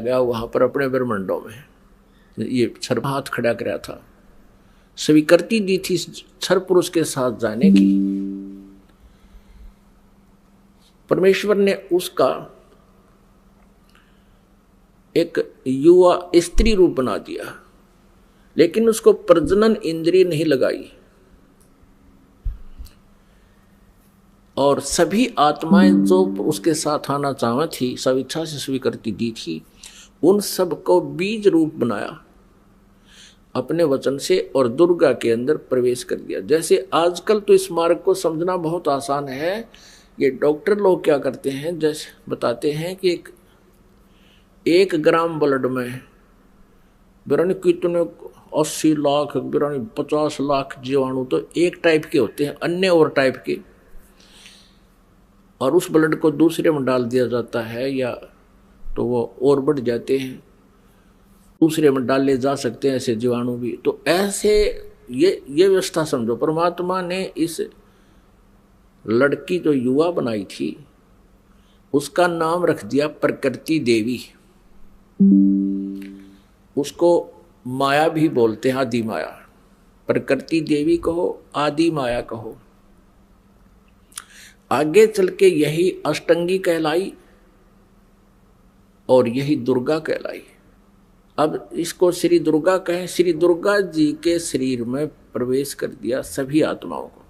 गया वहां पर अपने ब्रह्मांडों में, ये क्षर हाथ खड़ा कराया था, स्वीकृति दी थी क्षर पुरुष के साथ जाने की। परमेश्वर ने उसका एक युवा स्त्री रूप बना दिया, लेकिन उसको प्रजनन इंद्रिय नहीं लगाई। और सभी आत्माएं जो उसके साथ आना चाहती थी, सब इच्छा से स्वीकृति दी थी, उन सब को बीज रूप बनाया अपने वचन से और दुर्गा के अंदर प्रवेश कर दिया। जैसे आजकल तो इस मार्ग को समझना बहुत आसान है। ये डॉक्टर लोग क्या करते हैं, जैसे बताते हैं कि एक ग्राम ब्लड में बिरानी कितने 80 लाख बिरानी 50 लाख जीवाणु तो एक टाइप के होते हैं, अन्य और टाइप के, और उस ब्लड को दूसरे में डाल दिया जाता है या तो वो और बढ़ जाते हैं, दूसरे में डाले जा सकते हैं ऐसे जीवाणु भी। तो ऐसे ये व्यवस्था समझो, परमात्मा ने इस लड़की जो युवा बनाई थी उसका नाम रख दिया प्रकृति देवी। उसको माया भी बोलते हैं, आदि माया। प्रकृति देवी कहो, आदि माया कहो। आगे चल के यही अष्टंगी कहलाई और यही दुर्गा कहलाई। अब इसको श्री दुर्गा कहें। श्री दुर्गा जी के शरीर में प्रवेश कर दिया सभी आत्माओं को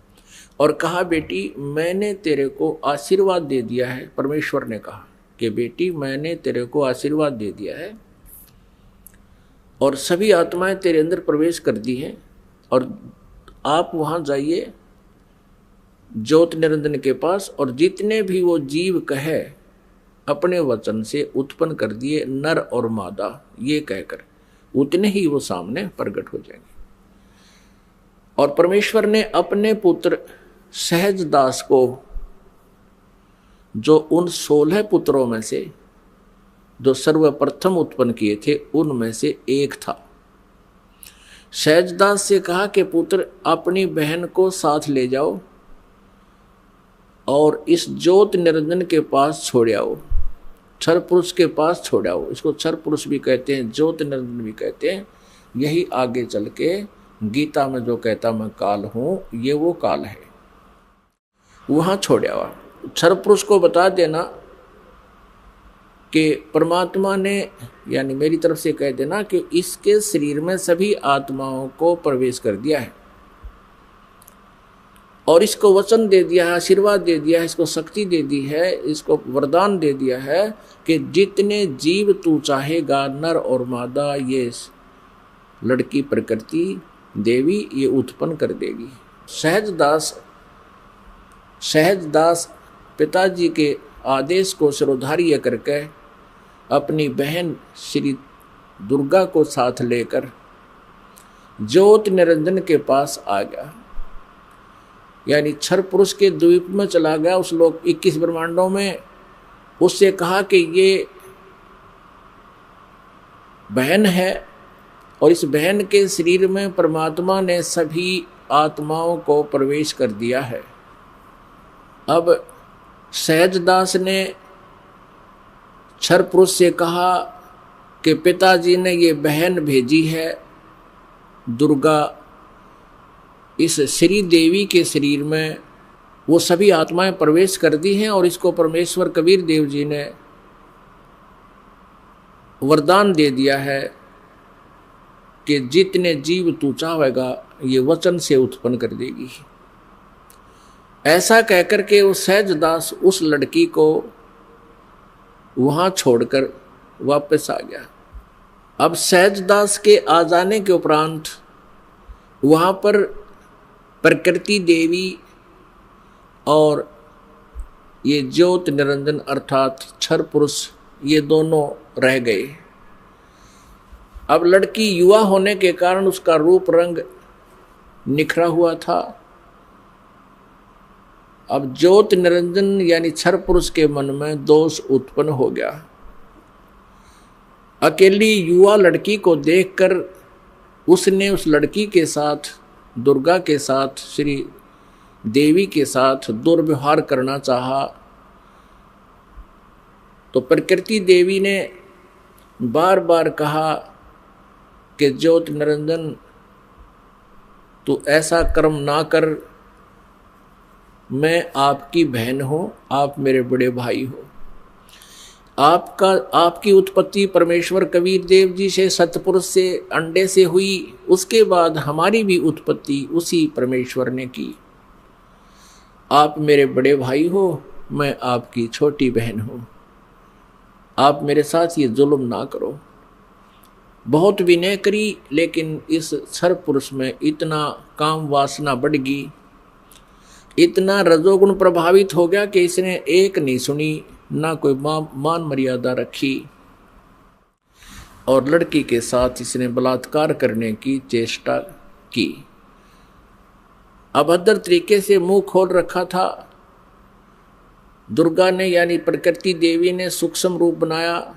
और कहा, बेटी मैंने तेरे को आशीर्वाद दे दिया है। परमेश्वर ने कहा कि बेटी मैंने तेरे को आशीर्वाद दे दिया है और सभी आत्माएं तेरे अंदर प्रवेश कर दी हैं, और आप वहां जाइए ज्योत निरंजन के पास, और जितने भी वो जीव कहे अपने वचन से उत्पन्न कर दिए नर और मादा, ये कहकर उतने ही वो सामने प्रकट हो जाएंगे। और परमेश्वर ने अपने पुत्र सहज दास को, जो उन 16 पुत्रों में से जो सर्वप्रथम उत्पन्न किए थे उनमें से एक था, सहजदास से कहा कि पुत्र अपनी बहन को साथ ले जाओ और इस ज्योत निरंजन के पास छोड़ आओ, क्षर पुरुष के पास छोड़ आओ। इसको क्षर पुरुष भी कहते हैं, ज्योत निरंजन भी कहते हैं। यही आगे चल के गीता में जो कहता मैं काल हूं, ये वो काल है, वहां छोड़ आओ। क्षर पुरुष को बता देना कि परमात्मा ने, यानी मेरी तरफ से कह देना कि इसके शरीर में सभी आत्माओं को प्रवेश कर दिया है और इसको वचन दे दिया है, आशीर्वाद दे दिया है, इसको शक्ति दे दी है, इसको वरदान दे दिया है कि जितने जीव तू चाहेगा नर और मादा, ये लड़की प्रकृति देवी ये उत्पन्न कर देगी। सहजदास पिताजी के आदेश को सिरोधार्य करके अपनी बहन श्री दुर्गा को साथ लेकर ज्योत निरंजन के पास आ गया, यानी क्षर पुरुष के द्वीप में चला गया। उस लोक 21 ब्रह्मांडों में उससे कहा कि ये बहन है और इस बहन के शरीर में परमात्मा ने सभी आत्माओं को प्रवेश कर दिया है। अब सहजदास ने क्षर पुरुष से कहा कि पिताजी ने ये बहन भेजी है दुर्गा, इस श्री देवी के शरीर में वो सभी आत्माएं प्रवेश कर दी हैं और इसको परमेश्वर कबीर देव जी ने वरदान दे दिया है कि जितने जीव तू चाहेगा ये वचन से उत्पन्न कर देगी। ऐसा कहकर के वो सहजदास उस लड़की को वहां छोड़कर वापस आ गया। अब सहजदास के आ जाने के उपरांत वहां पर प्रकृति देवी और ये ज्योत निरंजन अर्थात क्षर पुरुष ये दोनों रह गए। अब लड़की युवा होने के कारण उसका रूप रंग निखरा हुआ था। अब ज्योत निरंजन यानी क्षर पुरुष के मन में दोष उत्पन्न हो गया। अकेली युवा लड़की को देखकर उसने उस लड़की के साथ, दुर्गा के साथ, श्री देवी के साथ दुर्व्यवहार करना चाहा। तो प्रकृति देवी ने बार बार कहा कि ज्योत निरंजन तू ऐसा कर्म ना कर, मैं आपकी बहन हूं, आप मेरे बड़े भाई हो। आपकी उत्पत्ति परमेश्वर कबीर देव जी से, सतपुरुष से, अंडे से हुई, उसके बाद हमारी भी उत्पत्ति उसी परमेश्वर ने की। आप मेरे बड़े भाई हो, मैं आपकी छोटी बहन हूं, आप मेरे साथ ये जुल्म ना करो। बहुत विनय करी, लेकिन इस सर्वपुरुष में इतना काम वासना बढ़ गई, इतना रजोगुण प्रभावित हो गया कि इसने एक नहीं सुनी, ना कोई मान मर्यादा रखी, और लड़की के साथ इसने बलात्कार करने की चेष्टा की। अभद्र तरीके से मुंह खोल रखा था। दुर्गा ने यानी प्रकृति देवी ने सूक्ष्म रूप बनाया,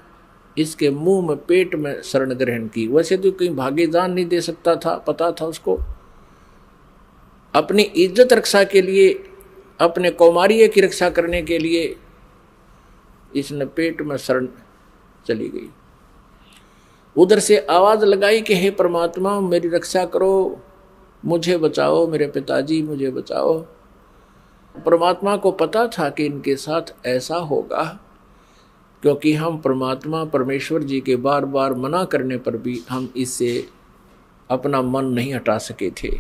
इसके मुंह में पेट में शरण ग्रहण की। वैसे तो कहीं भागे जान नहीं दे सकता था, पता था उसको। अपनी इज्जत रक्षा के लिए, अपने कौमार्य की रक्षा करने के लिए इसने पेट में शरण चली गई। उधर से आवाज लगाई कि हे परमात्मा मेरी रक्षा करो, मुझे बचाओ, मेरे पिताजी मुझे बचाओ। परमात्मा को पता था कि इनके साथ ऐसा होगा, क्योंकि हम परमात्मा परमेश्वर जी के बार बार मना करने पर भी हम इससे अपना मन नहीं हटा सके थे।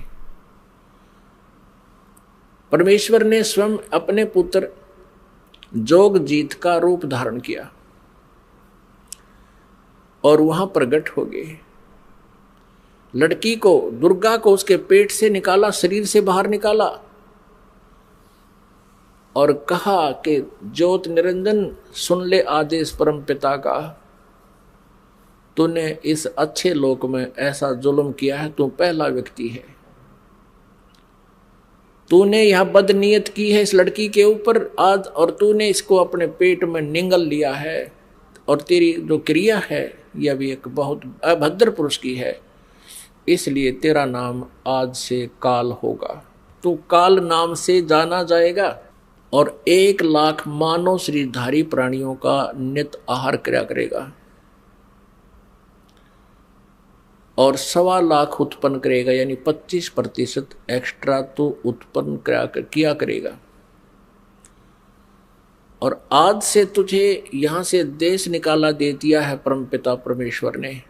परमेश्वर ने स्वयं अपने पुत्र जोगजीत का रूप धारण किया और वहां प्रकट हो गए। लड़की को, दुर्गा को उसके पेट से निकाला, शरीर से बाहर निकाला और कहा कि ज्योत निरंजन सुन ले आदेश परम पिता का, तूने इस अच्छे लोक में ऐसा जुल्म किया है, तू पहला व्यक्ति है। तूने यह बदनीयत की है इस लड़की के ऊपर आज, और तूने इसको अपने पेट में निगल लिया है, और तेरी जो क्रिया है यह भी एक बहुत अभद्र पुरुष की है, इसलिए तेरा नाम आज से काल होगा। तू काल नाम से जाना जाएगा और 1,00,000 मानव शरीरधारी प्राणियों का नित आहार किया करेगा और 1,25,000 उत्पन्न करेगा, यानी 25% एक्स्ट्रा तो उत्पन्न किया करेगा। और आज से तुझे यहां से देश निकाला दे दिया है परमपिता परमेश्वर ने,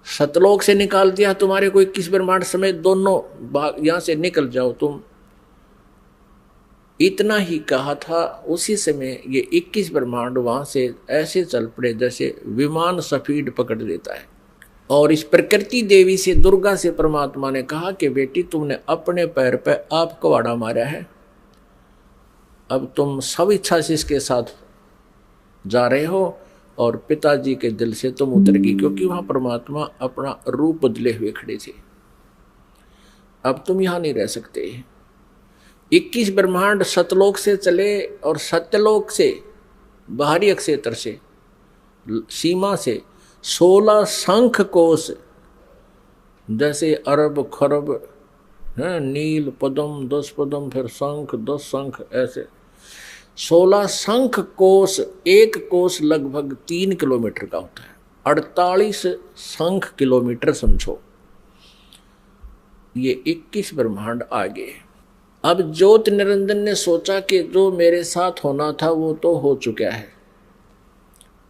सतलोक से निकाल दिया तुम्हारे को 21 ब्रह्मांड समेत दोनों भाग, यहां से निकल जाओ तुम। इतना ही कहा था, उसी समय ये 21 ब्रह्मांड वहां से ऐसे चल पड़े जैसे विमान स्पीड पकड़ लेता है। और इस प्रकृति देवी से, दुर्गा से परमात्मा ने कहा कि बेटी तुमने अपने पैर पे आप कवाड़ा मारा है, अब तुम सब इच्छा से इसके साथ जा रहे हो और पिताजी के दिल से तुम उतर गई, क्योंकि वहां परमात्मा अपना रूप बदले हुए खड़े थे। अब तुम यहां नहीं रह सकते। 21 ब्रह्मांड सतलोक से चले और सत्यलोक से, बाहरी अक्षेत्र से, सीमा से 16 शंख कोश, जैसे अरब खरब है, नील पद्म 10 पद्म, फिर शंख 10 शंख, ऐसे 16 शंख कोश। एक कोश लगभग 3 किलोमीटर का होता है, 48 शंख किलोमीटर समझो। ये 21 ब्रह्मांड आगे। अब ज्योत निरंजन ने सोचा कि जो मेरे साथ होना था वो तो हो चुका है,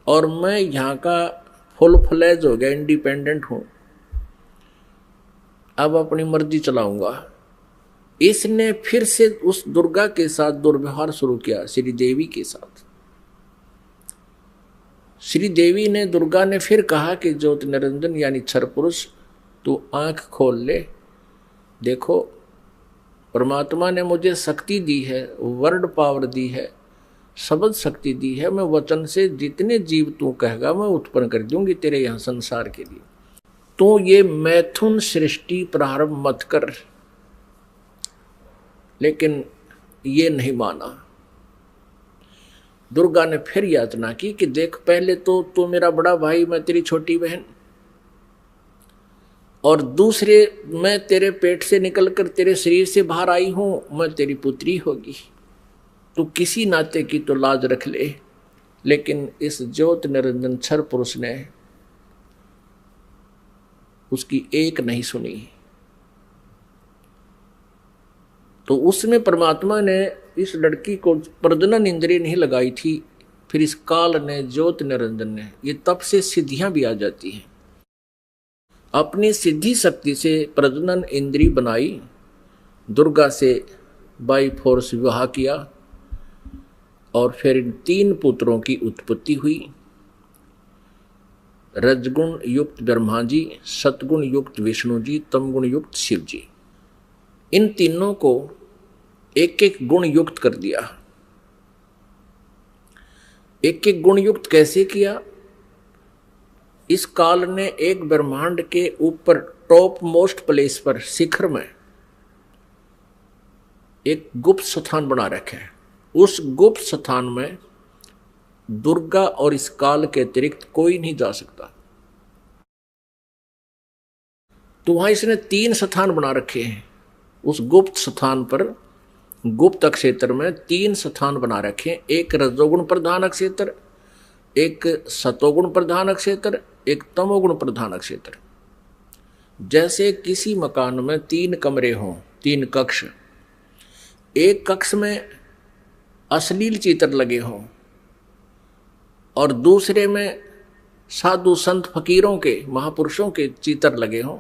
और मैं यहाँ का फुल फ्लैज हो गया, इंडिपेंडेंट हूं, अब अपनी मर्जी चलाऊंगा। इसने फिर से उस दुर्गा के साथ दुर्व्यवहार शुरू किया, श्री देवी के साथ। श्री देवी ने, दुर्गा ने फिर कहा कि ज्योत निरंजन यानी क्षर पुरुष, तू आंख खोल ले, देखो परमात्मा ने मुझे शक्ति दी है, वर्ड पावर दी है, शब्द शक्ति दी है, मैं वचन से जितने जीव तू कहेगा मैं उत्पन्न कर दूंगी तेरे यहां संसार के लिए। तो ये मैथुन सृष्टि प्रारंभ मत कर। लेकिन ये नहीं माना। दुर्गा ने फिर याचना की कि देख, पहले तो तू मेरा बड़ा भाई, मैं तेरी छोटी बहन, और दूसरे मैं तेरे पेट से निकलकर तेरे शरीर से बाहर आई हूं, मैं तेरी पुत्री होगी, तू किसी नाते की तो लाज रख ले। लेकिन इस ज्योत निरंजन क्षर पुरुष ने उसकी एक नहीं सुनी। तो उसमें परमात्मा ने इस लड़की को प्रजनन इंद्रिय नहीं लगाई थी, फिर इस काल ने, ज्योत निरंजन ने, ये तब से सिद्धियां भी आ जाती हैं। अपनी सिद्धि शक्ति से प्रजनन इंद्री बनाई, दुर्गा से बाई फोर्स विवाह किया और फिर इन 3 पुत्रों की उत्पत्ति हुई। रजगुण युक्त ब्रह्मा जी, सतगुण युक्त विष्णु जी, तमगुण युक्त शिव जी। इन तीनों को एक एक गुण युक्त कर दिया। एक एक गुण युक्त कैसे किया? इस काल ने एक ब्रह्मांड के ऊपर टॉप मोस्ट प्लेस पर, शिखर में एक गुप्त स्थान बना रखा है। उस गुप्त स्थान में दुर्गा और इस काल के अतिरिक्त कोई नहीं जा सकता। तो वहां इसने 3 स्थान बना रखे हैं। उस गुप्त स्थान पर, गुप्त क्षेत्र में 3 स्थान बना रखे हैं। एक रजोगुण प्रधान क्षेत्र, एक सतोगुण प्रधान क्षेत्र, एक तमोगुण प्रधान क्षेत्र। जैसे किसी मकान में 3 कमरे हों, 3 कक्ष, एक कक्ष में अश्लील चित्र लगे हों और दूसरे में साधु संत फकीरों के, महापुरुषों के चित्र लगे हों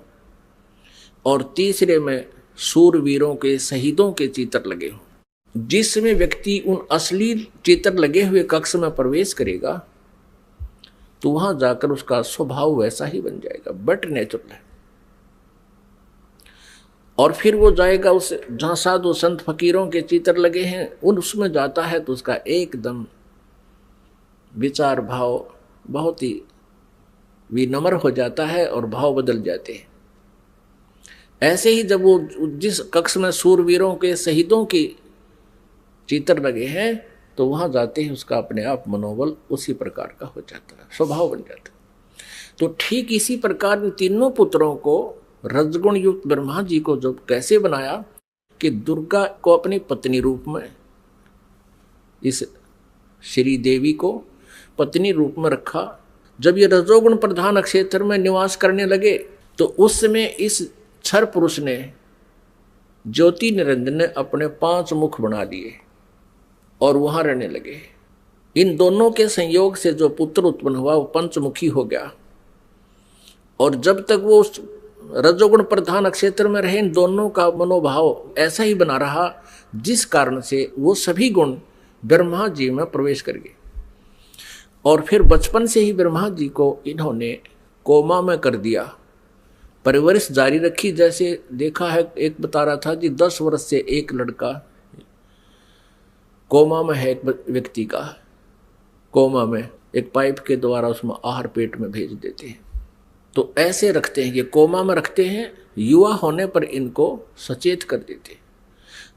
और तीसरे में सूरवीरों के, शहीदों के चित्र लगे हों। जिसमें व्यक्ति उन अश्लील चित्र लगे हुए कक्ष में प्रवेश करेगा तो वहां जाकर उसका स्वभाव वैसा ही बन जाएगा, बट नेचुरल है। और फिर वो जाएगा उस जहां साधु संत फकीरों के चित्र लगे हैं, उसमें जाता है तो उसका एकदम विचार भाव बहुत ही विनम्र हो जाता है और भाव बदल जाते हैं। ऐसे ही जब वो जिस कक्ष में सूरवीरों के, शहीदों के चित्र लगे हैं तो वहां जाते ही उसका अपने आप मनोबल उसी प्रकार का हो जाता है, स्वभाव बन जाता है। तो ठीक इसी प्रकार इन तीनों पुत्रों को, रजगुण युक्त ब्रह्मा जी को जो कैसे बनाया कि दुर्गा को अपनी पत्नी रूप में, इस श्री देवी को पत्नी रूप में रखा। जब ये रजोगुण प्रधान क्षेत्र में निवास करने लगे तो उस समय इस क्षर पुरुष ने, ज्योति निरंजन ने अपने 5 मुख बना लिए और वहां रहने लगे। इन दोनों के संयोग से जो पुत्र उत्पन्न हुआ वो पंचमुखी हो गया। और जब तक वो उस रजोगुण प्रधान क्षेत्र में रहे, इन दोनों का मनोभाव ऐसा ही बना रहा, जिस कारण से वो सभी गुण ब्रह्मा जी में प्रवेश कर गए। और फिर बचपन से ही ब्रह्मा जी को इन्होंने कोमा में कर दिया, परवरिश जारी रखी। जैसे देखा है, एक बता रहा था जी 10 वर्ष से एक लड़का कोमा में है, एक व्यक्ति का कोमा में, एक पाइप के द्वारा उसमें आहार पेट में भेज देते हैं। तो ऐसे रखते हैं, ये कोमा में रखते हैं, युवा होने पर इनको सचेत कर देते हैं।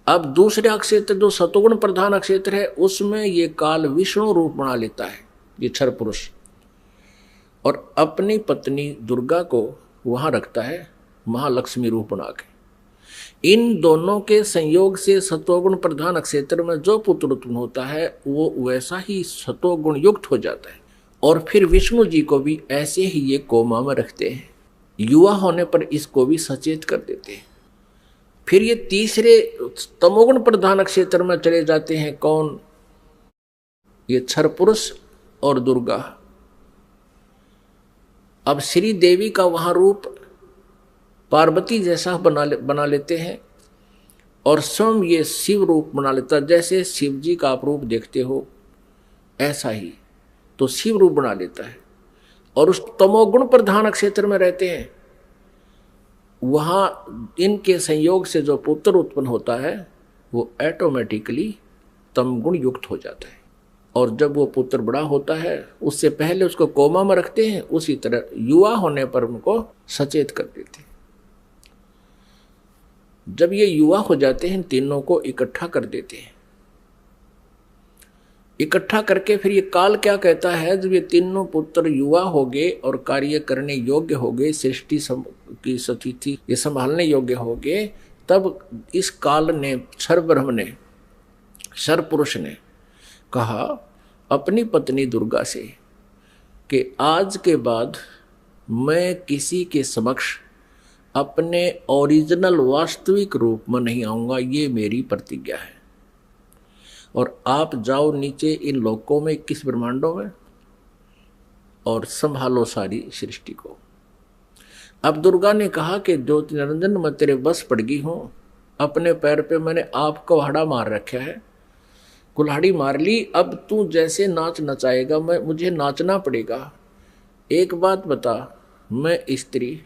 अब दूसरे क्षेत्र जो सतोगुण प्रधान क्षेत्र है, उसमें ये काल विष्णु रूप बना लेता है, ये क्षर पुरुष, और अपनी पत्नी दुर्गा को वहां रखता है महालक्ष्मी रूप बना के। इन दोनों के संयोग से सतोगुण प्रधान क्षेत्र में जो पुत्र उत्पन्न होता है वो वैसा ही सतोगुण युक्त हो जाता है। और फिर विष्णु जी को भी ऐसे ही ये कोमा में रखते हैं, युवा होने पर इसको भी सचेत कर देते हैं। फिर ये तीसरे तमोगुण प्रधान क्षेत्र में चले जाते हैं। कौन? ये क्षर पुरुष और दुर्गा। अब श्री देवी का वहां रूप पार्वती जैसा बना लेते हैं और स्वयं ये शिव रूप बना लेता है। जैसे शिव जी का आप रूप देखते हो ऐसा ही तो शिव रूप बना लेता है। और उस तमोगुण प्रधान क्षेत्र में रहते हैं, वहां इनके संयोग से जो पुत्र उत्पन्न होता है वो ऑटोमेटिकली तमगुण युक्त हो जाता है। और जब वो पुत्र बड़ा होता है उससे पहले उसको कोमा में रखते हैं, उसी तरह युवा होने पर उनको सचेत कर देते हैं। जब ये युवा हो जाते हैं, तीनों को इकट्ठा कर देते हैं। इकट्ठा करके फिर ये काल क्या कहता है, जब ये तीनों पुत्र युवा हो गए और कार्य करने योग्य हो गए, सृष्टि की स्थिति ये संभालने योग्य हो गए, तब इस काल ने, क्षर ब्रह्म ने, क्षर पुरुष ने कहा अपनी पत्नी दुर्गा से कि आज के बाद मैं किसी के समक्ष अपने ओरिजिनल वास्तविक रूप में नहीं आऊंगा, ये मेरी प्रतिज्ञा है। और आप जाओ नीचे इन लोकों में, 21 ब्रह्मांडों में, और संभालो सारी सृष्टि को। अब दुर्गा ने कहा कि ज्योति निरंजन मैं तेरे बस पड़ गई हूं, अपने पैर पे मैंने आपको कुल्हाड़ा मार रखा है, कुल्हाड़ी मार ली, अब तू जैसे नाच नचाएगा मुझे नाचना पड़ेगा। एक बात बता, मैं स्त्री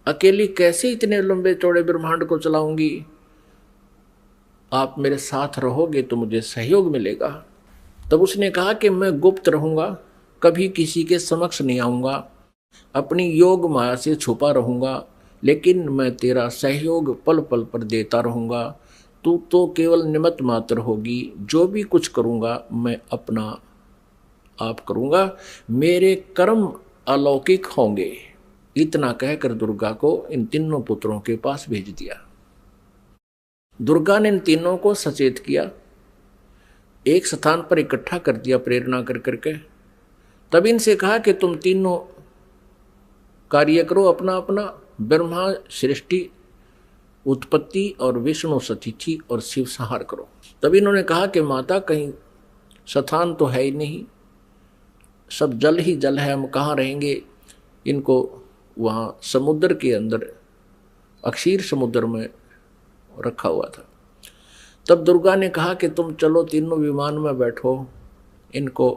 अकेली कैसे इतने लंबे चौड़े ब्रह्मांड को चलाऊंगी? आप मेरे साथ रहोगे तो मुझे सहयोग मिलेगा। तब उसने कहा कि मैं गुप्त रहूंगा, कभी किसी के समक्ष नहीं आऊंगा, अपनी योग माया से छुपा रहूंगा, लेकिन मैं तेरा सहयोग पल पल पर देता रहूंगा। तू तो केवल निमित्त मात्र होगी, जो भी कुछ करूंगा मैं अपना आप करूंगा, मेरे कर्म अलौकिक होंगे। इतना कहकर दुर्गा को इन तीनों पुत्रों के पास भेज दिया। दुर्गा ने इन तीनों को सचेत किया, एक स्थान पर इकट्ठा कर दिया प्रेरणा कर करके। तब इनसे कहा कि तुम तीनों कार्य करो अपना अपना, ब्रह्मा सृष्टि उत्पत्ति और विष्णु सतिथि और शिव संहार करो। तब इन्होंने कहा कि माता कहीं स्थान तो है ही नहीं, सब जल ही जल है, हम कहाँ रहेंगे। इनको वहाँ समुद्र के अंदर अक्षीर समुद्र में रखा हुआ था। तब दुर्गा ने कहा कि तुम चलो तीनों विमान में बैठो। इनको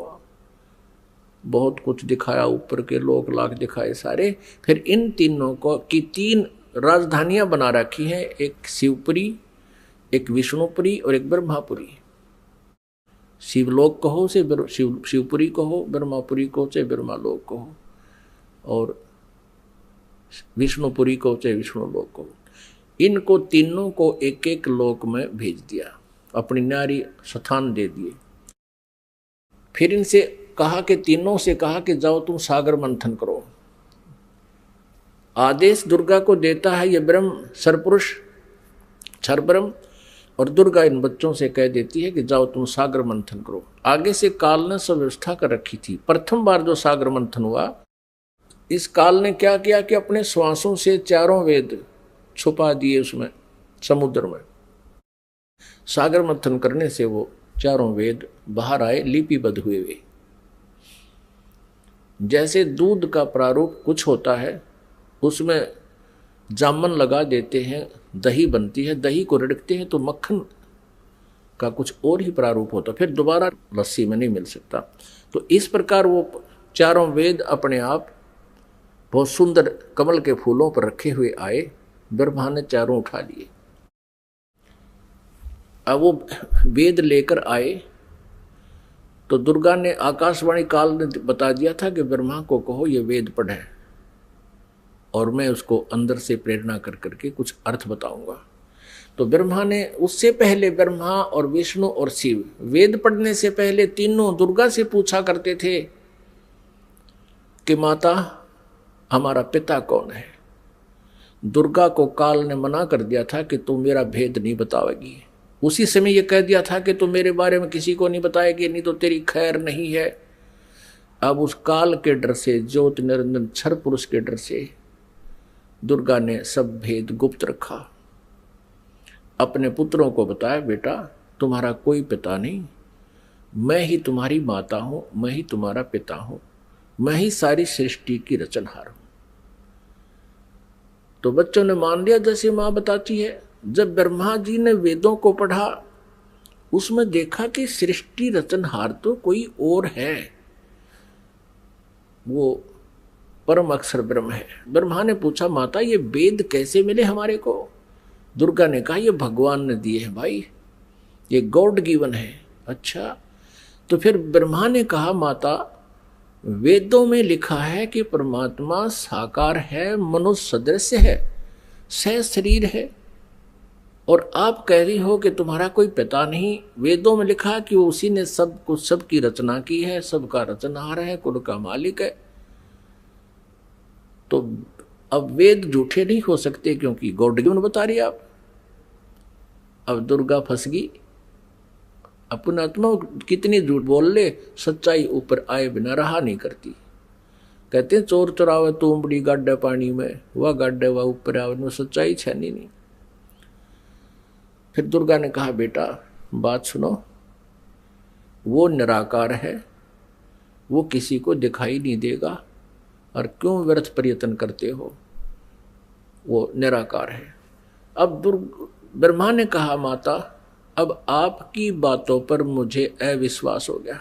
बहुत कुछ दिखाया, ऊपर के लोक लाख दिखाए सारे। फिर इन तीनों को की 3 राजधानियां बना रखी हैं, एक शिवपुरी, एक विष्णुपुरी और एक ब्रह्मापुरी। शिवलोक कहो से शिवपुरी कहो, ब्रह्मापुरी को से ब्रह्मालोक कहो, और विष्णुपुरी को चाहे विष्णु लोक को। इनको तीनों को एक एक लोक में भेज दिया, अपनी न्यारी स्थान दे दिए। फिर इनसे कहा कि तीनों से कहा कि जाओ तुम सागर मंथन करो। आदेश दुर्गा को देता है ये ब्रह्म सरपुरुष क्षर ब्रह्म, और दुर्गा इन बच्चों से कह देती है कि जाओ तुम सागर मंथन करो। आगे से काल ने सब व्यवस्था कर रखी थी। प्रथम बार जो सागर मंथन हुआ, इस काल ने क्या किया कि अपने श्वासों से 4 वेद छुपा दिए उसमें समुद्र में। सागर मंथन करने से वो 4 वेद बाहर आए, लिपिबद्ध हुए वे। जैसे दूध का प्रारूप कुछ होता है, उसमें जामन लगा देते हैं, दही बनती है, दही को रिड़कते हैं तो मक्खन का कुछ और ही प्रारूप होता, फिर दोबारा लस्सी में नहीं मिल सकता। तो इस प्रकार वो 4 वेद अपने आप बहुत सुंदर कमल के फूलों पर रखे हुए आए। ब्रह्मा ने 4 उठा लिए। अब वो वेद लेकर आए तो दुर्गा ने आकाशवाणी काल ने बता दिया था कि ब्रह्मा को कहो ये वेद पढ़े, और मैं उसको अंदर से प्रेरणा कर करके कुछ अर्थ बताऊंगा। तो ब्रह्मा ने उससे पहले, ब्रह्मा और विष्णु और शिव वेद पढ़ने से पहले तीनों दुर्गा से पूछा करते थे कि माता हमारा पिता कौन है। दुर्गा को काल ने मना कर दिया था कि तुम मेरा भेद नहीं बताओगी। उसी समय ये कह दिया था कि तुम मेरे बारे में किसी को नहीं बताएगी, नहीं तो तेरी खैर नहीं है। अब उस काल के डर से, ज्योति निरंजन क्षर पुरुष के डर से दुर्गा ने सब भेद गुप्त रखा। अपने पुत्रों को बताया, बेटा तुम्हारा कोई पिता नहीं, मैं ही तुम्हारी माता हूं, मैं ही तुम्हारा पिता हूं, मैं ही सारी सृष्टि की रचनहार हूं। तो बच्चों ने मान लिया जैसे मां बताती है। जब ब्रह्मा जी ने वेदों को पढ़ा, उसमें देखा कि सृष्टि रचनहार तो कोई और है, वो परम अक्षर ब्रह्म है। ब्रह्मा ने पूछा, माता ये वेद कैसे मिले हमारे को? दुर्गा ने कहा, ये भगवान ने दिए हैं भाई, ये गॉड गिवन है। अच्छा, तो फिर ब्रह्मा ने कहा, माता वेदों में लिखा है कि परमात्मा साकार है, मनुष्य सदृश है, सह शरीर है, और आप कह रही हो कि तुम्हारा कोई पिता नहीं। वेदों में लिखा कि वो उसी ने सब कुछ, सबकी रचना की है, सबका रचनहार है, कुल का मालिक है। तो अब वेद झूठे नहीं हो सकते क्योंकि गॉड गिवन बता रही आप। अब दुर्गा फंस गई, अपन आत्मा कितनी झूठ बोल ले, सच्चाई ऊपर आए बिना रहा नहीं करती। कहते हैं चोर चुरावे तुमड़ी गाड्डे पानी में, वह गाड्डे वह ऊपर आवे, वो सच्चाई छेनी नहीं। फिर दुर्गा ने कहा बेटा बात सुनो, वो निराकार है, वो किसी को दिखाई नहीं देगा, और क्यों व्यर्थ प्रयत्न करते हो, वो निराकार है। अब ब्रह्मा ने कहा माता अब आपकी बातों पर मुझे अविश्वास हो गया।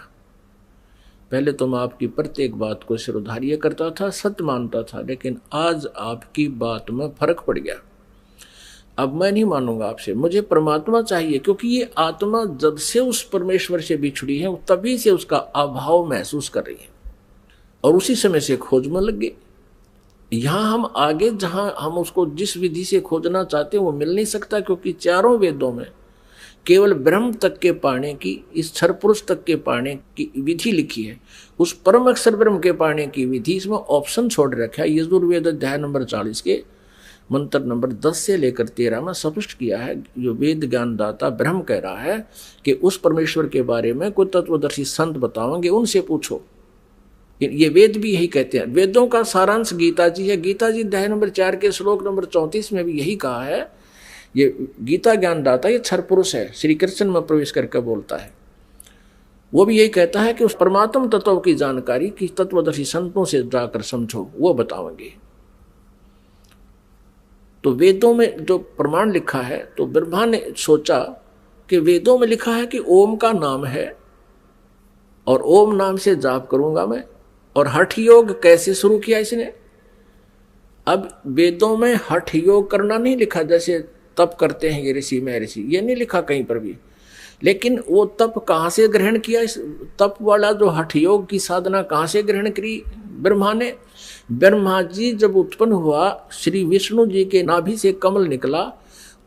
पहले तो मैं आपकी प्रत्येक बात को सिरोधार्य करता था, सत्य मानता था, लेकिन आज आपकी बात में फर्क पड़ गया। अब मैं नहीं मानूंगा आपसे, मुझे परमात्मा चाहिए, क्योंकि ये आत्मा जब से उस परमेश्वर से बिछड़ी है तभी से उसका अभाव महसूस कर रही है, और उसी समय से खोज में लग गई। यहां हम आगे जहां हम उसको जिस विधि से खोजना चाहते हैं वो मिल नहीं सकता, क्योंकि चारों वेदों में केवल ब्रह्म तक के पाने की, इस क्षर पुरुष तक के पाने की विधि लिखी है। उस परम अक्षर ब्रह्म के पाने की विधि इसमें ऑप्शन छोड़ रखा है। यजुर्वेद अध्याय नंबर 40 के मंत्र नंबर 10 से लेकर 13 में स्पष्ट किया है। जो वेद ज्ञानदाता ब्रह्म कह रहा है कि उस परमेश्वर के बारे में कोई तत्वदर्शी संत बताओगे, उनसे पूछो। ये वेद भी यही कहते हैं। वेदों का सारांश गीता जी है। गीता जी अध्याय नंबर 4 के श्लोक नंबर 34 में भी यही कहा है। ये गीता ज्ञानदाता ये क्षर पुरुष है, श्री कृष्ण में प्रवेश करके बोलता है। वो भी यही कहता है कि उस परमात्म तत्व की जानकारी की तत्वदर्शी संतों से जाकर समझो, वो बताओगे। तो वेदों में जो प्रमाण लिखा है, तो ब्रह्मा ने सोचा कि वेदों में लिखा है कि ओम का नाम है और ओम नाम से जाप करूंगा मैं। और हठ योग कैसे शुरू किया इसने? अब वेदों में हठ योग करना नहीं लिखा, जैसे तप करते हैं ये ऋषि महर्षि, ये नहीं लिखा कहीं पर भी। लेकिन वो तप कहाँ से ग्रहण किया? इस तप वाला जो हठ योग की साधना कहाँ से ग्रहण करी ब्रह्मा ने? ब्रह्मा जी जब उत्पन्न हुआ, श्री विष्णु जी के नाभि से कमल निकला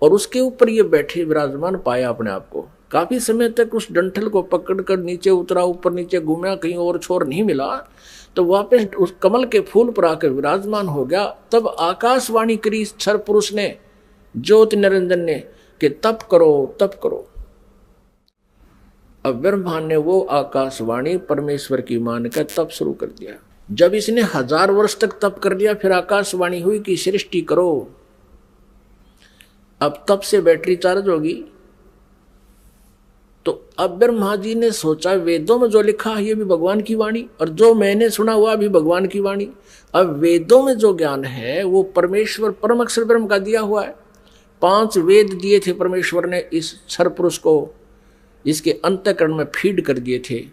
और उसके ऊपर ये बैठे विराजमान पाया अपने आप को। काफी समय तक उस डंठल को पकड़कर नीचे उतरा, ऊपर नीचे घूमा, कहीं और छोर नहीं मिला, तो वापस उस कमल के फूल पर आकर विराजमान हो गया। तब आकाशवाणी करी क्षर पुरुष ने, ज्योति निरंजन ने, कि तप करो तप करो। अब ब्रह्मा ने वो आकाशवाणी परमेश्वर की मानकर तप शुरू कर दिया। जब इसने 1000 वर्ष तक तप कर लिया, फिर आकाशवाणी हुई कि सृष्टि करो। अब तप से बैटरी चार्ज होगी। तो अब ब्रह्मा जी ने सोचा वेदों में जो लिखा है ये भी भगवान की वाणी, और जो मैंने सुना हुआ भी भगवान की वाणी। अब वेदों में जो ज्ञान है वो परमेश्वर परम अक्षर ब्रह्म का दिया हुआ है। 5 वेद दिए थे परमेश्वर ने इस क्षर पुरुष को, इसके अंतःकरण में फीड कर दिए थे।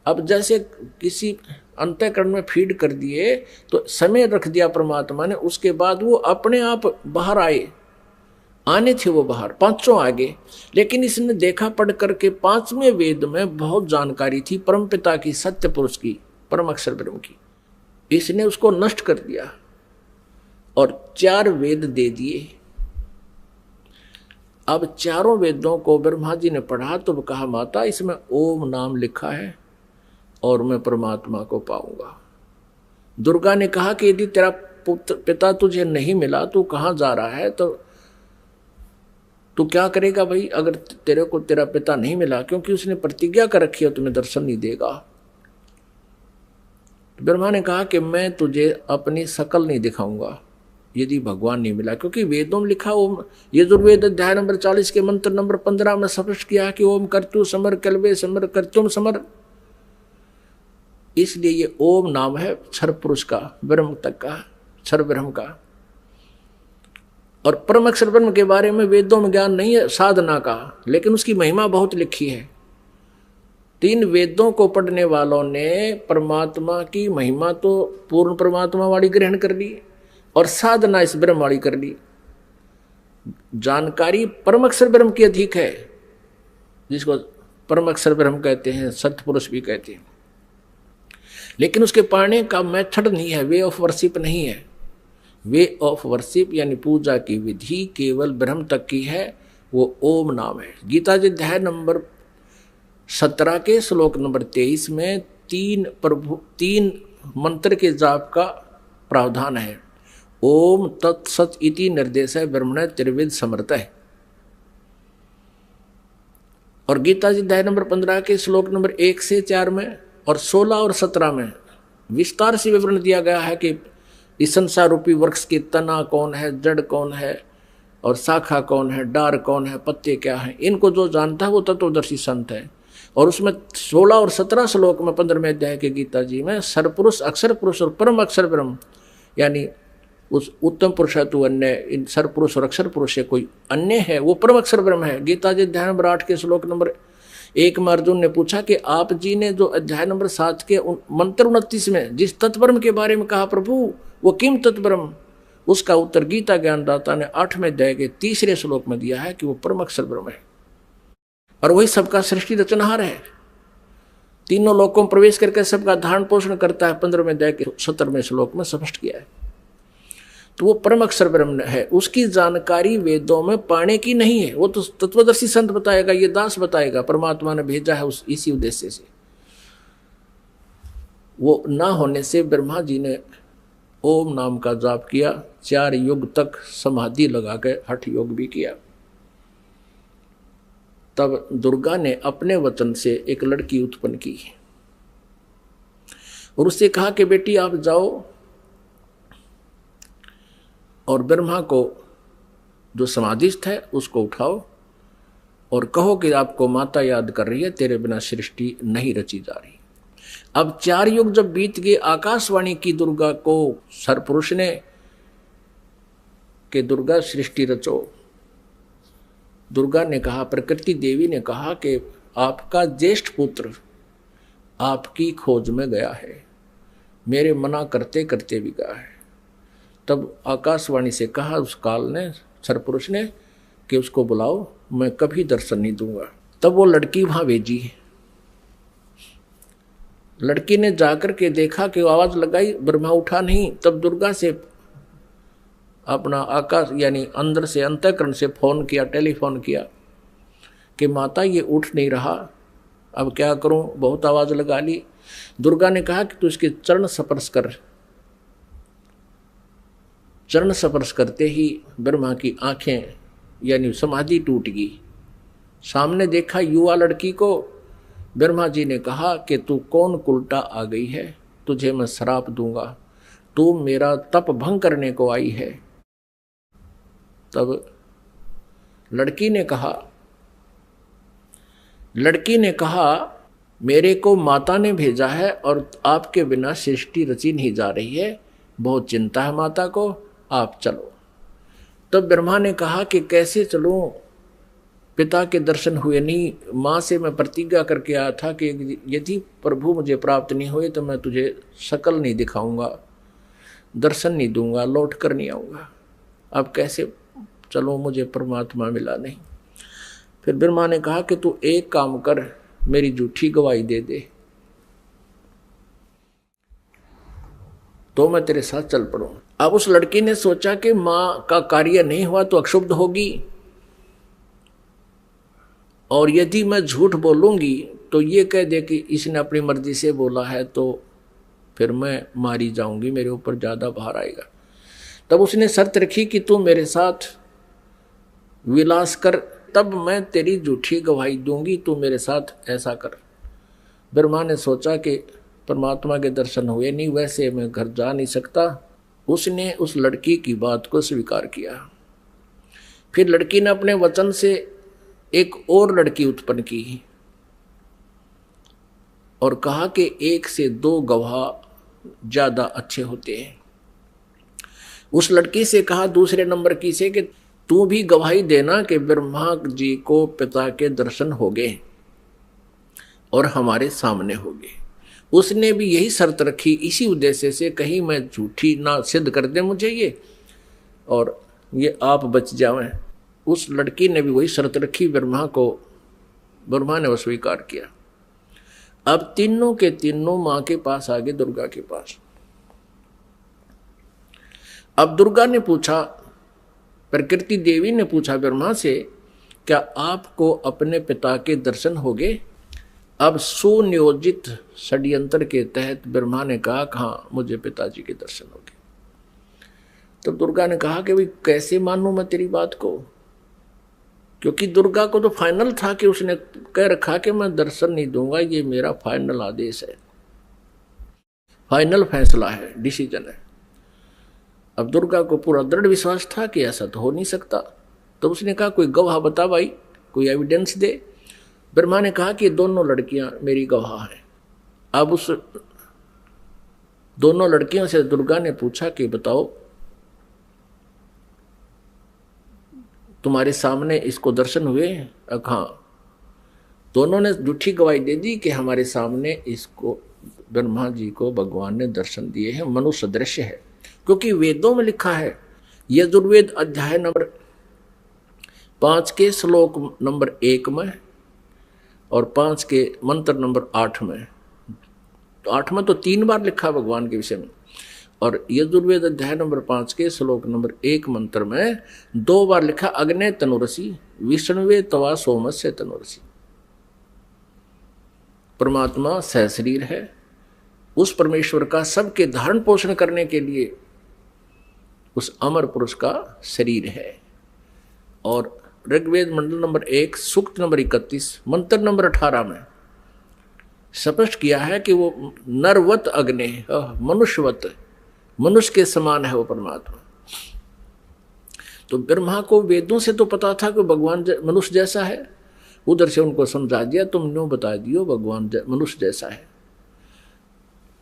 अब जैसे किसी अंतःकरण में फीड कर दिए तो समय रख दिया परमात्मा ने, उसके बाद वो अपने आप बाहर आने थे वो बाहर, 5 आगे। लेकिन इसने देखा पढ़ करके 5वें वेद में बहुत जानकारी थी परम पिता की, सत्य पुरुष की, परम अक्षर ब्रह्म की। इसने उसको नष्ट कर दिया और 4 वेद दे दिए। अब चारों वेदों को ब्रह्मा जी ने पढ़ा तो कहा माता इसमें ओम नाम लिखा है और मैं परमात्मा को पाऊंगा। दुर्गा ने कहा कि यदि तेरा पिता तुझे नहीं मिला, तू कहाँ जा रहा है, तो तू क्या करेगा भाई अगर तेरे को तेरा पिता नहीं मिला, क्योंकि उसने प्रतिज्ञा कर रखी है तुम्हें दर्शन नहीं देगा। तो ब्रह्मा ने कहा कि मैं तुझे अपनी शकल नहीं दिखाऊंगा यदि भगवान नहीं मिला, क्योंकि वेदों में लिखा ओम, यजुर्वेद अध्याय नंबर 40 के मंत्र नंबर 15 में स्पष्ट किया कि ओम कर्तु समर कल्वे समर कर्तुम समर। इसलिए ये ओम नाम है क्षर पुरुष का, ब्रह्म तक का, क्षर ब्रह्म का। और परम अक्षर ब्रह्म के बारे में वेदों में ज्ञान नहीं है साधना का, लेकिन उसकी महिमा बहुत लिखी है। 3 वेदों को पढ़ने वालों ने परमात्मा की महिमा तो पूर्ण परमात्मा वाली ग्रहण कर ली और साधना इस ब्रह्म वाली कर ली। जानकारी परम अक्षर ब्रह्म की अधिक है, जिसको परम अक्षर ब्रह्म कहते हैं, सत्य पुरुष भी कहते हैं। लेकिन उसके पाने का मेथड नहीं है, वे ऑफ वर्शिप नहीं है। वे ऑफ वर्शिप यानी पूजा की विधि केवल ब्रह्म तक की है, वो ओम नाम है। गीता जी अध्याय नंबर 17 के श्लोक नंबर 23 में 3 मंत्र के जाप का प्रावधान है। ओम तत्सत इति निर्देश है ब्रह्मण त्रिविध समर्थ है। और गीता जी अध्याय नंबर 15 के श्लोक नंबर 1 से 4 में और 16 और 17 में विस्तार से विवरण दिया गया है कि इस संसार रूपी वृक्ष की तना कौन है, जड़ कौन है और शाखा कौन है, डार कौन है, पत्ते क्या है। इनको जो जानता है वो तत्वदर्शी संत है। और उसमें 16 और 17 श्लोक में 15वें अध्याय के गीता जी में सरपुरुष, अक्षर पुरुष और परम अक्षर ब्रह्म, यानी उस उत्तम पुरुष है तू अन्य, इन सरपुरुष और अक्षर पुरुष से कोई अन्य है, वो परम अक्षर ब्रह्म है। गीता जी अध्याय नंबर 8 के श्लोक नंबर 1 में अर्जुन ने पूछा कि आप जी ने जो अध्याय नंबर 7 के मंत्र 29 में जिस तत्ब्रह्म के बारे में कहा प्रभु वो किम तत्ब्रह्म, उसका उत्तर गीता ज्ञानदाता ने 8वें अध्याय के 3रे श्लोक में दिया है कि वो परम अक्षर ब्रह्म है और वही सबका सृष्टि रचनहार है। तीनों लोकों में प्रवेश करके सबका धारण पोषण करता है, 15वें अध्याय के 17वें श्लोक में स्पष्ट किया है। तो वो परम अक्षर ब्रह्म है, उसकी जानकारी वेदों में पाने की नहीं है, वो तो तत्वदर्शी संत बताएगा, ये दास बताएगा, परमात्मा ने भेजा है उस इसी उद्देश्य से। वो ना होने से ब्रह्मा जी ने ओम नाम का जाप किया, 4 युग तक समाधि लगा के हठ योग भी किया। तब दुर्गा ने अपने वचन से एक लड़की उत्पन्न की और उससे कहा कि बेटी आप जाओ और ब्रह्मा को जो समाधिस्थ है उसको उठाओ और कहो कि आपको माता याद कर रही है, तेरे बिना सृष्टि नहीं रची जा रही। अब 4 युग जब बीत गए, आकाशवाणी की दुर्गा को सरपुरुष ने कि दुर्गा सृष्टि रचो। दुर्गा ने कहा, प्रकृति देवी ने कहा कि आपका ज्येष्ठ पुत्र आपकी खोज में गया है, मेरे मना करते करते भी गया है। तब आकाशवाणी से कहा उस काल ने, सरपुरुष ने, कि उसको बुलाओ, मैं कभी दर्शन नहीं दूंगा। तब वो लड़की वहां भेजी। लड़की ने जाकर के देखा कि आवाज लगाई, ब्रह्मा उठा नहीं। तब दुर्गा से अपना आकाश यानी अंदर से अंतःकरण से फोन किया, टेलीफोन किया कि माता ये उठ नहीं रहा, अब क्या करूं, बहुत आवाज लगा ली। दुर्गा ने कहा कि तू इसके चरण स्पर्श कर। चरण स्पर्श करते ही ब्रह्मा की आंखें यानी समाधि टूट गई। सामने देखा युवा लड़की को। ब्रह्मा जी ने कहा कि तू कौन कुलटा आ गई है, तुझे मैं श्राप दूंगा, तू मेरा तप भंग करने को आई है। तब लड़की ने कहा मेरे को माता ने भेजा है और आपके बिना सृष्टि रची नहीं जा रही है, बहुत चिंता है माता को, आप चलो। तब ब्रह्मा ने कहा कि कैसे चलूं, पिता के दर्शन हुए नहीं। माँ से मैं प्रतिज्ञा करके आया था कि यदि प्रभु मुझे प्राप्त नहीं हुए तो मैं तुझे शकल नहीं दिखाऊंगा, दर्शन नहीं दूंगा, लौट कर नहीं आऊँगा। अब कैसे चलो, मुझे परमात्मा मिला नहीं। फिर ब्रह्मा ने कहा कि तू एक काम कर, मेरी झूठी गवाही दे दे तो मैं तेरे साथ चल पड़ूं। अब उस लड़की ने सोचा कि माँ का कार्य नहीं हुआ तो अक्षुब्ध होगी, और यदि मैं झूठ बोलूंगी तो ये कह दे कि इसने अपनी मर्जी से बोला है, तो फिर मैं मारी जाऊंगी, मेरे ऊपर ज्यादा भार आएगा। तब उसने शर्त रखी कि तू मेरे साथ विलास कर, तब मैं तेरी झूठी गवाही दूंगी, तू मेरे साथ ऐसा कर। ब्रह्मा ने सोचा कि परमात्मा के दर्शन हुए नहीं, वैसे मैं घर जा नहीं सकता। उसने उस लड़की की बात को स्वीकार किया। फिर लड़की ने अपने वचन से एक और लड़की उत्पन्न की और कहा कि 1 से 2 गवाह ज्यादा अच्छे होते हैं। उस लड़की से कहा दूसरे नंबर की से कि तू भी गवाही देना कि ब्रह्मा जी को पिता के दर्शन हो गए और हमारे सामने हो गए। उसने भी यही शर्त रखी, इसी उद्देश्य से, कहीं मैं झूठी ना सिद्ध कर दे मुझे ये और ये आप बच जावें। उस लड़की ने भी वही शर्त रखी, ब्रह्मा ने वो स्वीकार किया। अब तीनों के तीनों माँ के पास आ गए, दुर्गा के पास। अब दुर्गा ने पूछा, प्रकृति देवी ने पूछा ब्रह्मा से, क्या आपको अपने पिता के दर्शन हो गए? अब सुनियोजित षड्यंत्र के तहत ब्रह्मा ने कहा, हाँ मुझे पिताजी के दर्शन हो गए। तो दुर्गा ने कहा कि भाई कैसे मानूं मैं तेरी बात को, क्योंकि दुर्गा को तो फाइनल था कि उसने कह रखा कि मैं दर्शन नहीं दूंगा, ये मेरा फाइनल आदेश है, फाइनल फैसला है, डिसीजन है। अब दुर्गा को पूरा दृढ़ विश्वास था कि ऐसा तो हो नहीं सकता, तो उसने कहा कोई गवाह बता भाई, कोई एविडेंस दे। ब्रह्मा ने कहा कि दोनों लड़कियां मेरी गवाह हैं। अब उस दोनों लड़कियों से दुर्गा ने पूछा कि बताओ तुम्हारे सामने इसको दर्शन हुए? हाँ। दोनों ने झूठी गवाही दे दी कि हमारे सामने इसको ब्रह्मा जी को भगवान ने दर्शन दिए हैं, मनुष्य दृश्य है। क्योंकि वेदों में लिखा है, यजुर्वेद अध्याय नंबर 5 के श्लोक नंबर 1 में और 5 के मंत्र नंबर 8 में, तो 8 में तो 3 बार लिखा भगवान के विषय में, और यजुर्वेद अध्याय नंबर 5 के श्लोक नंबर 1 मंत्र में 2 बार लिखा अग्ने तनुरसी विष्णुवे तवा सोमस्य तनुरसी। परमात्मा सहशरीर है, उस परमेश्वर का सबके धारण पोषण करने के लिए उस अमर पुरुष का शरीर है। और ऋग्वेद मंडल नंबर 1 सूक्त नंबर 31 मंत्र नंबर 18 में स्पष्ट किया है कि वो नरवत अग्नि, मनुष्यवत, मनुष्य के समान है वो परमात्मा। तो ब्रह्मा को वेदों से तो पता था कि भगवान मनुष्य जैसा है, उधर से उनको समझा दिया, तुम न्यों बता दियो भगवान मनुष्य जैसा है।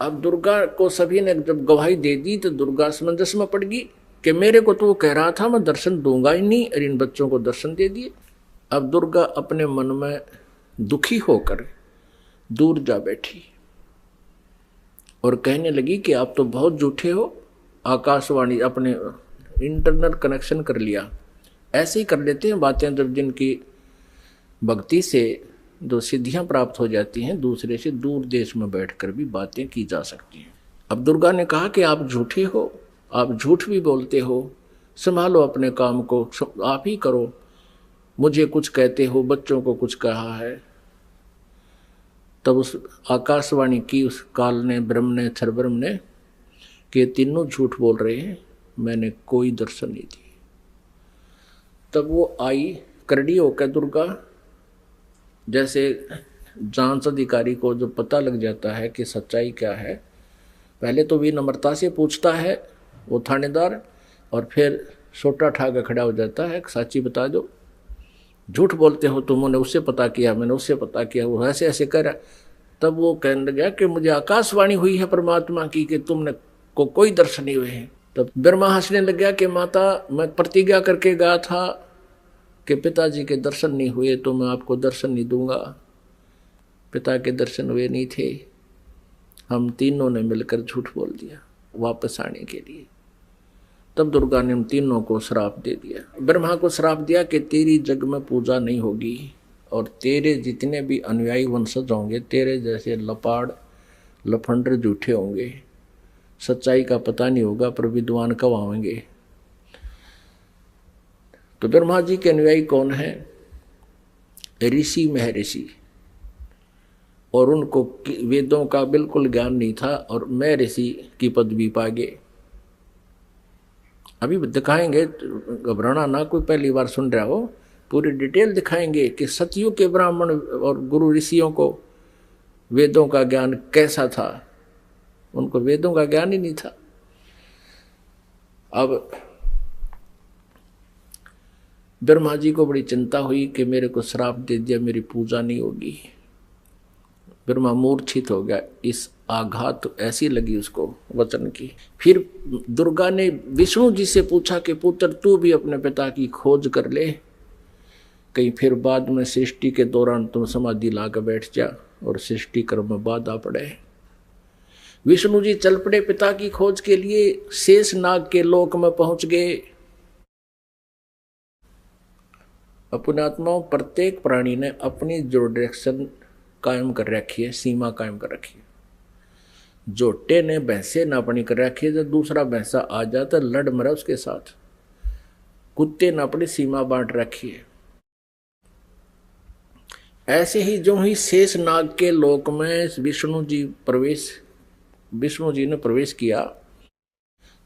अब दुर्गा को सभी ने जब गवाही दे दी तो दुर्गा समंजस में पड़ गई कि मेरे को तो वो कह रहा था मैं दर्शन दूंगा ही नहीं, और इन बच्चों को दर्शन दे दिए। अब दुर्गा अपने मन में दुखी होकर दूर जा बैठी और कहने लगी कि आप तो बहुत झूठे हो। आकाशवाणी अपने इंटरनल कनेक्शन कर लिया, ऐसे ही कर लेते हैं बातें जब जिनकी भक्ति से जो सिद्धियां प्राप्त हो जाती हैं, दूसरे से दूर देश में बैठकर भी बातें की जा सकती हैं। अब दुर्गा ने कहा कि आप झूठे हो, आप झूठ भी बोलते हो, संभालो अपने काम को, आप ही करो, मुझे कुछ कहते हो, बच्चों को कुछ कहा है। तब उस आकाशवाणी की उस काल ने, ब्रह्म ने, क्षरब्रह्म ने, कि तीनों झूठ बोल रहे हैं, मैंने कोई दर्शन नहीं दिए। तब वो आई करड़ी होकर दुर्गा, जैसे जांच अधिकारी को जो पता लग जाता है कि सच्चाई क्या है, पहले तो विनम्रता से पूछता है वो थानेदार, और फिर सोटा ठा के खड़ा हो जाता है, सच्ची बता दो, झूठ बोलते हो तुमने, उससे पता किया, मैंने उससे पता किया, वो ऐसे ऐसे कर रहा। तब वो कहने लगा कि मुझे आकाशवाणी हुई है परमात्मा की कि तुमने को कोई दर्शन नहीं हुए हैं। तब ब्रह्मा हंसने लग गया कि माता मैं प्रतिज्ञा करके गया था कि पिताजी के दर्शन नहीं हुए तो मैं आपको दर्शन नहीं दूंगा। पिता के दर्शन हुए नहीं थे, हम तीनों ने मिलकर झूठ बोल दिया वापस आने के लिए। तब दुर्गा ने उन तीनों को श्राप दे दिया। ब्रह्मा को श्राप दिया कि तेरी जग में पूजा नहीं होगी और तेरे जितने भी अनुयायी वंशज होंगे तेरे जैसे लपाड़ लफंडर झूठे होंगे, सच्चाई का पता नहीं होगा पर विद्वान कब आएंगे। तो ब्रह्मा जी के अनुयायी कौन है? ऋषि महर्षि, और उनको वेदों का बिल्कुल ज्ञान नहीं था और महर्षि की पदवी पा गए। अभी दिखाएंगे, घबराना ना, कोई पहली बार सुन रहा हो, पूरी डिटेल दिखाएंगे कि सतयुग के ब्राह्मण और गुरु ऋषियों को वेदों का ज्ञान कैसा था। उनको वेदों का ज्ञान ही नहीं था। अब ब्रह्मा जी को बड़ी चिंता हुई कि मेरे को श्राप दे दिया, मेरी पूजा नहीं होगी। ब्रह्मा मूर्छित हो गया, इस आघात ऐसी लगी उसको वचन की। फिर दुर्गा ने विष्णु जी से पूछा कि पुत्र तू भी अपने पिता की खोज कर ले, कहीं फिर बाद में सृष्टि के दौरान तुम समाधि लाकर बैठ जा और सृष्टि कर्म में बाधा पड़े। विष्णु जी चल पड़े पिता की खोज के लिए, शेष नाग के लोक में पहुंच गए। अपने आत्माओं प्रत्येक प्राणी ने अपनी जो डायरेक्शन कायम कर रखी है, सीमा कायम कर रखी है। जोटे ने भैंसे ना अपनी कर रखी है, जब दूसरा भैंसा आ जाता लड़ मरा उसके साथ। कुत्ते ने अपनी सीमा बांट रखी है। ऐसे ही जो ही शेष नाग के लोक में विष्णु जी ने प्रवेश किया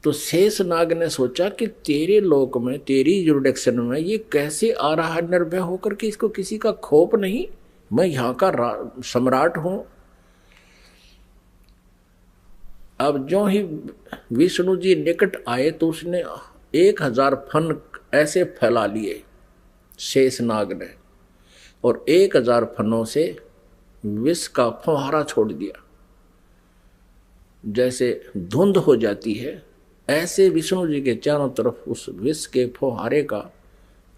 तो शेष नाग ने सोचा कि तेरे लोक में, तेरी जुरिडिक्शन में ये कैसे आ रहा है निर्भय होकर के, इसको किसी का खौफ नहीं, मैं यहां का सम्राट हूं। अब जो ही विष्णु जी निकट आए तो उसने 1000 फन ऐसे फैला लिए शेष नाग ने, और 1000 फनों से विष का फुहारा छोड़ दिया। जैसे धुंध हो जाती है ऐसे विष्णु जी के चारों तरफ उस विष के फुहारे का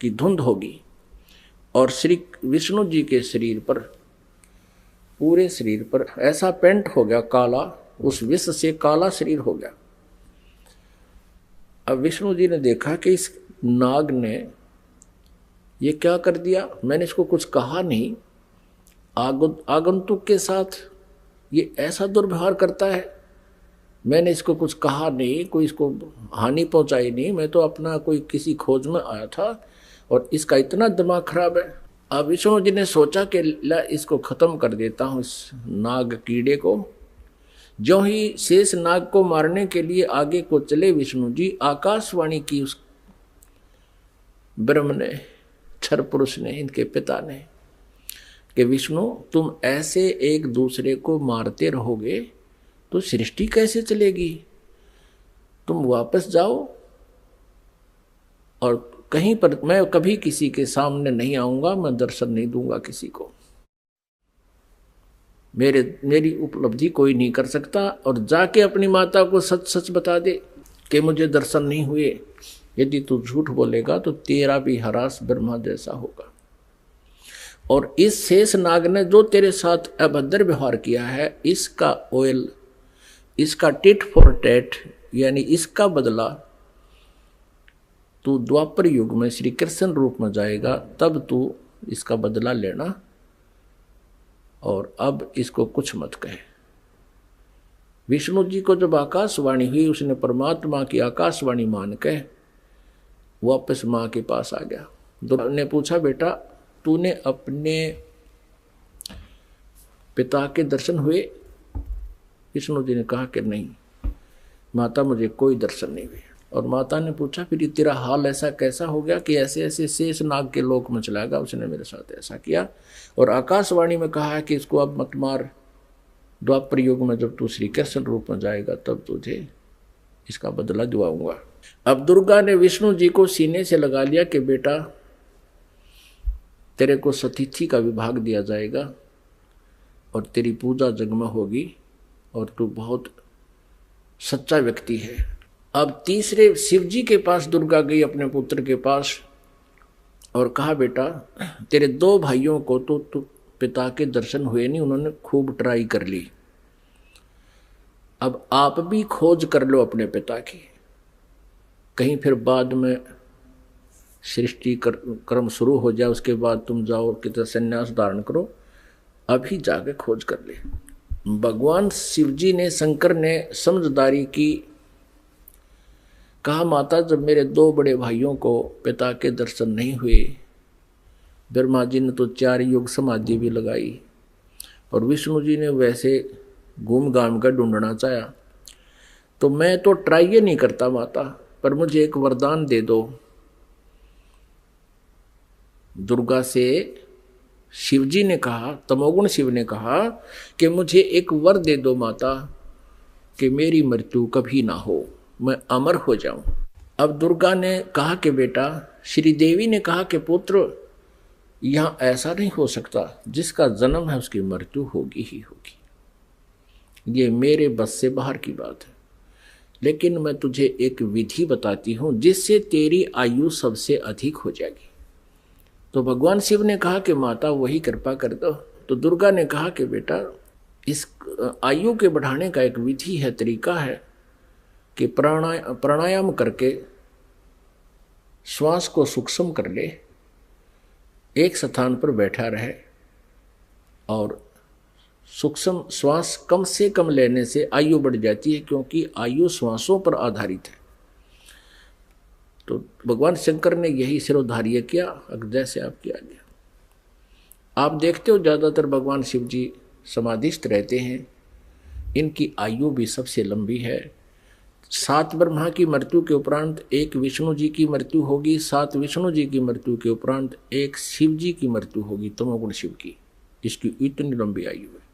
की धुंध होगी, और श्री विष्णु जी के शरीर पर, पूरे शरीर पर ऐसा पेंट हो गया काला, उस विष से काला शरीर हो गया। अब विष्णु जी ने देखा कि इस नाग ने ये क्या कर दिया, मैंने इसको कुछ कहा नहीं, आगंतुक के साथ ये ऐसा दुर्व्यवहार करता है, मैंने इसको कुछ कहा नहीं, कोई इसको हानि पहुंचाई नहीं, मैं तो अपना कोई किसी खोज में आया था और इसका इतना दिमाग खराब है। अब विष्णु जी ने सोचा कि ला इसको खत्म कर देता हूं इस नाग कीड़े को। जो ही शेष नाग को मारने के लिए आगे को चले विष्णु जी, आकाशवाणी की उस ब्रह्म ने, क्षर पुरुष ने, इनके पिता ने, कि विष्णु तुम ऐसे एक दूसरे को मारते रहोगे तो सृष्टि कैसे चलेगी, तुम वापस जाओ और कहीं पर, मैं कभी किसी के सामने नहीं आऊंगा, मैं दर्शन नहीं दूंगा किसी को, मेरी उपलब्धि कोई नहीं कर सकता, और जाके अपनी माता को सच सच बता दे कि मुझे दर्शन नहीं हुए। यदि तू झूठ बोलेगा तो तेरा भी हरास ब्रह्मा जैसा होगा। और इस शेष नाग ने जो तेरे साथ अभद्र व्यवहार किया है, इसका ऑयल, इसका टिट फॉर टैट, यानी इसका बदला तू द्वापर युग में श्री कृष्ण रूप में जाएगा, तब तू इसका बदला लेना, और अब इसको कुछ मत कहे। विष्णु जी को जब आकाशवाणी हुई, उसने परमात्मा की आकाशवाणी मान के वापस माँ के पास आ गया। दुर्गा ने पूछा, बेटा तूने अपने पिता के दर्शन हुए? विष्णु जी ने कहा कि नहीं माता, मुझे कोई दर्शन नहीं हुए। और माता ने पूछा, फिर तेरा हाल ऐसा कैसा हो गया कि ऐसे ऐसे शेष नाग के लोक में चला गया, उसने मेरे साथ ऐसा किया, और आकाशवाणी में कहा है कि इसको अब मत मार, द्वापर युग में जब तू श्री कृष्ण रूप में जाएगा तब तुझे इसका बदला दिलाऊंगा। अब दुर्गा ने विष्णु जी को सीने से लगा लिया कि बेटा तेरे को सतिथि का विभाग दिया जाएगा और तेरी पूजा जग में होगी, और तू बहुत सच्चा व्यक्ति है। अब तीसरे शिव जी के पास दुर्गा गई, अपने पुत्र के पास, और कहा, बेटा तेरे 2 भाइयों को तो पिता के दर्शन हुए नहीं, उन्होंने खूब ट्राई कर ली, अब आप भी खोज कर लो अपने पिता की, कहीं फिर बाद में सृष्टि कर्म शुरू हो जाए, उसके बाद तुम जाओ कितना संन्यास धारण करो, अभी जाके खोज कर ले। भगवान शिव जी ने, शंकर ने समझदारी की, कहा, माता जब मेरे 2 बड़े भाइयों को पिता के दर्शन नहीं हुए, ब्रह्मा जी ने तो 4 युग समाधि भी लगाई, और विष्णु जी ने वैसे घूम घाम कर ढूंढना चाहा, तो मैं तो ट्राई ये नहीं करता माता, पर मुझे एक वरदान दे दो। दुर्गा से शिवजी ने कहा, तमोगुण शिव ने कहा कि मुझे एक वर दे दो माता, कि मेरी मृत्यु कभी ना हो, मैं अमर हो जाऊं। अब दुर्गा ने कहा कि बेटा, श्री देवी ने कहा कि पुत्र यहां ऐसा नहीं हो सकता, जिसका जन्म है उसकी मृत्यु होगी ही होगी, ये मेरे बस से बाहर की बात है, लेकिन मैं तुझे एक विधि बताती हूं जिससे तेरी आयु सबसे अधिक हो जाएगी। तो भगवान शिव ने कहा कि माता वही कृपा कर दो। तो दुर्गा ने कहा कि बेटा इस आयु के बढ़ाने का एक विधि है, तरीका है कि प्राणायाम करके श्वास को सूक्ष्म कर ले, एक स्थान पर बैठा रहे, और सूक्ष्म श्वास कम से कम लेने से आयु बढ़ जाती है, क्योंकि आयु श्वासों पर आधारित है। तो भगवान शंकर ने यही सिरोधार्य किया, जैसे आप किया गया। आप देखते हो ज़्यादातर भगवान शिव जी समाधिस्थ रहते हैं, इनकी आयु भी सबसे लंबी है। 7 ब्रह्मा की मृत्यु के उपरांत एक विष्णु जी की मृत्यु होगी, 7 विष्णु जी की मृत्यु के उपरांत एक शिव जी की मृत्यु होगी, तमोगुण शिव की। इसकी इतनी लंबी आयु है।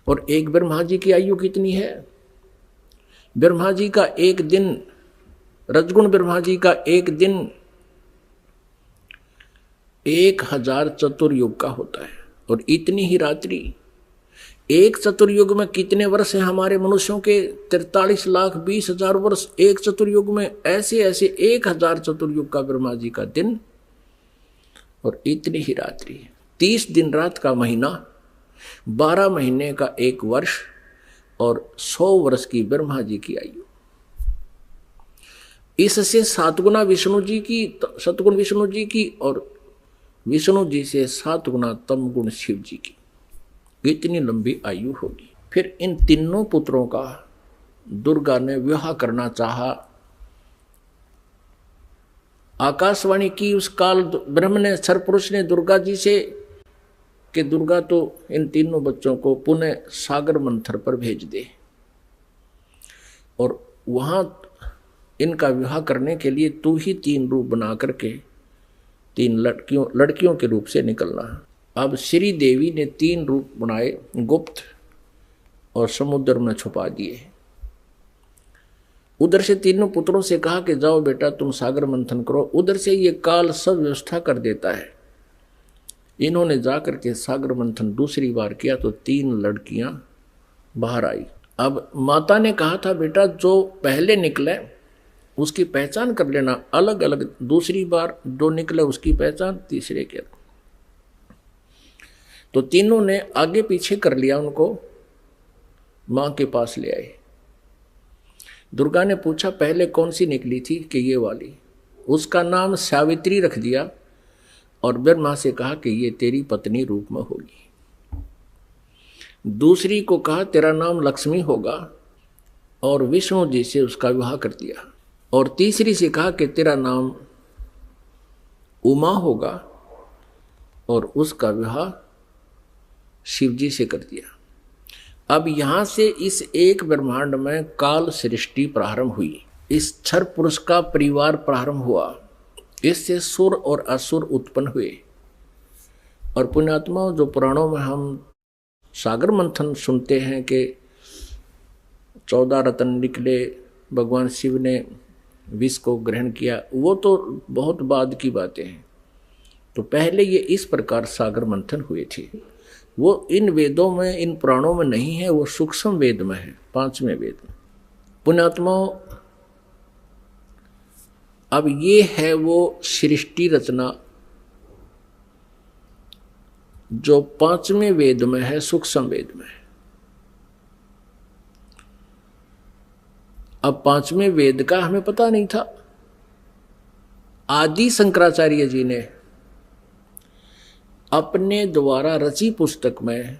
और एक ब्रह्मा जी की आयु कितनी है? ब्रह्मा जी का एक दिन, रजगुण ब्रह्मा जी का एक दिन 1000 चतुर्युग का होता है। और इतनी ही रात्रि, एक चतुर्युग में कितने वर्ष है हमारे मनुष्यों के? 43,20,000 वर्ष एक चतुर्युग में। ऐसे ऐसे 1000 चतुर्युग का ब्रह्मा जी का दिन और इतनी ही रात्रि। 30 दिन रात का महीना, 12 महीने का एक वर्ष और 100 वर्ष की ब्रह्मा जी की आयु। इससे 7 गुना विष्णु जी की, सतगुण विष्णु जी की, और विष्णु जी से 7 गुना तम गुण शिव जी की। इतनी लंबी आयु होगी। फिर इन तीनों पुत्रों का दुर्गा ने विवाह करना चाहा। आकाशवाणी की उस काल ब्रह्म ने, सरपुरुष ने दुर्गा जी से कि दुर्गा तो इन तीनों बच्चों को पुनः सागर मंथर पर भेज दे और वहां इनका विवाह करने के लिए तू ही 3 रूप बना करके 3 लड़कियों के रूप से निकलना। अब श्री देवी ने 3 रूप बनाए, गुप्त, और समुद्र में छुपा दिए। उधर से तीनों पुत्रों से कहा कि जाओ बेटा तुम सागर मंथन करो। उधर से ये काल सब व्यवस्था कर देता है। इन्होंने जाकर के सागर मंथन दूसरी बार किया तो 3 लड़कियां बाहर आई। अब माता ने कहा था बेटा जो पहले निकले उसकी पहचान कर लेना, अलग अलग दूसरी बार जो निकले उसकी पहचान तीसरे के। तो तीनों ने आगे पीछे कर लिया, उनको मां के पास ले आए। दुर्गा ने पूछा पहले कौन सी निकली थी? कि ये वाली। उसका नाम सावित्री रख दिया और ब्रह्मा से कहा कि ये तेरी पत्नी रूप में होगी। दूसरी को कहा तेरा नाम लक्ष्मी होगा और विष्णु जी से उसका विवाह कर दिया। और तीसरी से कहा कि तेरा नाम उमा होगा और उसका विवाह शिव जी से कर दिया। अब यहां से इस एक ब्रह्मांड में काल सृष्टि प्रारंभ हुई। इस क्षर पुरुष का परिवार प्रारंभ हुआ। इससे सुर और असुर उत्पन्न हुए। और पुण्यात्मा, जो पुराणों में हम सागर मंथन सुनते हैं कि 14 रत्न निकले, भगवान शिव ने विष को ग्रहण किया, वो तो बहुत बाद की बातें हैं। तो पहले ये इस प्रकार सागर मंथन हुए थे। वो इन वेदों में, इन पुराणों में नहीं है, वो सूक्ष्म वेद में है, 5वें वेद में। पुण्यात्माओं, अब ये है वो सृष्टि रचना जो 5वें वेद में है, सूक्ष्म वेद में। अब 5वें वेद का हमें पता नहीं था। आदि शंकराचार्य जी ने अपने द्वारा रची पुस्तक में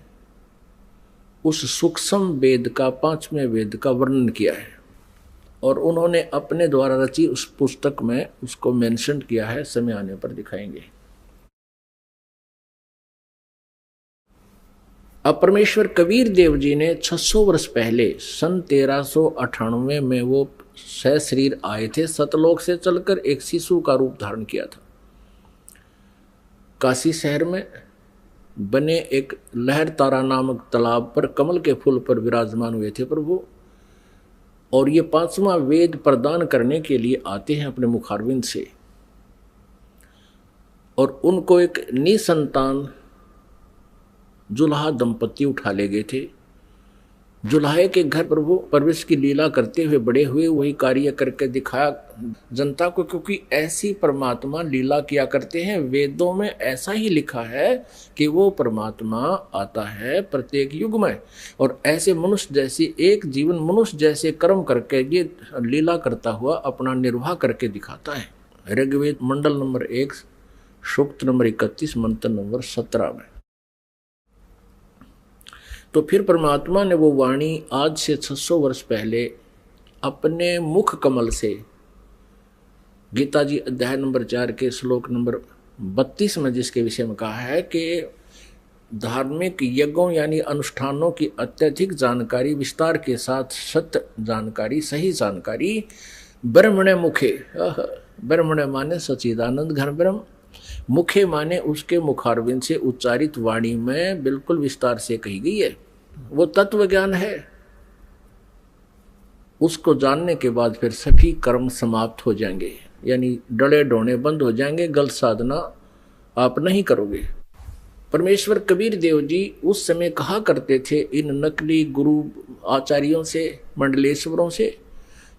उस सूक्ष्म वेद का, 5वें वेद का वर्णन किया है और उन्होंने अपने द्वारा रची उस पुस्तक में उसको मेंशन किया है। समय आने पर दिखाएंगे। अब परमेश्वर कबीर देव जी ने 600 वर्ष पहले सन 1398 में वो सशरीर आए थे। सतलोक से चलकर एक शिशु का रूप धारण किया था। काशी शहर में बने एक लहर तारा नामक तालाब पर कमल के फूल पर विराजमान हुए थे प्रभु। और ये 5वां वेद प्रदान करने के लिए आते हैं अपने मुखारविंद से। और उनको एक निसंतान जुल्हा दंपति उठा ले गए थे। जुल्हे के घर प्रभु परवेश की लीला करते हुए बड़े हुए, वही कार्य करके दिखाया जनता को, क्योंकि ऐसी परमात्मा लीला किया करते हैं। वेदों में ऐसा ही लिखा है कि वो परमात्मा आता है प्रत्येक युग में और ऐसे मनुष्य जैसे एक जीवन, मनुष्य जैसे कर्म करके ये लीला करता हुआ अपना निर्वाह करके दिखाता है। ऋग्वेद मंडल नंबर 1 सूक्त नंबर 31 मंत्र नंबर 17 में। तो फिर परमात्मा ने वो वाणी आज से 600 वर्ष पहले अपने मुख कमल से, गीता जी अध्याय नंबर 4 के श्लोक नंबर 32 में जिसके विषय में कहा है कि धार्मिक यज्ञों यानी अनुष्ठानों की अत्यधिक जानकारी, विस्तार के साथ सत्य जानकारी, सही जानकारी ब्रह्मणे मुखे, ब्रह्मणे माने सच्चिदानंद घन ब्रह्म, मुखे माने उसके मुखारविंद से उच्चारित वाणी में बिल्कुल विस्तार से कही गई है। वो तत्व ज्ञान है। उसको जानने के बाद फिर सभी कर्म समाप्त हो जाएंगे, यानी डले डोने बंद हो जाएंगे, गलत साधना आप नहीं करोगे। परमेश्वर कबीर देव जी उस समय कहा करते थे इन नकली गुरु आचार्यों से, मंडलेश्वरों से,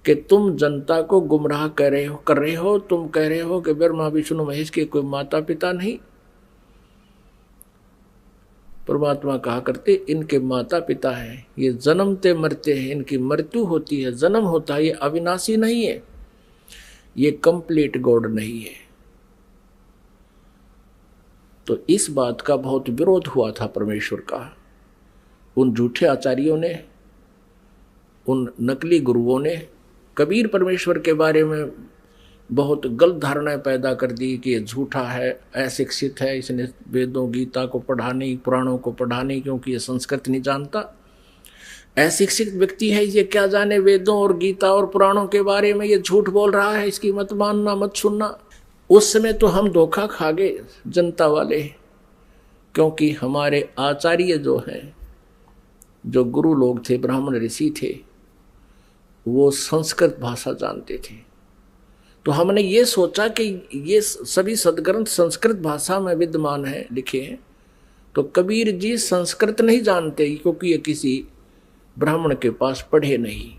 कि तुम जनता को गुमराह कर रहे हो। तुम कह रहे हो कि ब्रह्मा विष्णु महेश के कोई माता पिता नहीं। परमात्मा कहा करते इनके माता पिता हैं, ये जन्मते मरते हैं, इनकी मृत्यु होती है, जन्म होता है, ये अविनाशी नहीं है, ये कंप्लीट गॉड नहीं है। तो इस बात का बहुत विरोध हुआ था परमेश्वर का। उन झूठे आचार्यों ने, उन नकली गुरुओं ने कबीर परमेश्वर के बारे में बहुत गलत धारणाएं पैदा कर दी कि ये झूठा है, अशिक्षित है, इसने वेदों गीता को पढ़ा नहीं, पुराणों को पढ़ा नहीं, क्योंकि ये संस्कृत नहीं जानता। अशिक्षित व्यक्ति है, ये क्या जाने वेदों और गीता और पुराणों के बारे में, ये झूठ बोल रहा है, इसकी मत मानना, मत सुनना। उस समय तो हम धोखा खा गए जनता वाले, क्योंकि हमारे आचार्य जो हैं, जो गुरु लोग थे, ब्राह्मण ऋषि थे, वो संस्कृत भाषा जानते थे। तो हमने ये सोचा कि ये सभी सदग्रंथ संस्कृत भाषा में विद्यमान है, लिखे हैं, तो कबीर जी संस्कृत नहीं जानते, क्योंकि ये किसी ब्राह्मण के पास पढ़े नहीं,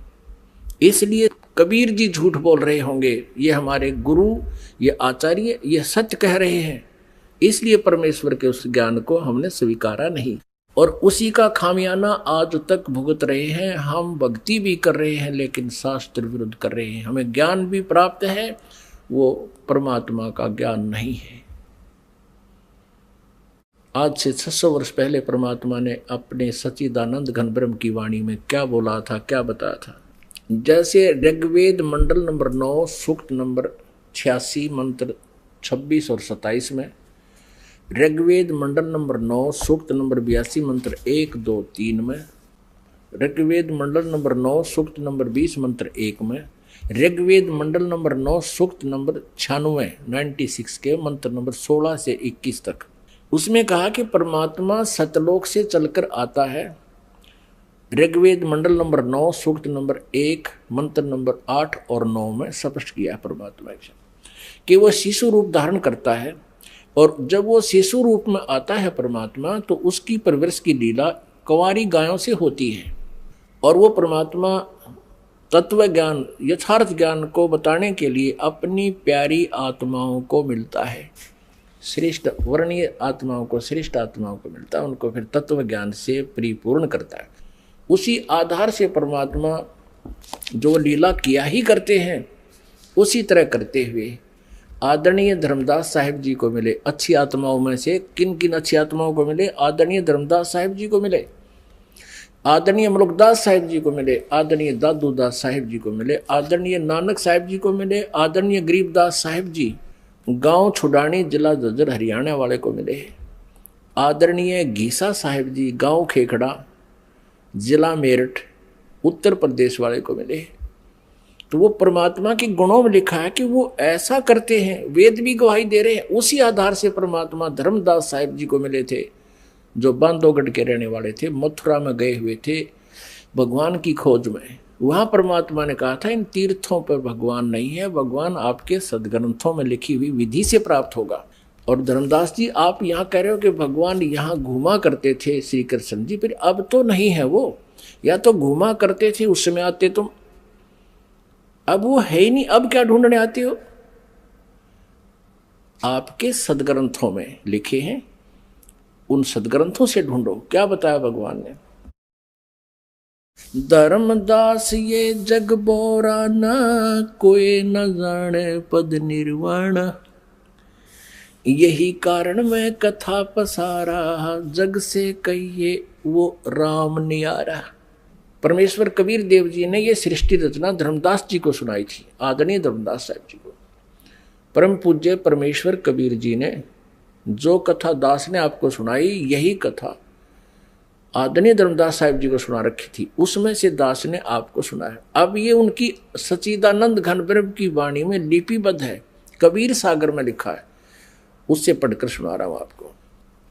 इसलिए कबीर जी झूठ बोल रहे होंगे। ये हमारे गुरु, ये आचार्य, ये सत्य कह रहे हैं, इसलिए परमेश्वर के उस ज्ञान को हमने स्वीकारा नहीं, और उसी का खामियाना आज तक भुगत रहे हैं। हम भक्ति भी कर रहे हैं लेकिन शास्त्र विरुद्ध कर रहे हैं। हमें ज्ञान भी प्राप्त है, वो परमात्मा का ज्ञान नहीं है। आज से 600 वर्ष पहले परमात्मा ने अपने सच्चिदानंद घन ब्रह्म की वाणी में क्या बोला था, क्या बताया था। जैसे ऋग्वेद मंडल नंबर 9 सूक्त नंबर 86 मंत्र 26 और 27 में, ऋग्वेद मंडल नंबर 9 सूक्त नंबर 82 मंत्र 1, 2, 3 में, ऋग्वेद मंडल नंबर 9 सूक्त नंबर 20 मंत्र 1 में, ऋग्वेद मंडल नंबर 9 सूक्त नंबर 96 के मंत्र नंबर 16 से 21 तक, उसमें कहा कि परमात्मा सतलोक से चलकर आता है। ऋग्वेद मंडल नंबर 9 सूक्त नंबर 1 मंत्र नंबर 8 और 9 में स्पष्ट किया है परमात्मा कि वो शिशु रूप धारण करता है, और जब वो शिशु रूप में आता है परमात्मा, तो उसकी परवरिश की लीला कंवारी गायों से होती है, और वो परमात्मा तत्व ज्ञान, यथार्थ ज्ञान को बताने के लिए अपनी प्यारी आत्माओं को मिलता है, श्रेष्ठ वर्णीय आत्माओं को, श्रेष्ठ आत्माओं को मिलता है, उनको फिर तत्व ज्ञान से परिपूर्ण करता है। उसी आधार से परमात्मा जो लीला किया ही करते हैं, उसी तरह करते हुए आदरणीय धर्मदास साहिब जी को मिले। अच्छी आत्माओं में से किन किन अच्छी आत्माओं को मिले? आदरणीय धर्मदास साहिब जी को मिले, आदरणीय मलुकदास साहिब जी को मिले, आदरणीय दादूदास साहिब जी को मिले, आदरणीय नानक साहिब जी को मिले, आदरणीय गरीबदास साहिब जी गांव छुडानी जिला जज्जर हरियाणा वाले को मिले, आदरणीय घीसा साहिब जी गांव खेखड़ा जिला मेरठ उत्तर प्रदेश वाले को मिले। तो वो परमात्मा के गुणों में लिखा है कि वो ऐसा करते हैं, वेद भी गवाही दे रहे हैं। उसी आधार से परमात्मा धर्मदास साहिब जी को मिले थे, जो बांधवगढ़ के रहने वाले थे, मथुरा में गए हुए थे भगवान की खोज में। वहाँ परमात्मा ने कहा था इन तीर्थों पर भगवान नहीं है, भगवान आपके सदग्रंथों में लिखी हुई विधि से प्राप्त होगा। और धर्मदास जी आप यहाँ कह रहे हो कि भगवान यहाँ घूमा करते थे श्री कृष्ण जी, फिर अब तो नहीं है वो, या तो घूमा करते थे उस समय आते तुम, अब वो है ही नहीं, अब क्या ढूंढने आते हो? आपके सदग्रंथों में लिखे हैं, उन सदग्रंथों से ढूंढो। क्या बताया भगवान ने? धर्मदास ये जग बोरा ना, कोई न जाने पद निर्वाण, यही कारण मैं कथा पसारा, जग से कहिए वो राम नियारा। परमेश्वर कबीर देव जी ने ये सृष्टि रचना धर्मदास जी को सुनाई थी, आदरणीय धर्मदास साहब जी को। परम पूज्य परमेश्वर कबीर जी ने जो कथा दास ने आपको सुनाई यही कथा आदरणीय धर्मदास साहिब जी को सुना रखी थी, उसमें से दास ने आपको सुनाया। अब ये उनकी सच्चिदानंद घन ब्रह्म की वाणी में लिपिबद्ध है, कबीर सागर में लिखा है, उससे पढ़कर सुना रहा हूं आपको।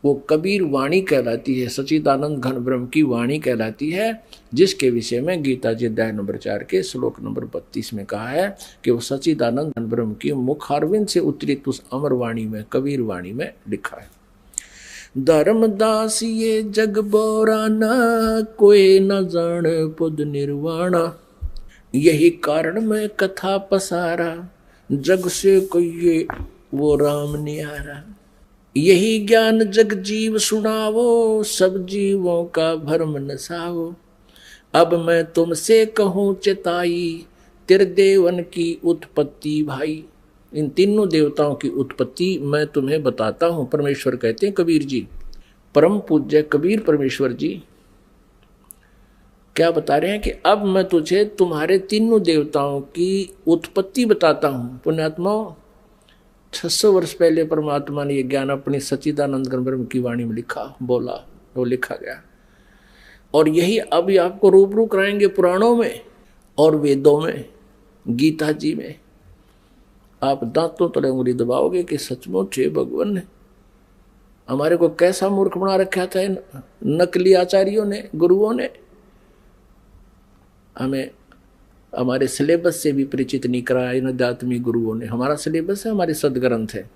वो कबीर वाणी कहलाती है, सच्चिदानंद घन ब्रह्म की वाणी कहलाती है, जिसके विषय में गीता जी अध्याय नंबर 4 के श्लोक नंबर 32 में कहा है कि वो सच्चिदानंद घन ब्रह्म की मुखारविंद से उतरित उस अमर वाणी में, कबीर वाणी में लिखा है। धर्मदास ये जग बोराना, कोई न जान पुद निर्वाणा, यही कारण मैं कथा पसारा, जग से कोई वो राम निहारा। यही ज्ञान जग जीव सुनावो, सब जीवों का भरम नसावो। अब मैं तुमसे कहूँ चिताई, त्रिदेवन की उत्पत्ति भाई। इन तीनों देवताओं की उत्पत्ति मैं तुम्हें बताता हूं, परमेश्वर कहते हैं कबीर जी। परम पूज्य कबीर परमेश्वर जी क्या बता रहे हैं कि अब मैं तुझे तुम्हारे तीनों देवताओं की उत्पत्ति बताता हूं। पुण्यात्माओं, 600 वर्ष पहले परमात्मा ने यह ज्ञान अपनी सच्चिदानंद घन ब्रह्म की वाणी में लिखा, बोला, वो लिखा गया। और यही अब आपको रूबरू कराएंगे पुराणों में और वेदों में, गीता जी में। आप दांतों तले उंगली दबाओगे कि सचमुच है भगवान ने हमारे को कैसा मूर्ख बना रखा था नकली आचार्यों ने, गुरुओं ने। हमें हमारे सिलेबस से भी परिचित नहीं कराया इन अध्यात्मिक गुरुओं ने। हमारा सिलेबस है, हमारे सदग्रंथ है,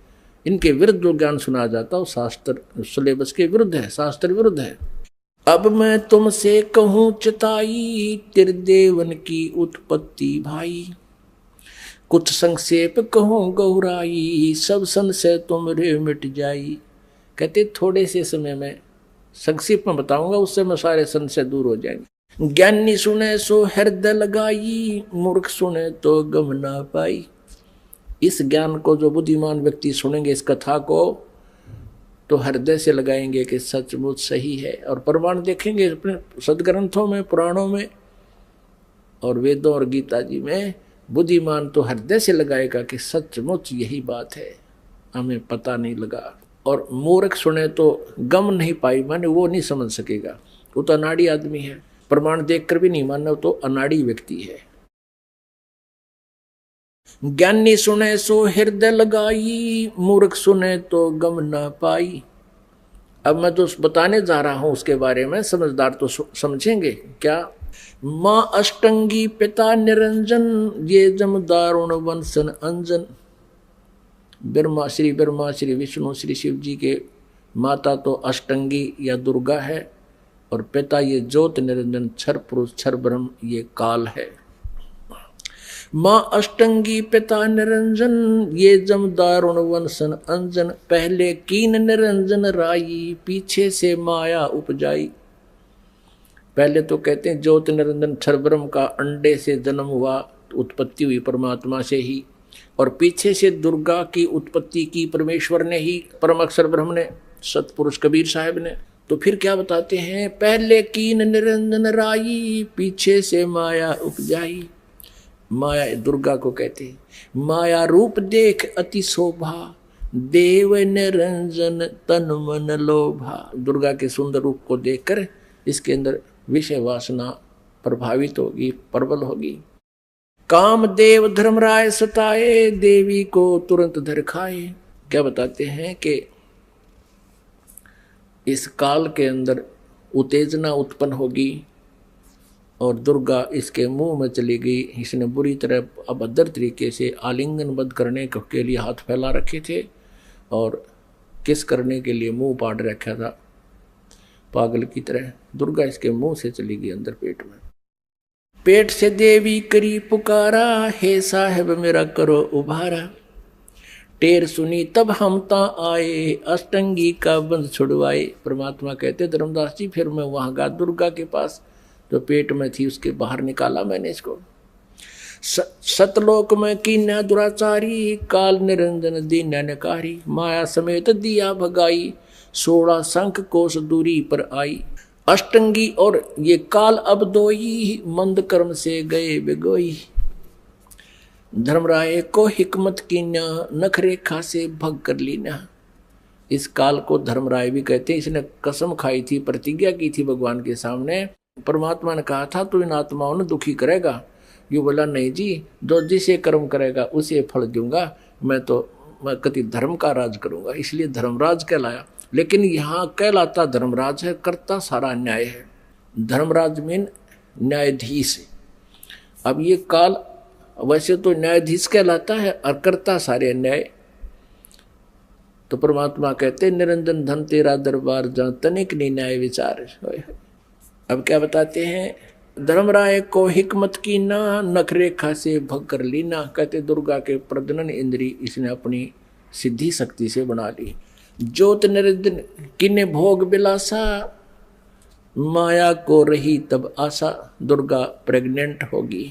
इनके विरुद्ध जो ज्ञान सुना जाता है शास्त्र सिलेबस के विरुद्ध है, शास्त्र विरुद्ध है। अब मैं तुमसे कहूँ चिताई, त्रिदेवन की उत्पत्ति भाई। कुछ संक्षेप कहूँ गौराई, सब संशय तुमरे मिट जाई। कहते थोड़े से समय में संक्षेप में बताऊंगा, उससे में सारे संशय दूर हो जाएंगे। ज्ञानी सुने सो हृदय लगाई, मूर्ख सुने तो गम ना पाई। इस ज्ञान को जो बुद्धिमान व्यक्ति सुनेंगे, इस कथा को, तो हृदय से लगाएंगे कि सचमुच सही है। और प्रमाण देखेंगे अपने सदग्रंथों में, पुराणों में और वेदों और गीता जी में। बुद्धिमान तो हृदय से लगाएगा कि सचमुच यही बात है, हमें पता नहीं लगा। और मूर्ख सुने तो गम नहीं पाई, माने वो नहीं समझ सकेगा, वो तो अनाड़ी आदमी है। प्रमाण देखकर भी नहीं मानना, तो अनाड़ी व्यक्ति है। ज्ञानी सुने सो हृदय लगाई, मूर्ख सुने तो गम ना पाई। अब मैं तो बताने जा रहा हूं उसके बारे में, समझदार तो समझेंगे क्या। माँ अष्टंगी पिता निरंजन, ये जमदारुण वंशन अंजन। ब्रह्मा श्री विष्णु श्री शिव जी के माता तो अष्टंगी या दुर्गा है, और पिता ये ज्योत निरंजन क्षर पुरुष क्षर ब्रह्म ये काल है। माँ अष्टंगी पिता निरंजन, ये जमदारुण वंशन अंजन। पहले कीन निरंजन राई, पीछे से माया उपजाई। पहले तो कहते हैं ज्योत निरंजन क्षर ब्रह्म का अंडे से जन्म हुआ, उत्पत्ति हुई परमात्मा से ही, और पीछे से दुर्गा की उत्पत्ति की परमेश्वर ने ही, परम अक्षर ब्रह्म ने, सतपुरुष कबीर साहब ने। तो फिर क्या बताते हैं, पहले कीन निरंजन राई, पीछे से माया उपजाई। माया दुर्गा को कहते हैं। माया रूप देख अति शोभा, देव निरंजन तन मन लोभा। दुर्गा के सुंदर रूप को देखकर इसके अंदर विषय वासना प्रभावित होगी, प्रबल होगी। काम देव धर्मराय सताए, देवी को तुरंत धर खाए। क्या बताते हैं कि इस काल के अंदर उत्तेजना उत्पन्न होगी और दुर्गा इसके मुंह में चली गई। इसने बुरी तरह अभद्र तरीके से आलिंगनबद्ध करने के लिए हाथ फैला रखे थे और किस करने के लिए मुंह पाड़ रखा था पागल की तरह। दुर्गा इसके मुंह से चली गई अंदर पेट में। पेट से देवी करी पुकारा, हे साहब मेरा करो उभारा। टेर सुनी तब हम ता आए, अष्टंगी का बंध छुड़वाए। परमात्मा कहते धर्मदास जी, फिर मैं वहां गया दुर्गा के पास, जो पेट में थी उसके बाहर निकाला मैंने इसको। सतलोक में कीन्या दुराचारी, काल निरंजन दीन्या नकारी। माया समेत दिया भगाई, 16 शंख कोस दूरी पर आई। अष्टंगी और ये काल अब दोई, मंद कर्म से गए बिगोई। धर्मराय को हिकमत कीन्या, नख रेखा से भग कर लीना। इस काल को धर्मराय भी कहते हैं। इसने कसम खाई थी, प्रतिज्ञा की थी भगवान के सामने। परमात्मा ने कहा था तू इन आत्माओं ने दुखी करेगा। ये बोला नहीं जी, जो जिसे कर्म करेगा उसे फल दूंगा, मैं कति धर्म का राज करूंगा, इसलिए धर्मराज कहलाया। लेकिन यहाँ कहलाता धर्मराज है, करता सारा न्याय है। धर्मराज मीन न्यायाधीश। अब ये काल वैसे तो न्यायाधीश कहलाता है और करता सारे न्याय। तो परमात्मा कहते निरंजन धन तेरा दरबार जहाँ तनिक नहीं न्याय विचार। अब क्या बताते हैं, धर्मराय को हिकमत की ना, नख रेखा से भग कर लीना। कहते दुर्गा के प्रजनन इंद्री इसने अपनी सिद्धि शक्ति से बना ली। ज्योत निरंजन किन्ने भोग बिलासा, माया को रही तब आशा। दुर्गा प्रेग्नेंट होगी।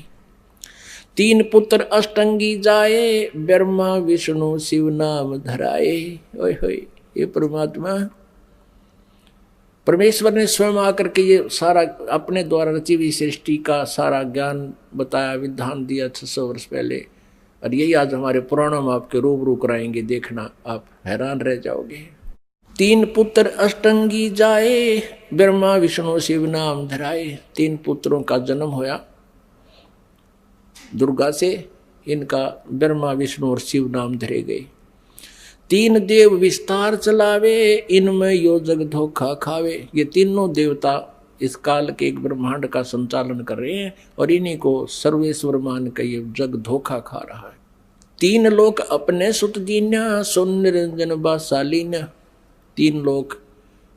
3 पुत्र अष्टंगी जाए, ब्रह्मा विष्णु शिव नाम धराए। ओए होए, ये परमात्मा परमेश्वर ने स्वयं आकर के ये सारा अपने द्वारा रची हुई सृष्टि का सारा ज्ञान बताया, विधान दिया 600 वर्ष पहले। और यही आज हमारे पुराणों में आपके रूबरू कराएंगे, देखना आप हैरान रह जाओगे। 3 पुत्र अष्टंगी जाए, ब्रह्मा विष्णु शिव नाम धराए। 3 पुत्रों का जन्म होया दुर्गा से, इनका ब्रह्मा विष्णु और शिव नाम धरे गए। 3 देव विस्तार चलावे, इनमें यो जग धोखा खावे। ये तीनों देवता इस काल के एक ब्रह्मांड का संचालन कर रहे हैं और इन्हीं को सर्वेश्वर मान के ये जग धोखा खा रहा है। 3 लोक अपने सुत दीन्या, सुन निरंजन बासालीन्या। 3 लोक,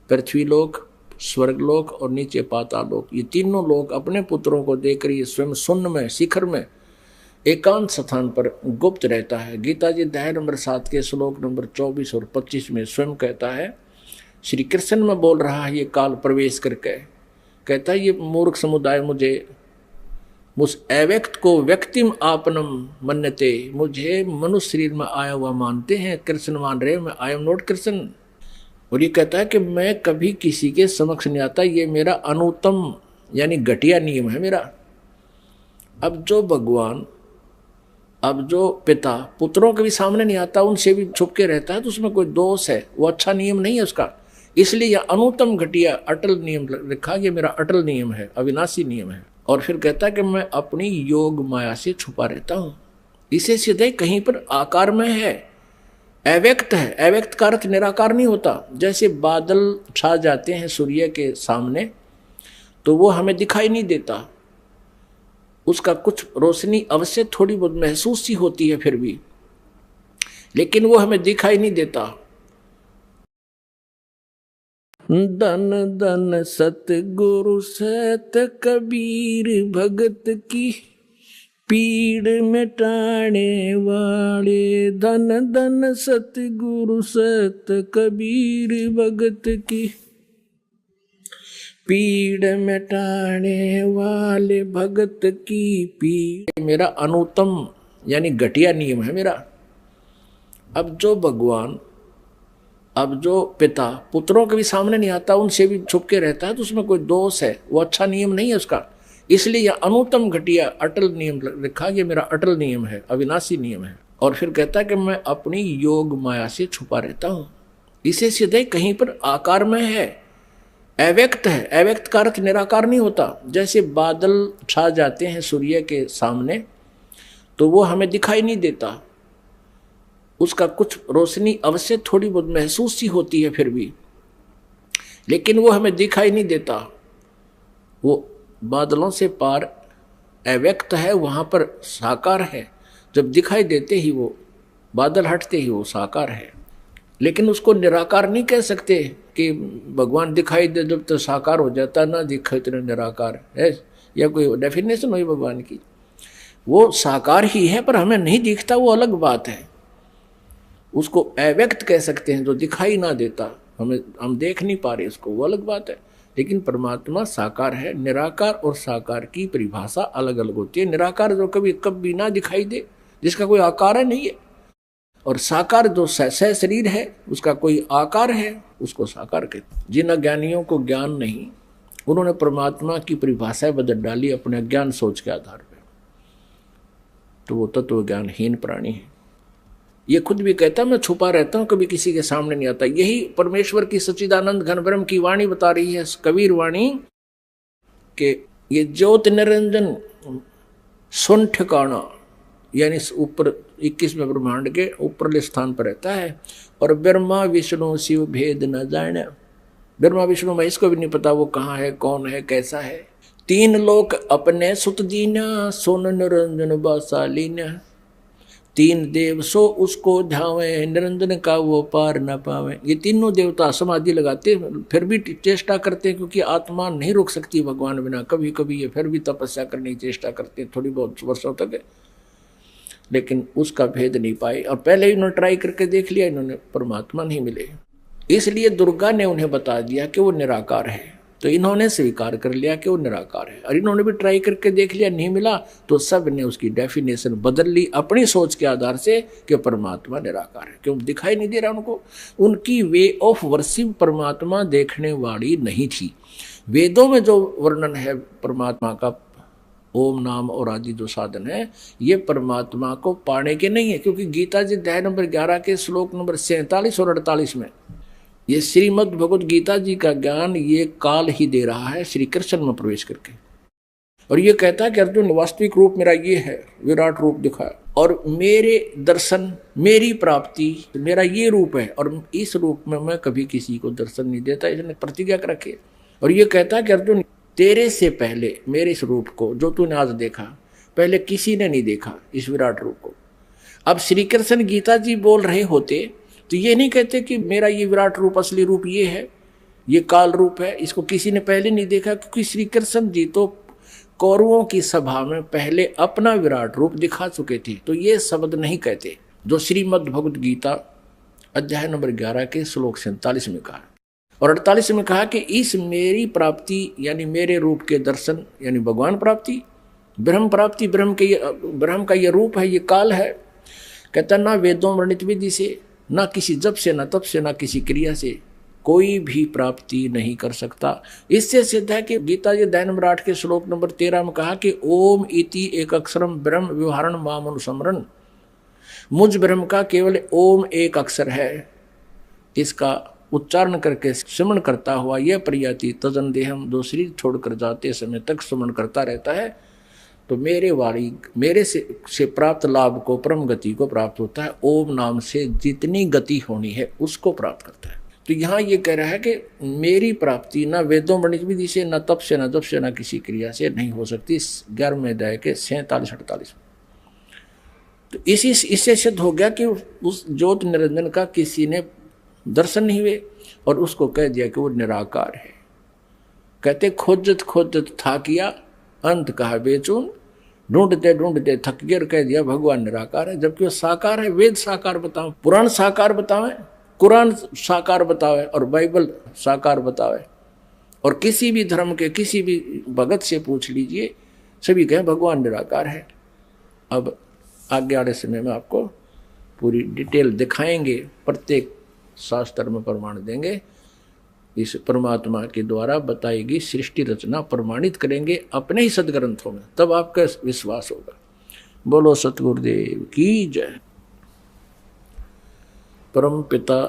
पृथ्वी लोक, स्वर्ग लोक और नीचे पाताल लोक, ये तीनों लोग अपने पुत्रों को देकर ये स्वयं शून्य में, शिखर में, एकांत स्थान पर गुप्त रहता है। गीता जी अध्याय नंबर 7 के श्लोक नंबर 24 और 25 में स्वयं कहता है, श्री कृष्ण में बोल रहा है ये काल प्रवेश करके, कहता है ये मूर्ख समुदाय मुझे उस अव्यक्त को व्यक्तिम आपनम मन्यते, मुझे मनुष्य शरीर में आया हुआ मानते हैं, कृष्ण मान रहे, मैं आई एम नॉट कृष्ण। और ये कहता है कि मैं कभी किसी के समक्ष नहीं आता, ये मेरा अनुत्तम यानी घटिया नियम है मेरा। अब जो भगवान, अब जो पिता पुत्रों के भी सामने नहीं आता, उनसे भी छुप के रहता है, तो उसमें कोई दोष है, वो अच्छा नियम नहीं है उसका। इसलिए यह अनुत्तम घटिया अटल नियम लिखा, ये मेरा अटल नियम है, अविनाशी नियम है। और फिर कहता है कि मैं अपनी योग माया से छुपा रहता हूं। इसे सीधे कहीं पर आकार में है, अव्यक्त है। अव्यक्त का अर्थ निराकार नहीं होता। जैसे बादल छा जाते हैं सूर्य के सामने तो वो हमें दिखाई नहीं देता, उसका कुछ रोशनी अवश्य थोड़ी बहुत महसूस सी होती है फिर भी, लेकिन वो हमें दिखाई नहीं देता। धन धन सतगुरु सत कबीर भगत की, पीड़ मिटाने वाले। धन धन सतगुरु सत कबीर भगत की, पीड़ मिटाने वाले भगत की पीड़। मेरा अनुत्तम यानी घटिया नियम है मेरा। अब जो भगवान, अब जो पिता पुत्रों के भी सामने नहीं आता, उनसे भी छुप के रहता है, तो उसमें कोई दोष है, वो अच्छा नियम नहीं है उसका। इसलिए यह अनुत्तम घटिया अटल नियम लिखा, ये मेरा अटल नियम है, अविनाशी नियम है। और फिर कहता है कि मैं अपनी योग माया से छुपा रहता हूं। इसे सीधे कहीं पर आकार में है, अव्यक्त है। अव्यक्त का अर्थ निराकार नहीं होता। जैसे बादल छा जाते हैं सूर्य के सामने तो वो हमें दिखाई नहीं देता, उसका कुछ रोशनी अवश्य थोड़ी बहुत महसूस सी होती है फिर भी, लेकिन वो हमें दिखाई नहीं देता। वो बादलों से पार अव्यक्त है, वहां पर साकार है। जब दिखाई देते ही वो बादल हटते ही वो साकार है। लेकिन उसको निराकार नहीं कह सकते कि भगवान दिखाई दे जब तो साकार हो जाता, ना दिखे तो निराकार है, या कोई डेफिनेशन हुई भगवान की। वो साकार ही है पर हमें नहीं दिखता, वो अलग बात है। उसको अव्यक्त कह सकते हैं, जो दिखाई ना देता, हम देख नहीं पा रहे उसको, वो अलग बात है। लेकिन परमात्मा साकार है। निराकार और साकार की परिभाषा अलग अलग होती है। निराकार जो कभी ना दिखाई दे, जिसका कोई आकार नहीं है, और साकार जो सह शरीर है, उसका कोई आकार है, उसको साकार कहते हैं। जिन अज्ञानियों को ज्ञान नहीं, उन्होंने परमात्मा की परिभाषा बदल डाली अपने ज्ञान सोच के आधार पर, तो वो तत्व ज्ञानहीन प्राणी है। ये खुद भी कहता मैं छुपा रहता हूं, कभी किसी के सामने नहीं आता। यही परमेश्वर की सच्चिदानंद घन ब्रह्म की वाणी बता रही है, कबीर वाणी, कि ये ज्योत निरंजन सुन ठिकाना, यानी ऊपर 21वें ब्रह्मांड के ऊपरले स्थान पर रहता है। और ब्रह्मा विष्णु शिव भेद न जाने, ब्रह्मा विष्णु महेश को भी नहीं पता वो कहाँ है, कौन है, कैसा है। तीन लोक अपने सुत दीना, सोन निरंजन बासालीना। तीन देव सो उसको ध्यावे, निरंजन का वो पार न पावे। ये तीनों देवता समाधि लगाते फिर भी चेष्टा करते, क्योंकि आत्मा नहीं रुक सकती भगवान बिना। कभी कभी ये फिर भी तपस्या करने की चेष्टा करते थोड़ी बहुत वर्षों तक, लेकिन उसका भेद नहीं पाए। और पहले ही उन्होंने ट्राई करके देख लिया, इन्होंने परमात्मा नहीं मिले। इसलिए दुर्गा ने उन्हें बता दिया कि वो निराकार है, तो इन्होंने स्वीकार कर लिया कि वो निराकार है। और इन्होंने भी ट्राई करके देख लिया, नहीं मिला, तो सब ने उसकी डेफिनेशन बदल ली अपनी सोच के आधार से कि परमात्मा निराकार है। क्यों दिखाई नहीं दे रहा उनको? उनकी वे ऑफ वर्शिप परमात्मा देखने वाली नहीं थी। वेदों में जो वर्णन है परमात्मा का, ओम नाम और आदि जो साधन है, ये परमात्मा को पाने के नहीं है। क्योंकि गीता जी अध्याय नंबर 11 के श्लोक नंबर 47 और 48 में ये श्रीमद् भगवद गीता जी का ज्ञान ये काल ही दे रहा है श्री कृष्ण में प्रवेश करके। और ये कहता है कि अर्जुन वास्तविक रूप मेरा ये है, विराट रूप दिखाया, और मेरे दर्शन, मेरी प्राप्ति, मेरा ये रूप है, और इस रूप में मैं कभी किसी को दर्शन नहीं देता, इसने प्रतिज्ञा कर रखी है। और ये कहता है कि अर्जुन तेरे से पहले मेरे इस रूप को जो तूने आज देखा, पहले किसी ने नहीं देखा इस विराट रूप को। अब श्री कृष्ण गीता जी बोल रहे होते तो ये नहीं कहते कि मेरा ये विराट रूप, असली रूप ये है, ये काल रूप है, इसको किसी ने पहले नहीं देखा। क्योंकि श्री कृष्ण जी तो कौरवों की सभा में पहले अपना विराट रूप दिखा चुके थे, तो ये शब्द नहीं कहते जो श्रीमद् भगवद गीता अध्याय नंबर 11 के श्लोक 47 में कहा। और 48 में कहा कि इस मेरी प्राप्ति यानी मेरे रूप के दर्शन यानी भगवान प्राप्ति, ब्रह्म प्राप्ति, ब्रह्म का ये रूप है, ये काल है। कहता ना वेदों वर्णित विधि से, ना किसी जप से, ना तप से, ना किसी क्रिया से कोई भी प्राप्ति नहीं कर सकता। इससे सिद्ध है कि गीता जी अध्याय नंबर 8 के श्लोक नंबर 13 में कहा कि ओम इति एक अक्षरम ब्रह्म व्यवहारण माम अनुसमरण। मुझ ब्रह्म का केवल ओम एक अक्षर है, इसका उच्चारण करके स्मरण करता हुआ यह प्रयाति तजन देहम, जो शरीर छोड़कर जाते समय तक स्मरण करता रहता है, तो मेरे से प्राप्त लाभ को, परम गति को प्राप्त होता है। ओम नाम से जितनी गति होनी है उसको प्राप्त करता है। तो यहाँ ये कह रहा है कि मेरी प्राप्ति ना वेदों वर्णित विधि से, ना तप से, ना जप से, ना किसी क्रिया से नहीं हो सकती। 11वें अध्याय के 47-48। तो इससे सिद्ध हो गया कि उस ज्योत निरंजन का किसी ने दर्शन नहीं हुए और उसको कह दिया कि वो निराकार है। कहते खोजत खोजत था किया, अंत कहा बेचून, ढूंढते ढूंढते थक गए, कह दिया भगवान निराकार है। जबकि वो साकार है। वेद साकार बताओ, पुराण साकार बतावे, कुरान साकार बतावे, और बाइबल साकार बतावे, और किसी भी धर्म के किसी भी भगत से पूछ लीजिए, सभी कहें भगवान निराकार है। अब आगे आने समय में आपको पूरी डिटेल दिखाएंगे, प्रत्येक शास्त्र में प्रमाण देंगे। इस परमात्मा के द्वारा बताई गई सृष्टि रचना प्रमाणित करेंगे अपने ही सदग्रंथों में, तब आपका विश्वास होगा। बोलो सतगुरुदेव की जय। परम पिता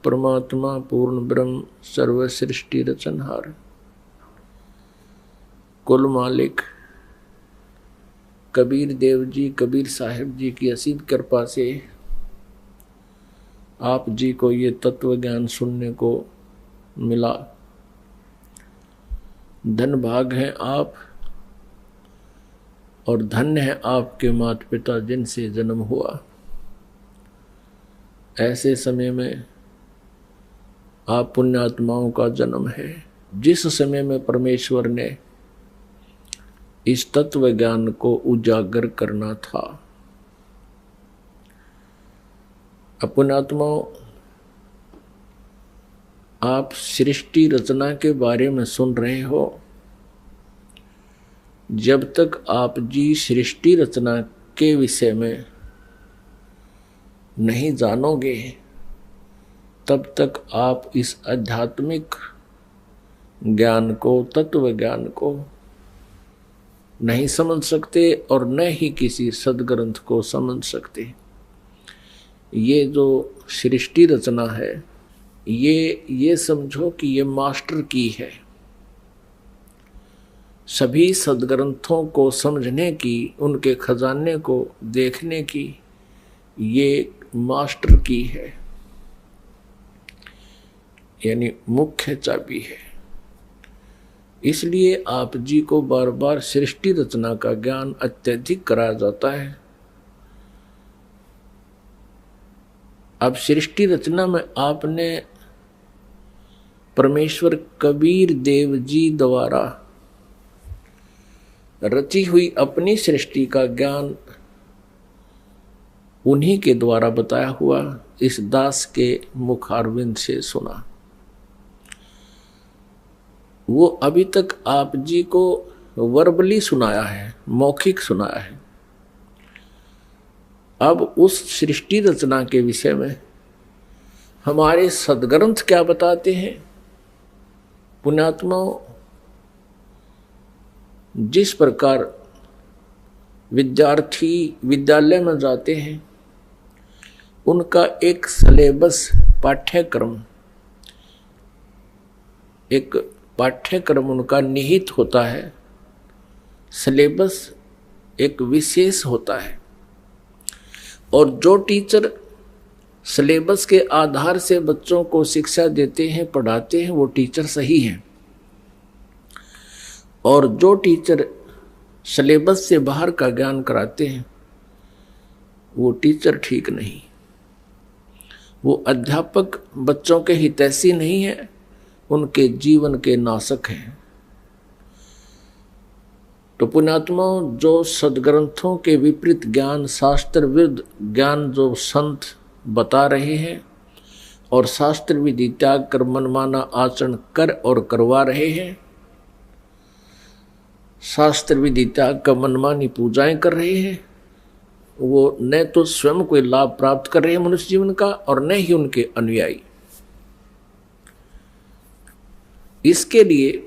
परमात्मा पूर्ण ब्रह्म सर्व सृष्टि रचनहार, कुल मालिक कबीर देव जी, कबीर साहिब जी की असीम कृपा से आप जी को ये तत्व ज्ञान सुनने को मिला। धन भाग है आप, और धन्य है आपके माता पिता जिनसे जन्म हुआ। ऐसे समय में आप पुण्यात्माओं का जन्म है, जिस समय में परमेश्वर ने इस तत्व ज्ञान को उजागर करना था। पुण्यात्माओं, आप सृष्टि रचना के बारे में सुन रहे हो। जब तक आप जी सृष्टि रचना के विषय में नहीं जानोगे, तब तक आप इस आध्यात्मिक ज्ञान को, तत्व ज्ञान को नहीं समझ सकते और न ही किसी सदग्रंथ को समझ सकते। ये जो सृष्टि रचना है, ये समझो कि ये मास्टर की है। सभी सदग्रंथों को समझने की, उनके खजाने को देखने की ये मास्टर की है, यानी मुख्य चाबी है। इसलिए आप जी को बार बार सृष्टि रचना का ज्ञान अत्यधिक कराया जाता है। अब सृष्टि रचना में आपने परमेश्वर कबीर देव जी द्वारा रची हुई अपनी सृष्टि का ज्ञान उन्हीं के द्वारा बताया हुआ इस दास के मुखारविंद से सुना। वो अभी तक आप जी को वर्बली सुनाया है, मौखिक सुनाया है। अब उस सृष्टि रचना के विषय में हमारे सदग्रंथ क्या बताते हैं। पुण्यात्माओं, जिस प्रकार विद्यार्थी विद्यालय में जाते हैं, उनका एक सिलेबस पाठ्यक्रम उनका निहित होता है, सिलेबस एक विशेष होता है। और जो टीचर सिलेबस के आधार से बच्चों को शिक्षा देते हैं, पढ़ाते हैं, वो टीचर सही हैं। और जो टीचर सिलेबस से बाहर का ज्ञान कराते हैं, वो टीचर ठीक नहीं। वो अध्यापक बच्चों के हितैषी नहीं है, उनके जीवन के नाशक हैं। तो पुण्यात्माओं, जो सदग्रंथों के विपरीत ज्ञान, शास्त्र विरुद्ध ज्ञान जो संत बता रहे हैं और शास्त्र विधि त्याग कर मनमाना आचरण कर और करवा रहे हैं, शास्त्र विधि त्याग कर मनमानी पूजाएं कर रहे हैं, वो न तो स्वयं कोई लाभ प्राप्त कर रहे हैं मनुष्य जीवन का, और न ही उनके अनुयायी। इसके लिए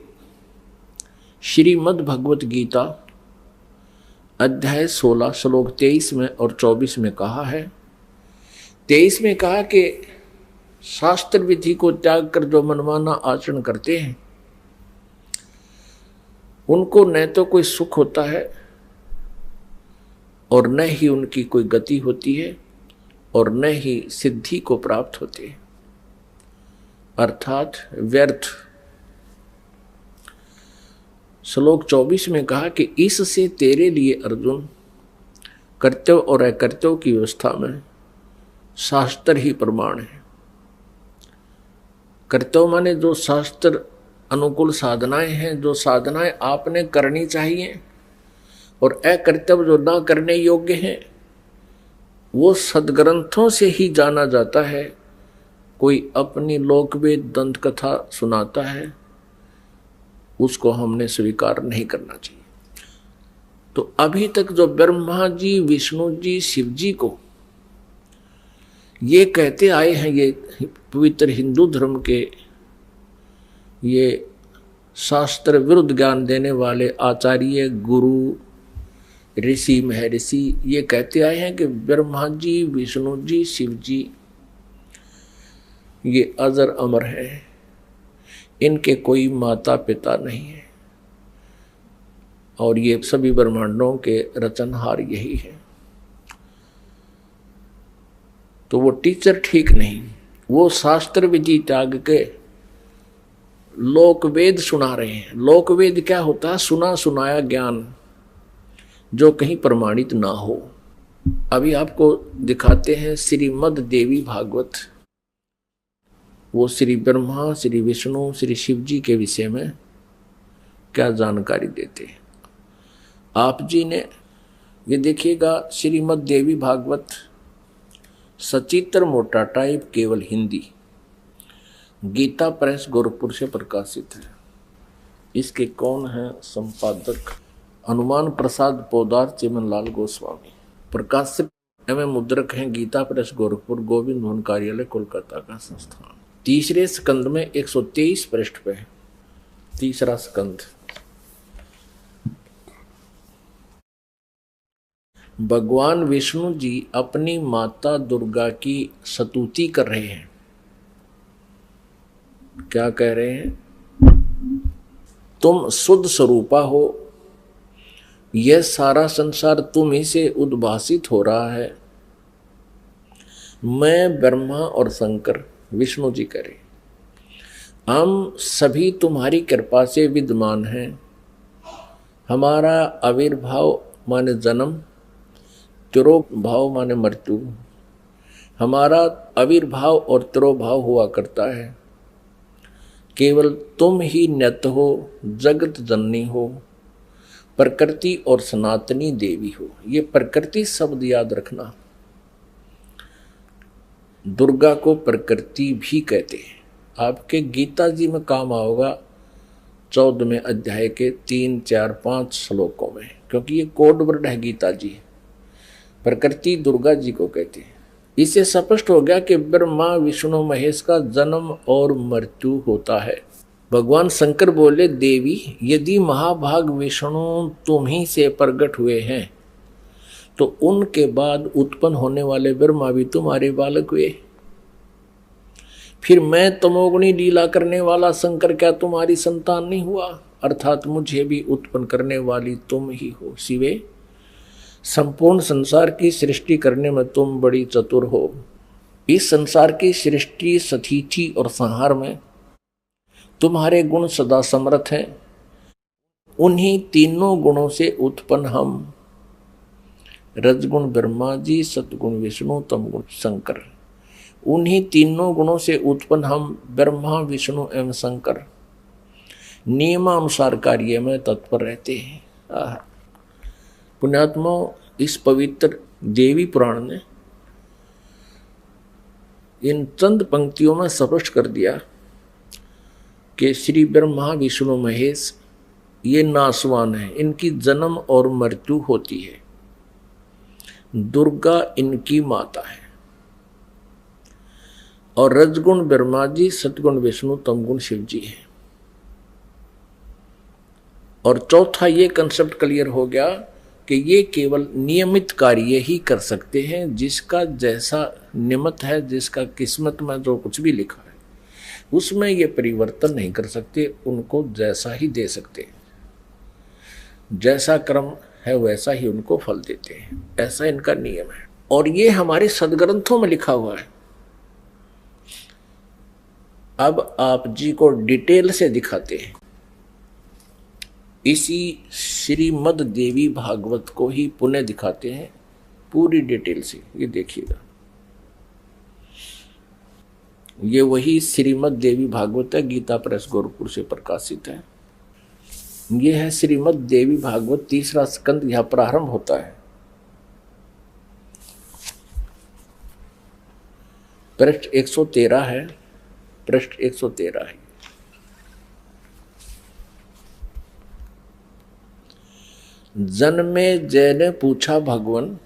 श्रीमद् भगवत गीता अध्याय 16 श्लोक 23 में और 24 में कहा है। 23 में कहा कि शास्त्र विधि को त्याग कर जो मनमाना आचरण करते हैं, उनको न तो कोई सुख होता है और न ही उनकी कोई गति होती है और न ही सिद्धि को प्राप्त होती है, अर्थात व्यर्थ। श्लोक 24 में कहा कि इससे तेरे लिए अर्जुन कर्तव्य और अकर्तव्य की व्यवस्था में शास्त्र ही प्रमाण है। कर्तव्य माने जो शास्त्र अनुकूल साधनाएं हैं, जो साधनाएं आपने करनी चाहिए, और अकर्तव्य जो ना करने योग्य हैं, वो सदग्रंथों से ही जाना जाता है। कोई अपनी लोकवेद दंत कथा सुनाता है, उसको हमने स्वीकार नहीं करना चाहिए। तो अभी तक जो ब्रह्मा जी, विष्णु जी, शिव जी को ये कहते आए हैं, ये पवित्र हिंदू धर्म के ये शास्त्र विरुद्ध ज्ञान देने वाले आचार्य, गुरु, ऋषि, महर्षि, ये कहते आए हैं कि ब्रह्मा जी, विष्णु जी, शिव जी ये अजर अमर है, इनके कोई माता पिता नहीं है, और ये सभी ब्रह्मांडों के रचनहार यही है। तो वो टीचर ठीक नहीं, वो शास्त्र विधि त्याग के लोकवेद सुना रहे हैं। लोकवेद क्या होता है? सुना सुनाया ज्ञान जो कहीं प्रमाणित ना हो। अभी आपको दिखाते हैं श्रीमद् देवी भागवत। वो श्री ब्रह्मा, श्री विष्णु, श्री शिव जी के विषय में क्या जानकारी देते हैं। आप जी ने ये देखिएगा, श्रीमद् देवी भागवत सचित्र मोटा टाइप, केवल हिंदी, गीता प्रेस गोरखपुर से प्रकाशित है। इसके कौन है संपादक? हनुमान प्रसाद पोदार, चिमनलाल गोस्वामी। प्रकाशक एवं मुद्रक हैं गीता प्रेस गोरखपुर, गोविंद भवन कार्यालय, कोलकाता का संस्थान। तीसरे स्कंद में 123 पृष्ठ पे है, तीसरा स्कंद। भगवान विष्णु जी अपनी माता दुर्गा की स्तुति कर रहे हैं। क्या कह रहे हैं? तुम शुद्ध स्वरूपा हो, यह सारा संसार तुम ही से उद्भासित हो रहा है। मैं ब्रह्मा और शंकर, विष्णु जी कह रहे, हम सभी तुम्हारी कृपा से विद्यमान हैं। हमारा आविर्भाव माने जन्म, तिरोभाव माने मृत्यु। हमारा आविर्भाव और तिरोभाव हुआ करता है। केवल तुम ही नित्य हो, जगत जननी हो, प्रकृति और सनातनी देवी हो। ये प्रकृति शब्द याद रखना। दुर्गा को प्रकृति भी कहते हैं। आपके गीता जी में काम आओगा 14वें अध्याय के 3, 4, 5 श्लोकों में, क्योंकि ये कोड वर्ड है गीता जी। प्रकृति दुर्गा जी को कहते हैं। इससे स्पष्ट हो गया कि ब्रह्मा विष्णु महेश का जन्म और मृत्यु होता है। भगवान शंकर बोले, देवी यदि महाभाग विष्णु तुम ही से प्रकट हुए हैं तो उनके बाद उत्पन्न होने वाले ब्रह्मा भी तुम्हारे बालक हुए। फिर मैं तमोगुणी लीला करने वाला शंकर क्या तुम्हारी संतान नहीं हुआ? अर्थात मुझे भी उत्पन्न करने वाली तुम ही हो। शिवे, संपूर्ण संसार की सृष्टि करने में तुम बड़ी चतुर हो। इस संसार की सृष्टि, स्थिति और संहार में तुम्हारे गुण सदा समर्थ हैं। उन्हीं तीनों गुणों से उत्पन्न हम, रजगुण ब्रह्मा जी, सतगुण विष्णु, तमगुण शंकर, उन्हीं तीनों गुणों से उत्पन्न हम ब्रह्मा विष्णु एवं शंकर नियमानुसार कार्य में तत्पर रहते हैं। पुण्यात्मा, इस पवित्र देवी पुराण ने इन चंद पंक्तियों में स्पष्ट कर दिया कि श्री ब्रह्मा विष्णु महेश ये नासवान है, इनकी जन्म और मृत्यु होती है। दुर्गा इनकी माता है और रजगुण ब्रह्मा जी, सतगुण विष्णु, तमगुण शिव जी है। और चौथा ये कंसेप्ट क्लियर हो गया कि ये केवल नियमित कार्य ही कर सकते हैं। जिसका जैसा नियमित है, जिसका किस्मत में जो कुछ भी लिखा है उसमें ये परिवर्तन नहीं कर सकते, उनको जैसा ही दे सकते हैं। जैसा कर्म है वैसा ही उनको फल देते हैं, ऐसा इनका नियम है। और ये हमारे सदग्रंथों में लिखा हुआ है। अब आप जी को डिटेल से दिखाते हैं। इसी श्रीमद् देवी भागवत को ही पुनः दिखाते हैं पूरी डिटेल से। ये देखिएगा, ये वही श्रीमद् देवी भागवत है, गीता प्रेस गोरखपुर से प्रकाशित है। ये है श्रीमद् देवी भागवत, 3रा स्कंद यहां प्रारंभ होता है। पृष्ठ 113 है, पृष्ठ 113 है। जन्मे जय ने पूछा, भगवान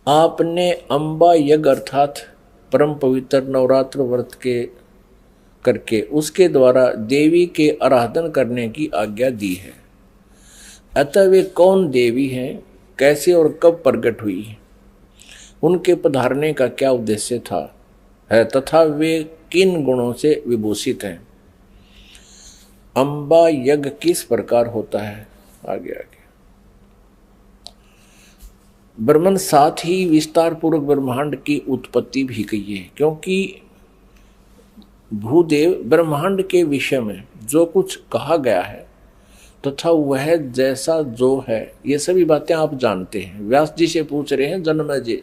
आपने अंबा यज्ञ अर्थात परम पवित्र नवरात्र व्रत के करके उसके द्वारा देवी के आराधन करने की आज्ञा दी है। अतः वे कौन देवी हैं, कैसे और कब प्रकट हुई, उनके पधारने का क्या उद्देश्य था है, तथा वे किन गुणों से विभूषित हैं। अंबा यज्ञ किस प्रकार होता है, आगे आगे ब्रह्मन साथ ही विस्तार पूर्वक ब्रह्मांड की उत्पत्ति भी कही है। क्योंकि भूदेव ब्रह्मांड के विषय में जो कुछ कहा गया है तथा वह जैसा जो है, ये सभी बातें आप जानते हैं। व्यास जी से पूछ रहे हैं, जन्मेजय जी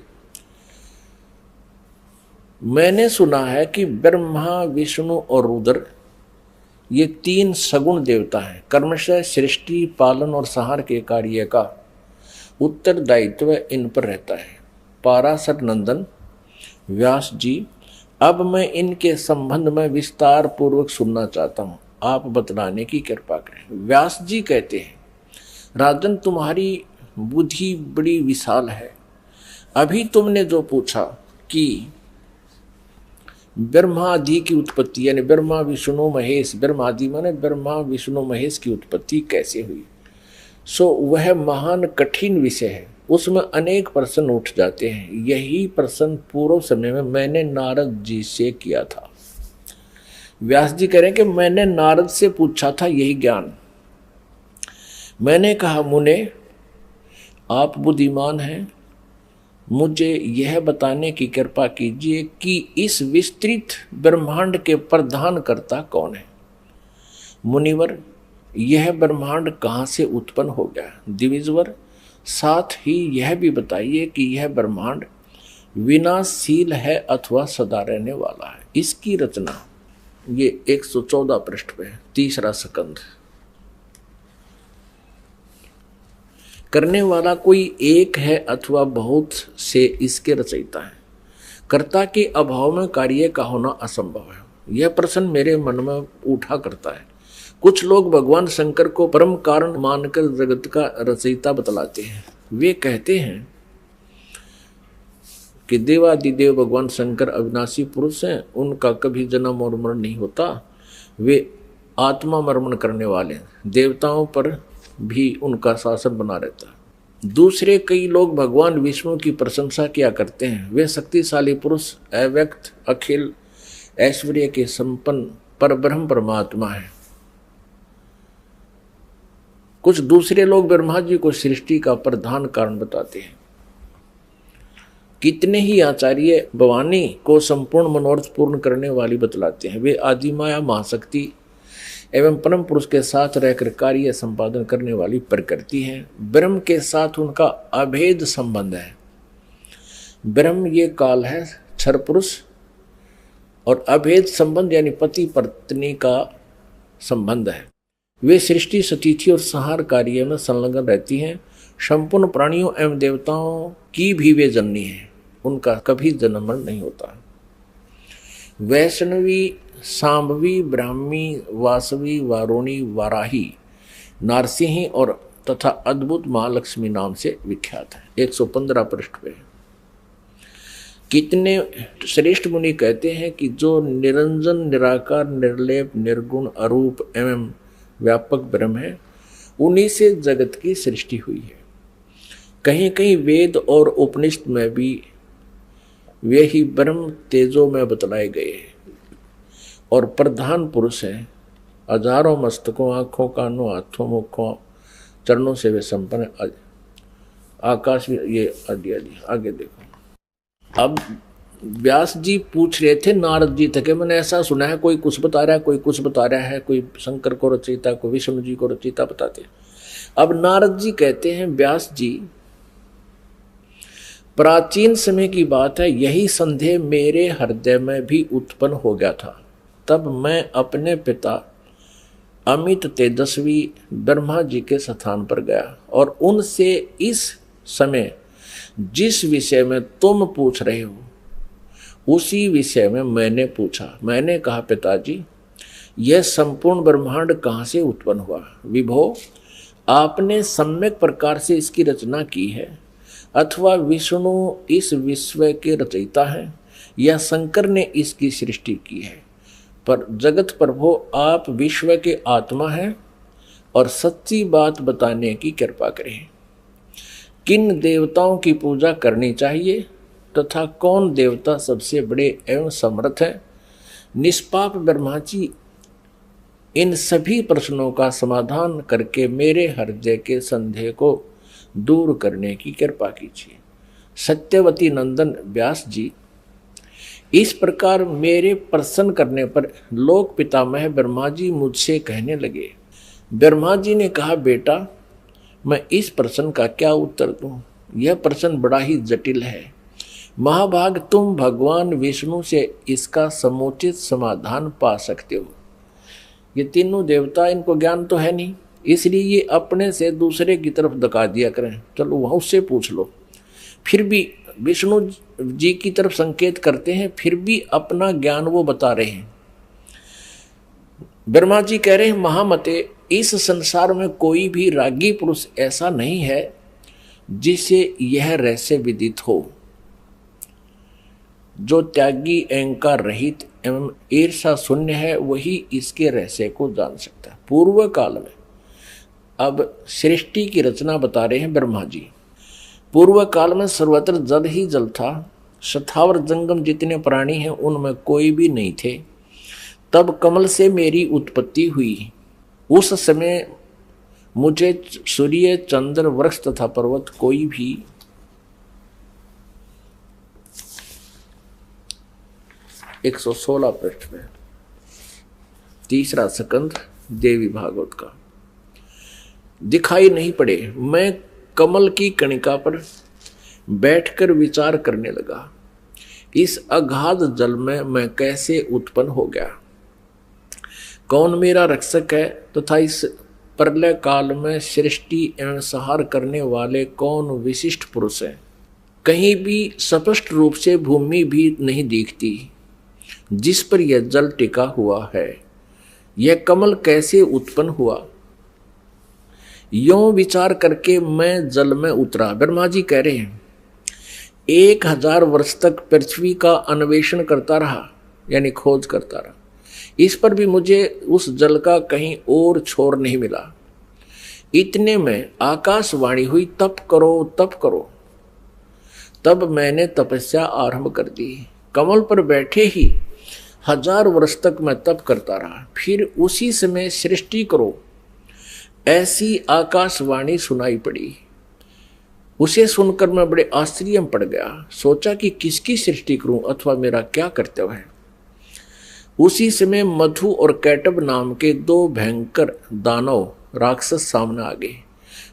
मैंने सुना है कि ब्रह्मा विष्णु और रुद्र ये 3 सगुण देवता हैं। कर्मशः सृष्टि, पालन और संहार के कार्य का उत्तरदायित्व इन पर रहता है। पाराशर नंदन व्यास जी, अब मैं इनके संबंध में विस्तार पूर्वक सुनना चाहता हूँ, आप बतलाने की कृपा करें। व्यास जी कहते हैं, राजन तुम्हारी बुद्धि बड़ी विशाल है। अभी तुमने जो पूछा कि ब्रह्मादि की उत्पत्ति, यानी ब्रह्मा विष्णु महेश, ब्रह्मादि माने ब्रह्मा विष्णु महेश की उत्पत्ति कैसे हुई, सो वह महान कठिन विषय है, उसमें अनेक प्रश्न उठ जाते हैं। यही प्रश्न पूर्व समय में मैंने नारद जी से किया था। व्यास जी कह रहे हैं कि मैंने नारद से पूछा था यही ज्ञान। मैंने कहा, मुने आप बुद्धिमान हैं, मुझे यह बताने की कृपा कीजिए कि इस विस्तृत ब्रह्मांड के प्रधान कर्ता कौन है। मुनिवर, यह ब्रह्मांड कहाँ से उत्पन्न हो गया। द्विजवर, साथ ही यह भी बताइए कि यह ब्रह्मांड विनाशशील है अथवा सदा रहने वाला है। इसकी रचना ये 114 पृष्ठ पे है, तीसरा स्कंध। करने वाला कोई एक है अथवा बहुत से इसके रचयिता है। कर्ता के अभाव में कार्य का होना असंभव है। यह प्रश्न मेरे मन में उठा करता है। कुछ लोग भगवान शंकर को परम कारण मानकर जगत का रचयिता बतलाते हैं। वे कहते हैं कि देवादिदेव भगवान शंकर अविनाशी पुरुष हैं, उनका कभी जन्म और मरण नहीं होता, वे आत्मा मर्मण करने वाले हैं, देवताओं पर भी उनका शासन बना रहता है। दूसरे कई लोग भगवान विष्णु की प्रशंसा किया करते हैं। वे शक्तिशाली पुरुष, अव्यक्त, अखिल ऐश्वर्य के संपन्न परब्रह्म परमात्मा है। कुछ दूसरे लोग ब्रह्मा जी को सृष्टि का प्रधान कारण बताते हैं। कितने ही आचार्य भवानी को संपूर्ण मनोरथ पूर्ण करने वाली बतलाते हैं। वे आदिमाया महाशक्ति एवं परम पुरुष के साथ रहकर कार्य संपादन करने वाली प्रकृति है। ब्रह्म के साथ उनका अभेद संबंध है। ब्रह्म ये काल है, क्षर पुरुष, और अभेद संबंध यानी पति पत्नी का संबंध है। वे सृष्टि, स्थिति और संहार कार्य में संलग्न रहती हैं। संपूर्ण प्राणियों एवं देवताओं की भी वे जननी है, उनका कभी जन्म मरण नहीं होता। वैष्णवी, सांभवी, ब्राह्मी, वासवी, वारुणी, वाराही, नारसिंही और तथा अद्भुत महालक्ष्मी नाम से विख्यात है। 115 पृष्ठ पे। कितने श्रेष्ठ मुनि कहते हैं कि जो निरंजन, निराकार, निर्लेप, निर्गुण, अरूप एवं व्यापक ब्रह्म है, उन्हीं से जगत की सृष्टि हुई है। कहीं कहीं वेद और उपनिषद में भी वे ही ब्रह्म तेजो में बतलाए गए हैं और प्रधान पुरुष हैं। हजारों मस्तकों, आँखों, कानों, हाथों, मुखों, चरणों से वे संपन्न आकाश में ये आदि आगे देखो। अब व्यास जी पूछ रहे थे नारद जी तक, मैंने ऐसा सुना है कोई कुछ बता रहा है, कोई कुछ बता रहा है, कोई शंकर को रचयिता, कोई विष्णु जी को रचयिता बताते हैं। अब नारद जी कहते हैं, व्यास जी, प्राचीन समय की बात है, यही संदेह मेरे हृदय में भी उत्पन्न हो गया था। तब मैं अपने पिता अमित तेजस्वी ब्रह्मा जी के स्थान पर गया और उनसे इस समय जिस विषय में तुम पूछ रहे हो उसी विषय में मैंने पूछा। मैंने कहा, पिताजी, यह संपूर्ण ब्रह्मांड कहाँ से उत्पन्न हुआ। विभो, आपने सम्यक प्रकार से इसकी रचना की है अथवा विष्णु इस विश्व के रचयिता है या शंकर ने इसकी सृष्टि की है। पर जगत प्रभु, आप विश्व के आत्मा हैं और सच्ची बात बताने की कृपा करें। किन देवताओं की पूजा करनी चाहिए तथा कौन देवता सबसे बड़े एवं समर्थ है। निष्पाप ब्रह्मा जी, इन सभी प्रश्नों का समाधान करके मेरे हृदय के संदेह को दूर करने की कृपा कीजिए। सत्यवती नंदन व्यास जी, इस प्रकार मेरे प्रसन्न करने पर लोक पितामह ब्रह्मा जी मुझसे कहने लगे। ब्रह्मा जी ने कहा, बेटा, मैं इस प्रश्न का क्या उत्तर दूं। यह प्रश्न बड़ा ही जटिल है। महाभाग, तुम भगवान विष्णु से इसका समुचित समाधान पा सकते हो। ये तीनों देवता, इनको ज्ञान तो है नहीं, इसलिए ये अपने से दूसरे की तरफ धका दिया करें। चलो वहाँ उससे पूछ लो। फिर भी विष्णु जी की तरफ संकेत करते हैं, फिर भी अपना ज्ञान वो बता रहे हैं। ब्रह्मा जी कह रहे हैं, महामते, इस संसार में कोई भी रागी पुरुष ऐसा नहीं है जिसे यह रहस्य विदित हो। जो त्यागी, अहंकार रहित एवं ईर्षा शून्य है, वही इसके रहस्य को जान सकता है। पूर्व काल में अब सृष्टि की रचना बता रहे हैं ब्रह्मा जी। पूर्व काल में सर्वत्र जल ही जल था, स्थावर जंगम जितने प्राणी हैं उनमें कोई भी नहीं थे। तब कमल से मेरी उत्पत्ति हुई। उस समय मुझे सूर्य, चंद्र, वृक्ष तथा पर्वत कोई भी 116 पृष्ठ में 3रा स्कंध देवी भागवत का दिखाई नहीं पड़े। मैं कमल की कणिका पर बैठकर विचार करने लगा, इस अगाध जल में मैं कैसे उत्पन्न हो गया, कौन मेरा रक्षक है तथा इस प्रलय काल में सृष्टि एवं संहार करने वाले कौन विशिष्ट पुरुष हैं। कहीं भी स्पष्ट रूप से भूमि भी नहीं दिखती जिस पर यह जल टिका हुआ है। यह कमल कैसे उत्पन्न हुआ, यों विचार करके मैं जल में उतरा। ब्रह्मा जी कह रहे हैं 1000 वर्ष तक पृथ्वी का अन्वेषण करता रहा, यानी खोज करता रहा। इस पर भी मुझे उस जल का कहीं और छोर नहीं मिला। इतने में आकाशवाणी हुई, तप करो तप करो। तब मैंने तपस्या आरंभ कर दी। कमल पर बैठे ही 1000 वर्ष तक मैं तप करता रहा। फिर उसी समय सृष्टि करो ऐसी आकाशवाणी सुनाई पड़ी। उसे सुनकर मैं बड़े आश्चर्य में पड़ गया। सोचा कि किसकी सृष्टि करूं अथवा मेरा क्या कर्तव्य है। उसी समय मधु और कैटब नाम के 2 भयंकर दानव राक्षस सामने आ गए।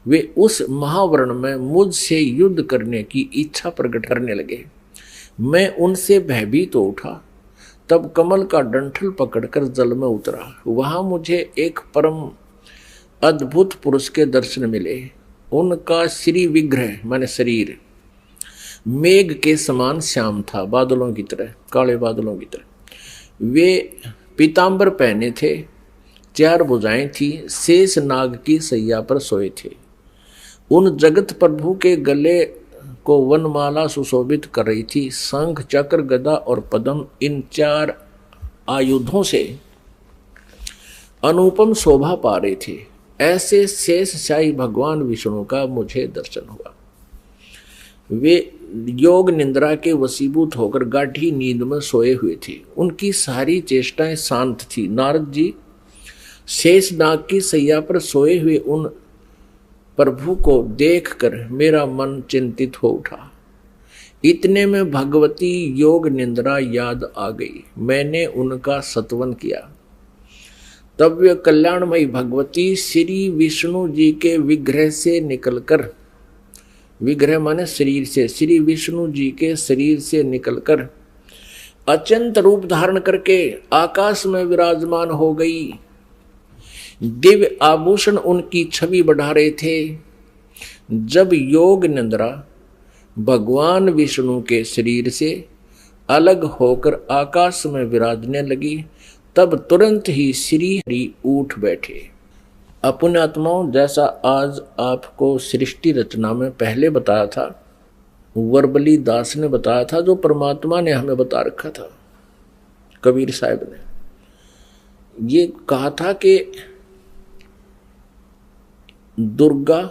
वे उस महावर्ण में मुझसे युद्ध करने की इच्छा प्रकट करने लगे। मैं उनसे भयभीत हो उठा। तब कमल का डंठल पकड़कर जल में उतरा। वहां मुझे एक परम अद्भुत पुरुष के दर्शन मिले। उनका श्री विग्रह माने शरीर मेघ के समान श्याम था, बादलों की तरह, काले बादलों की तरह। वे पीतांबर पहने थे, 4 भुजाएं थी, शेष नाग की सैया पर सोए थे। उन जगत प्रभु के गले को वनमाला सुशोभित कर रही थी। शंख, चक्र, गदा और पद्म इन 4 आयुधों से अनुपम शोभा पा रहे थे। ऐसे शेष शाही भगवान विष्णु का मुझे दर्शन हुआ। वे योग निंद्रा के वशीभूत होकर गाढ़ी नींद में सोए हुए थे। उनकी सारी चेष्टाएं शांत थी। नारद जी शेष नाग की सैया पर सोए हुए उन प्रभु को देखकर मेरा मन चिंतित हो उठा। इतने में भगवती योग निंद्रा याद आ गई। मैंने उनका सत्वन किया। तब वे कल्याणमयी भगवती श्री विष्णु जी के विग्रह से निकलकर, विग्रह माने शरीर से, श्री विष्णु जी के शरीर से निकलकर अत्यंत रूप धारण करके आकाश में विराजमान हो गई। दिव्य आभूषण उनकी छवि बढ़ा रहे थे। जब योग निंद्रा भगवान विष्णु के शरीर से अलग होकर आकाश में विराजने लगी, तब तुरंत ही श्री हरि उठ बैठे। अपने आत्माओं, जैसा आज आपको सृष्टि रचना में पहले बताया था, वर्बली दास ने बताया था, जो परमात्मा ने हमें बता रखा था, कबीर साहब ने ये कहा था कि दुर्गा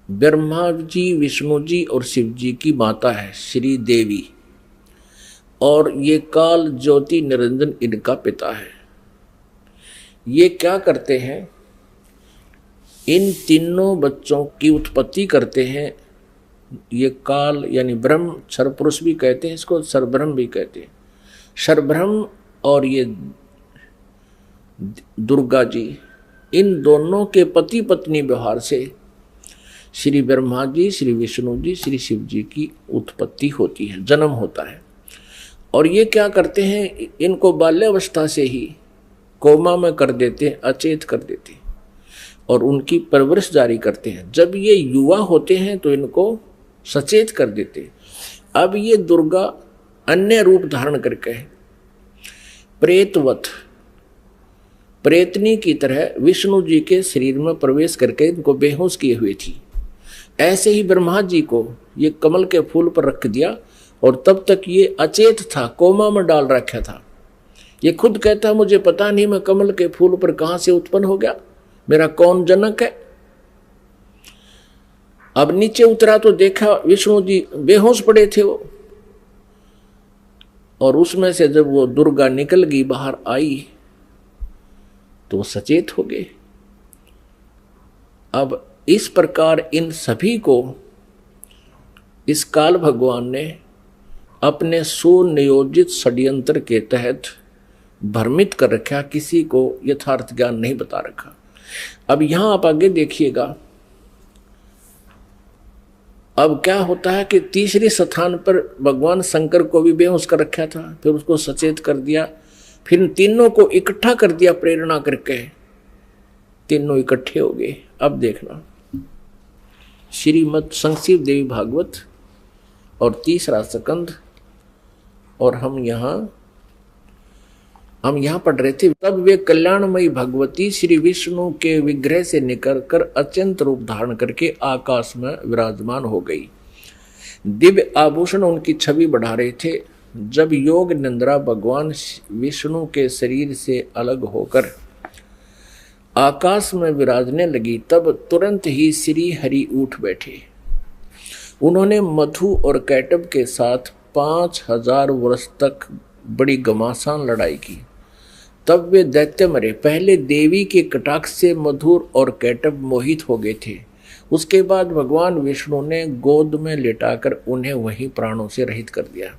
ब्रह्मा जी, विष्णु जी और शिव जी की माता है, श्री देवी, और ये काल ज्योति निरंजन इनका पिता है। ये क्या करते हैं, इन तीनों बच्चों की उत्पत्ति करते हैं। ये काल यानी ब्रह्म, सर्वपुरुष भी कहते हैं इसको, सर्वब्रह्म भी कहते हैं। सर्वब्रह्म और ये दुर्गा जी, इन दोनों के पति पत्नी व्यवहार से श्री ब्रह्मा जी, श्री विष्णु जी, श्री शिव जी की उत्पत्ति होती है, जन्म होता है। और ये क्या करते हैं, इनको बाल्यावस्था से ही कोमा में कर देते हैं, अचेत कर देते हैं और उनकी परवरिश जारी करते हैं। जब ये युवा होते हैं तो इनको सचेत कर देते हैं। अब ये दुर्गा अन्य रूप धारण करके प्रेतवत, प्रेतनी की तरह विष्णु जी के शरीर में प्रवेश करके इनको बेहोश किए हुए थी। ऐसे ही ब्रह्मा जी को ये कमल के फूल पर रख दिया और तब तक ये अचेत था, कोमा में डाल रखा था। ये खुद कहता मुझे पता नहीं मैं कमल के फूल पर कहां से उत्पन्न हो गया, मेरा कौन जनक है। अब नीचे उतरा तो देखा विष्णु जी बेहोश पड़े थे वो, और उसमें से जब वो दुर्गा निकल गई बाहर आई तो वो सचेत हो गए। अब इस प्रकार इन सभी को इस काल भगवान ने अपने सुनियोजित षड्यंत्र के तहत भ्रमित कर रखा, किसी को यथार्थ ज्ञान नहीं बता रखा। अब यहां आप आगे देखिएगा, अब क्या होता है कि तीसरे स्थान पर भगवान शंकर को भी बेहोश कर रखा था, फिर उसको सचेत कर दिया, फिर तीनों को इकट्ठा कर दिया प्रेरणा करके, तीनों इकट्ठे हो गए। अब देखना श्रीमद् संक्षिप्त देवी भागवत और तीसरा स्कंद, और हम यहाँ पढ़ रहे थे। तब वे कल्याणमयी भगवती श्री विष्णु के विग्रह से निकलकर अत्यंत रूप धारण करके आकाश में विराजमान हो गई। दिव्य आभूषण उनकी छवि बढ़ा रहे थे। जब योग निंद्रा भगवान विष्णु के शरीर से अलग होकर आकाश में विराजने लगी, तब तुरंत ही श्री हरि उठ बैठे। उन्होंने मधु और कैटब के साथ 5000 वर्ष तक बड़ी घमासान लड़ाई की। तब वे दैत्य मरे। पहले देवी के कटाक्ष से मधुर और कैटब मोहित हो गए थे। उसके बाद भगवान विष्णु ने गोद में लेटाकर उन्हें वहीं प्राणों से रहित कर दिया।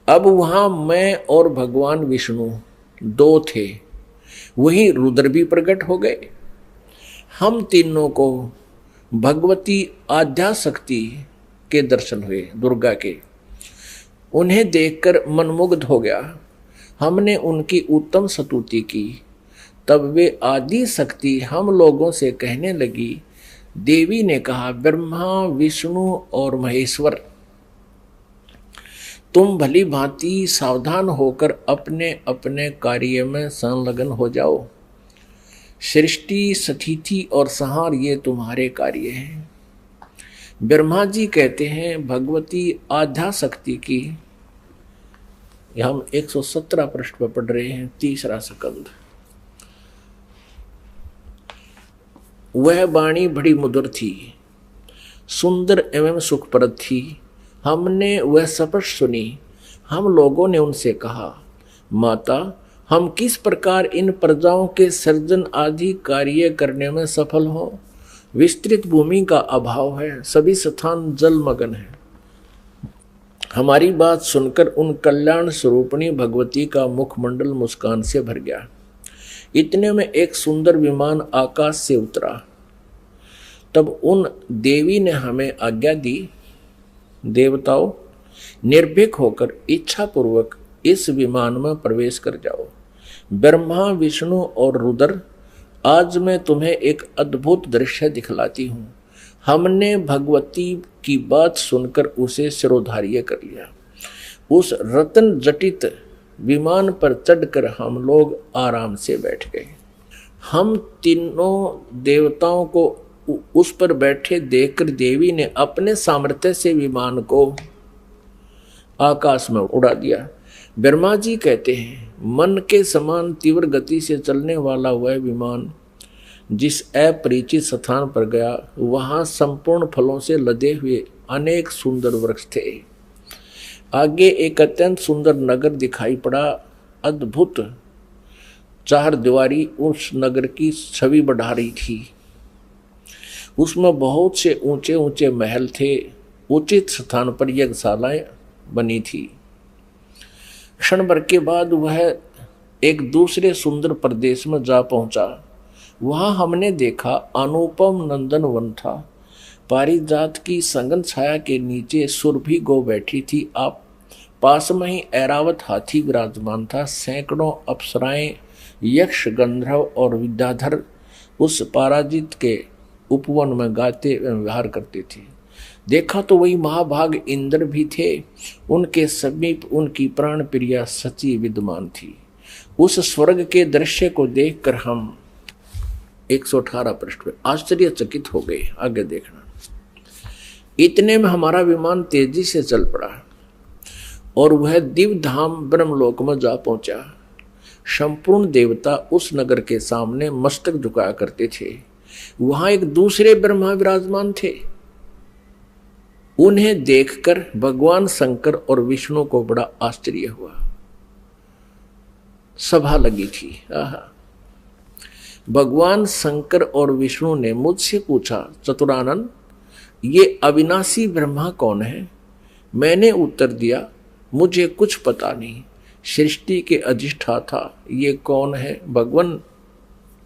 अब वहां मैं और भगवान विष्णु दो थे, वहीं रुद्र भी प्रकट हो गए। हम तीनों को भगवती आद्याशक्ति के दर्शन हुए, दुर्गा के। उन्हें देखकर मनमुग्ध हो गया। हमने उनकी उत्तम स्तुति की। तब वे आदि शक्ति हम लोगों से कहने लगी। देवी ने कहा, ब्रह्मा विष्णु और महेश्वर, तुम भली भांति सावधान होकर अपने अपने कार्य में संलग्न हो जाओ। सृष्टि, स्थिति और संहार ये तुम्हारे कार्य हैं। ब्रह्मा जी कहते हैं भगवती आद्याशक्ति की, हम 117 पृष्ठ पर पढ़ रहे हैं, तीसरा स्कंद। वह वाणी बड़ी मधुर थी, सुंदर एवं सुखप्रद थी। हमने वह स्पष्ट सुनी। हम लोगों ने उनसे कहा, माता, हम किस प्रकार इन प्रजाओं के सर्जन आदि कार्य करने में सफल हों? विस्तृत भूमि का अभाव है, सभी स्थान जलमग्न है। हमारी बात सुनकर उन कल्याण स्वरूपिणी भगवती का मुखमंडल मुस्कान से भर गया। इतने में एक सुंदर विमान आकाश से उतरा। तब उन देवी ने हमें आज्ञा दी, देवताओं, निर्भीक होकर इच्छा पूर्वक इस विमान में प्रवेश कर जाओ। ब्रह्मा विष्णु और रुद्र, आज मैं तुम्हें एक अद्भुत दृश्य दिखलाती हूँ। हमने भगवती की बात सुनकर उसे सिरोधार्य कर लिया। उस रत्न जटित विमान पर चढ़कर हम लोग आराम से बैठ गए। हम तीनों देवताओं को उस पर बैठे देखकर देवी ने अपने सामर्थ्य से विमान को आकाश में उड़ा दिया। ब्रह्मा जी कहते हैं, मन के समान तीव्र गति से चलने वाला वह विमान जिस अपरिचित स्थान पर गया, वहां संपूर्ण फलों से लदे हुए अनेक सुंदर वृक्ष थे। आगे एक अत्यंत सुंदर नगर दिखाई पड़ा। अद्भुत चार दीवारी उस नगर की छवि बढ़ा रही थी। उसमें बहुत से ऊंचे ऊंचे महल थे। उचित स्थान पर यज्ञशालाएं बनी थी। क्षण भर के बाद वह एक दूसरे सुंदर प्रदेश में जा पहुंचा। वहां हमने देखा अनुपम नंदन वन था। पारिजात की संगन छाया के नीचे सुरभि गो बैठी थी। आप पास में ही ऐरावत हाथी विराजमान था। सैकड़ों अप्सराएं, यक्ष, गंधर्व और विद्याधर उस पराजित के उपवन में गाते एवं विहार करते थे। देखा तो वही महाभाग इंद्र भी थे। उनके समीप उनकी प्राण प्रिया सची विद्यमान थी। उस स्वर्ग के दृश्य को देखकर हम 118 पृष्ठ पे आश्चर्यचकित हो गए। आगे देखना। इतने में हमारा विमान तेजी से चल पड़ा और वह दिव्य धाम ब्रह्मलोक में जा पहुंचा। संपूर्ण देवता उस नगर के सामने मस्तक झुकाया करते थे। वहां एक दूसरे ब्रह्मा विराजमान थे। उन्हें देखकर भगवान शंकर और विष्णु को बड़ा आश्चर्य हुआ। सभा लगी थी। भगवान शंकर और विष्णु ने मुझसे पूछा, चतुरानन, ये अविनाशी ब्रह्मा कौन है? मैंने उत्तर दिया, मुझे कुछ पता नहीं। सृष्टि के अधिष्ठाता ये कौन है? भगवान,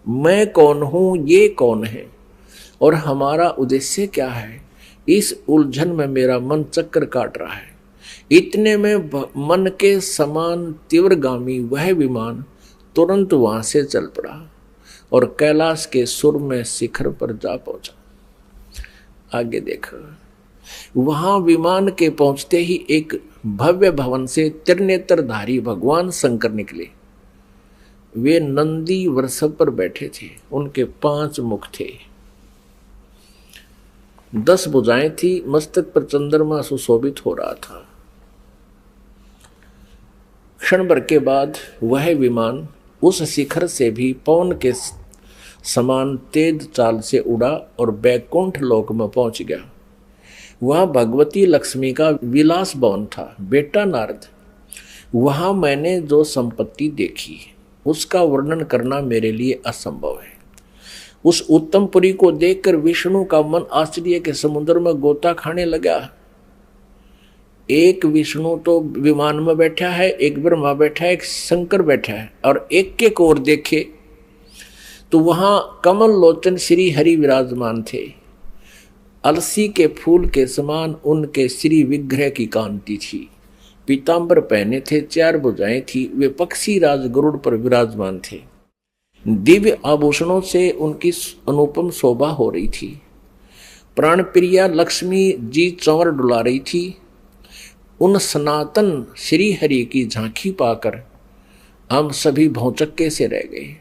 मैं कौन हूं, ये कौन है, और हमारा उद्देश्य क्या है? इस उलझन में मेरा मन चक्कर काट रहा है। इतने में मन के समान तीव्रगामी वह विमान तुरंत वहां से चल पड़ा और कैलाश के सुर में शिखर पर जा पहुंचा। आगे देखो, वहां विमान के पहुंचते ही एक भव्य भवन से त्रिनेत्रधारी भगवान शंकर निकले। वे नंदी वृषभ पर बैठे थे। उनके 5 मुख थे, 10 भुजाएं थी। मस्तक पर चंद्रमा सुशोभित हो रहा था। क्षण भर के बाद वह विमान उस शिखर से भी पवन के समान तेज चाल से उड़ा और बैकुंठ लोक में पहुंच गया। वहां भगवती लक्ष्मी का विलास भवन था। बेटा नारद, वहां मैंने जो संपत्ति देखी उसका वर्णन करना मेरे लिए असंभव है। उस उत्तमपुरी को देखकर विष्णु का मन आश्चर्य के समुद्र में गोता खाने लगा। एक विष्णु तो विमान में बैठा है, एक ब्रह्मा बैठा है, एक शंकर बैठा है, और एक एक ओर देखे तो वहां कमल लोचन श्री हरि विराजमान थे। अलसी के फूल के समान उनके श्री विग्रह की कांति थी। पीतांबर पहने थे, 4 भुजाएं थी। वे पक्षी राज गरुड़ पर विराजमान थे। दिव्य आभूषणों से उनकी अनुपम शोभा हो रही थी। प्राण प्रिया लक्ष्मी जी चंवर डुला रही थी। उन सनातन श्री हरि की झांकी पाकर हम सभी भौचक्के से रह गए।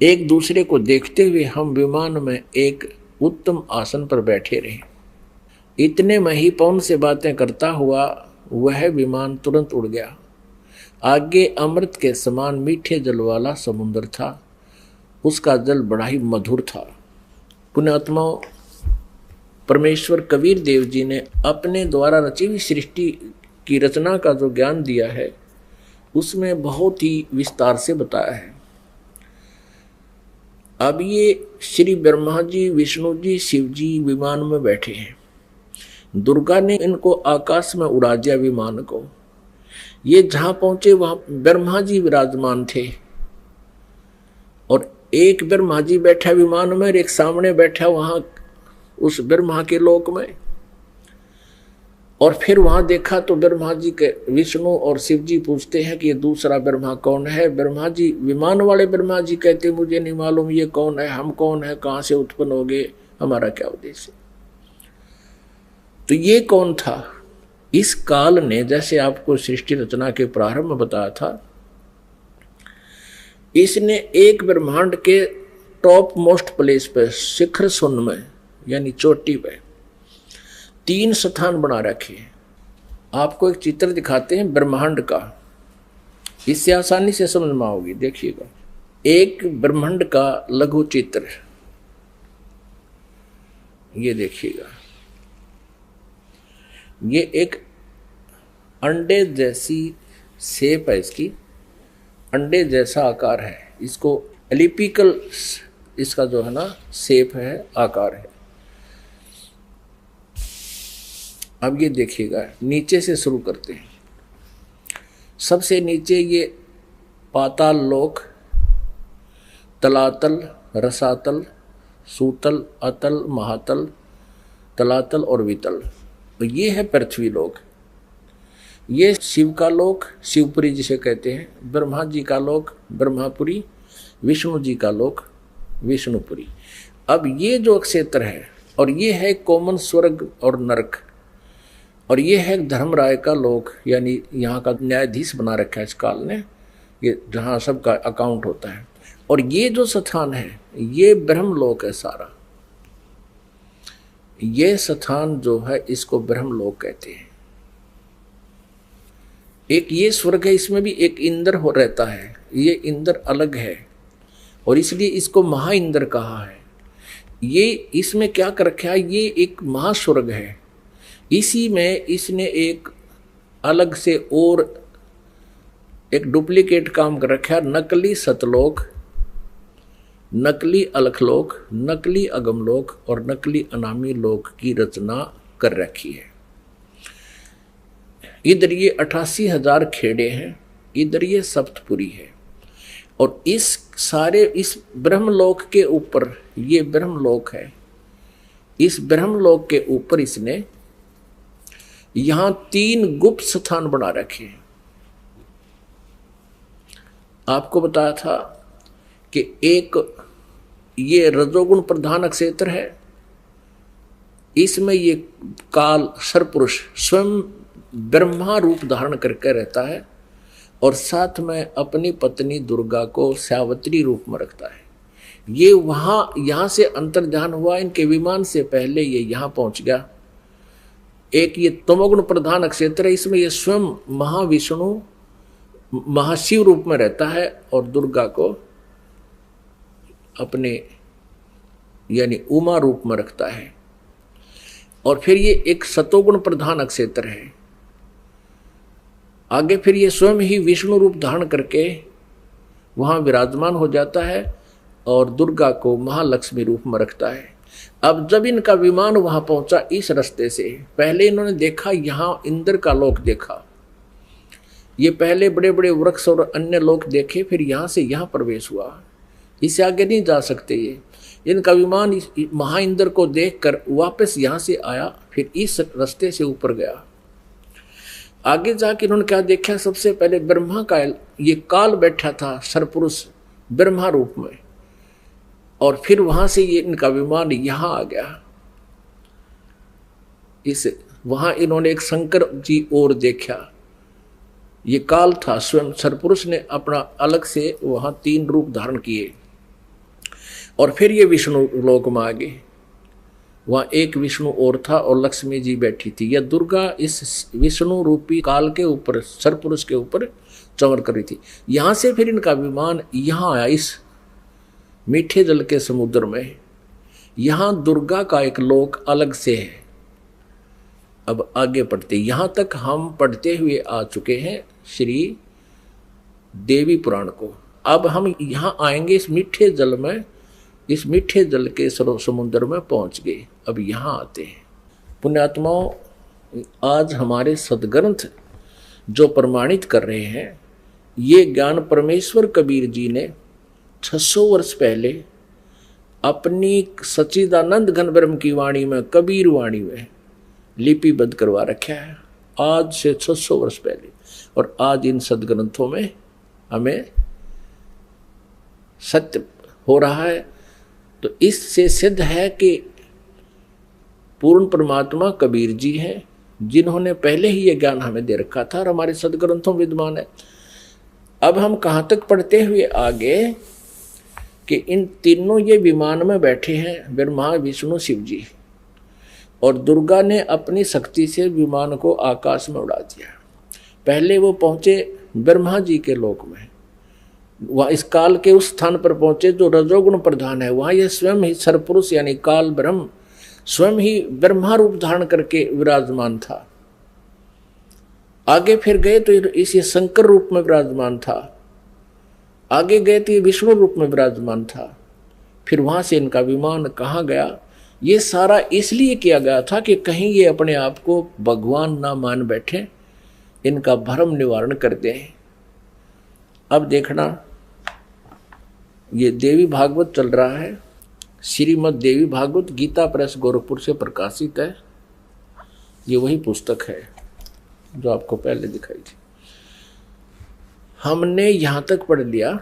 एक दूसरे को देखते हुए हम विमान में एक उत्तम आसन पर बैठे रहे। इतने में ही पवन से बातें करता हुआ वह विमान तुरंत उड़ गया। आगे अमृत के समान मीठे जल वाला समुद्र था। उसका जल बड़ा ही मधुर था। पुण्यात्माओं, परमेश्वर कबीर देव जी ने अपने द्वारा रची हुई सृष्टि की रचना का जो ज्ञान दिया है उसमें बहुत ही विस्तार से बताया है। अब ये श्री ब्रह्मा जी, विष्णु जी, शिव जी विमान में बैठे हैं। दुर्गा ने इनको आकाश में उड़ा दिया विमान को। ये जहां पहुंचे वहां ब्रह्मा जी विराजमान थे, और एक ब्रह्मा जी बैठा विमान में और एक सामने बैठा वहां उस ब्रह्मा के लोक में। और फिर वहां देखा तो ब्रह्मा जी के विष्णु और शिव जी पूछते हैं कि ये दूसरा ब्रह्मा कौन है? ब्रह्मा जी, विमान वाले ब्रह्मा जी कहते मुझे नहीं मालूम ये कौन है, हम कौन है, कहां से उत्पन्न हो गए, हमारा क्या उद्देश्य? तो ये कौन था? इस काल ने, जैसे आपको सृष्टि रचना के प्रारंभ में बताया था, इसने एक ब्रह्मांड के टॉप मोस्ट प्लेस पे, शिखर सुन में यानी चोटी पे 3 स्थान बना रखे हैं। आपको एक चित्र दिखाते हैं ब्रह्मांड का, इससे आसानी से समझ में आओगी। देखिएगा, एक ब्रह्मांड का लघु चित्र, ये देखिएगा। ये एक अंडे जैसी शेप है, इसकी अंडे जैसा आकार है। इसको एलिपिकल इसका जो है ना शेप है, आकार है। अब ये देखिएगा, नीचे से शुरू करते हैं। सबसे नीचे ये पाताल लोक, तलातल, रसातल, सूतल, अतल, महातल, तलातल और वितल। तो ये है पृथ्वी लोक। ये शिव का लोक, शिवपुरी जिसे कहते हैं। ब्रह्मा जी का लोक ब्रह्मापुरी, विष्णु जी का लोक विष्णुपुरी। अब ये जो क्षेत्र है, और ये है कोमन स्वर्ग और नरक, और ये है धर्मराय का लोक, यानी यहाँ का न्यायाधीश बना रखा है इस काल ने, ये जहाँ सबका अकाउंट होता है। और ये जो स्थान है ये ब्रह्मलोक है सारा। ये स्थान जो है इसको ब्रह्मलोक कहते हैं। एक ये स्वर्ग है, इसमें भी एक इंद्र हो रहता है, ये इंद्र अलग है और इसलिए इसको महा इंद्र कहा है। ये इसमें क्या कर रखा है, ये एक महास्वर्ग है, इसी में इसने एक अलग से और एक डुप्लीकेट काम कर रखा है, नकली सतलोक, नकली अलखलोक, नकली अगमलोक और नकली अनामी लोक की रचना कर रखी है। इधर ये 88,000 खेड़े हैं, इधर ये सप्तपुरी है और इस सारे इस ब्रह्मलोक के ऊपर, ये ब्रह्मलोक है, इस ब्रह्मलोक के ऊपर इसने यहां 3 गुप्त स्थान बना रखे हैं। आपको बताया था कि एक ये रजोगुण प्रधान क्षेत्र है, इसमें ये काल सरपुरुष स्वयं ब्रह्मा रूप धारण करके रहता है और साथ में अपनी पत्नी दुर्गा को सावित्री रूप में रखता है। ये वहां यहां से अंतर्ध्यान हुआ, इनके विमान से पहले ये यहां पहुंच गया। एक ये तमोगुण प्रधान क्षेत्र है, इसमें ये स्वयं महाविष्णु महाशिव रूप में रहता है और दुर्गा को अपने यानी उमा रूप में रखता है। और फिर ये एक सतोगुण प्रधान क्षेत्र है, आगे फिर ये स्वयं ही विष्णु रूप धारण करके वहां विराजमान हो जाता है और दुर्गा को महालक्ष्मी रूप में रखता है। अब जब इनका विमान वहां पहुंचा इस रास्ते से, पहले इन्होंने देखा यहां इंद्र का लोक देखा, ये पहले बड़े बड़े वृक्ष और अन्य लोक देखे, फिर यहां से यहां प्रवेश हुआ, इससे आगे नहीं जा सकते। ये इनका विमान महा इंद्र को देखकर वापस यहां से आया, फिर इस रास्ते से ऊपर गया। आगे जाके इन्होंने क्या देखा, सबसे पहले ब्रह्मा का ये काल बैठा था सरपुरुष ब्रह्मा रूप में, और फिर वहां से ये इनका विमान यहां आ गया। इस वहां इन्होंने एक शंकर जी और देखा, ये काल था स्वयं सरपुरुष ने अपना अलग से वहां 3 रूप धारण किए और फिर ये विष्णु लोक में आ गए। वहां एक विष्णु और था और लक्ष्मी जी बैठी थी। यह दुर्गा इस विष्णु रूपी काल के ऊपर सरपुरुष के ऊपर चमर कर रही थी। यहां से फिर इनका विमान यहां आया इस मीठे जल के समुद्र में। यहां दुर्गा का एक लोक अलग से है। अब आगे पढ़ते, यहां तक हम पढ़ते हुए आ चुके हैं श्री देवी पुराण को। अब हम यहां आएंगे इस मीठे जल में, इस मीठे जल के समुद्र में पहुंच गए। अब यहां आते हैं पुण्यात्माओं, आज हमारे सदग्रंथ जो प्रमाणित कर रहे हैं, ये ज्ञान परमेश्वर कबीर जी ने 600 वर्ष पहले अपनी सच्चिदानंद घन ब्रह्म की वाणी में, कबीर वाणी में लिपिबद्ध करवा रखा है, आज से 600 वर्ष पहले। और आज इन सदग्रंथों में हमें सत्य हो रहा है। तो इससे सिद्ध है कि पूर्ण परमात्मा कबीर जी हैं, जिन्होंने पहले ही ये ज्ञान हमें दे रखा था और हमारे सदग्रंथों में विद्यमान है। अब हम कहाँ तक पढ़ते हुए आगे कि इन तीनों ये विमान में बैठे हैं, ब्रह्मा विष्णु शिव जी, और दुर्गा ने अपनी शक्ति से विमान को आकाश में उड़ा दिया। पहले वो पहुंचे ब्रह्मा जी के लोक में, वह इस काल के उस स्थान पर पहुंचे जो रजोगुण प्रधान है। वहां यह स्वयं ही सरपुरुष यानी काल ब्रह्म स्वयं ही ब्रह्मा रूप धारण करके विराजमान था। आगे फिर गए तो इस शंकर रूप में विराजमान था, आगे गए तो ये विष्णु रूप में विराजमान था। फिर वहां से इनका विमान कहाँ गया, ये सारा इसलिए किया गया था कि कहीं ये अपने आप को भगवान ना मान बैठे, इनका भ्रम निवारण कर दें। अब देखना, ये देवी भागवत चल रहा है, श्रीमद् देवी भागवत गीता प्रेस गोरखपुर से प्रकाशित है। ये वही पुस्तक है जो आपको पहले दिखाई थी। हमने यहां तक पढ़ लिया,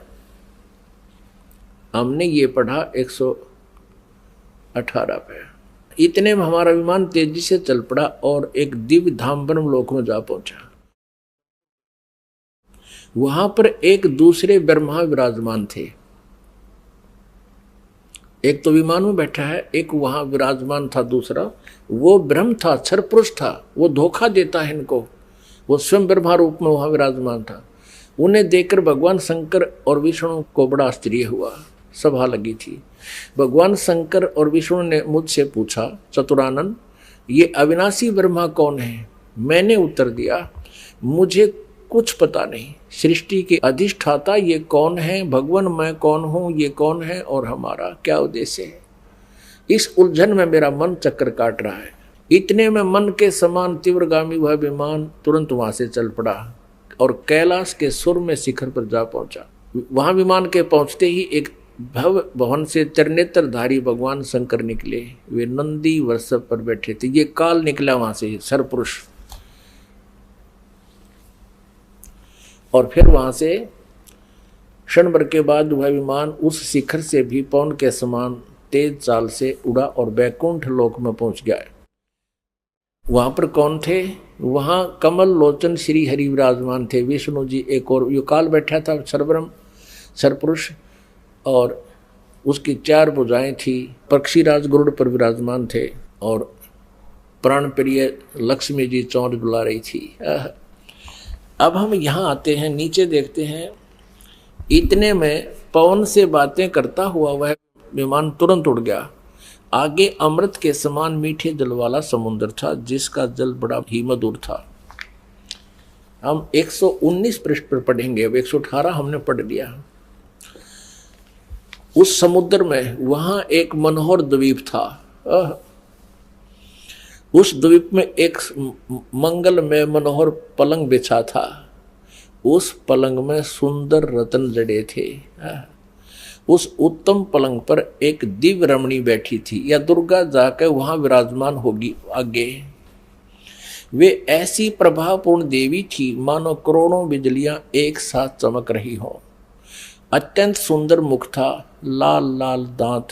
हमने ये पढ़ा 118 पे। इतने में हमारा विमान तेजी से चल पड़ा और एक दिव्य धाम ब्रह्म लोक में जा पहुंचा। वहां पर एक दूसरे ब्रह्मा विराजमान थे। एक तो विमान में बैठा है, एक वहां विराजमान था दूसरा, वो ब्रह्म था, सरपुरुष था। वो धोखा देता है इनको, वो स्वयं ब्रह्मा रूप में वहां विराजमान था। उन्हें देखकर भगवान शंकर और विष्णु को बड़ा आश्चर्य हुआ। सभा लगी थी। भगवान शंकर और विष्णु ने मुझसे पूछा, चतुरानन ये अविनाशी ब्रह्मा कौन है? मैंने उत्तर दिया, मुझे कुछ पता नहीं। सृष्टि के अधिष्ठाता ये कौन है? भगवान मैं कौन हूँ? ये कौन है? और हमारा क्या उद्देश्य है? इस उलझन में मेरा मन चक्कर काट रहा है। इतने में मन के समान तीव्रगामी वह विमान तुरंत वहां से चल पड़ा और कैलाश के सुर में शिखर पर जा पहुंचा। वहां विमान के पहुंचते ही एक भव भवन से त्रिनेत्रधारी भगवान शंकर निकले। वे नंदी वृषभ पर बैठे थे। ये काल निकला वहां से, सरपुरुष। और फिर वहां से क्षण भर के बाद वह विमान उस शिखर से भी पवन के समान तेज चाल से उड़ा और बैकुंठ लोक में पहुंच गया। वहां पर कौन थे? वहां कमल लोचन श्री हरि विराजमान थे। विष्णु जी एक और यो काल बैठा था, सरब्रह्म सरपुरुष, और उसकी 4 भुजाएं थी। पक्षीराज गरुड़ पर विराजमान थे और प्राण प्रिय लक्ष्मी जी चौंध बुला रही थी। अब हम यहाँ आते हैं, नीचे देखते हैं। इतने में पवन से बातें करता हुआ वह विमान तुरंत उड़ गया। आगे अमृत के समान मीठे जल वाला समुद्र था, जिसका जल बड़ा ही मधुर था। हम 119 पृष्ठ पर पढ़ेंगे, अब 118 हमने पढ़ लिया। उस समुद्र में वहां एक मनोहर द्वीप था। उस द्वीप में एक मंगल में मनोहर पलंग बिछा था। उस पलंग में सुंदर रत्न जड़े थे। उस उत्तम पलंग पर एक दिव्य रमणी बैठी थी, या दुर्गा जाकर वहां विराजमान होगी आगे। वे ऐसी प्रभावपूर्ण देवी थी मानो करोड़ों बिजलियां एक साथ चमक रही हो। अत्यंत सुंदर मुख था, लाल लाल दांत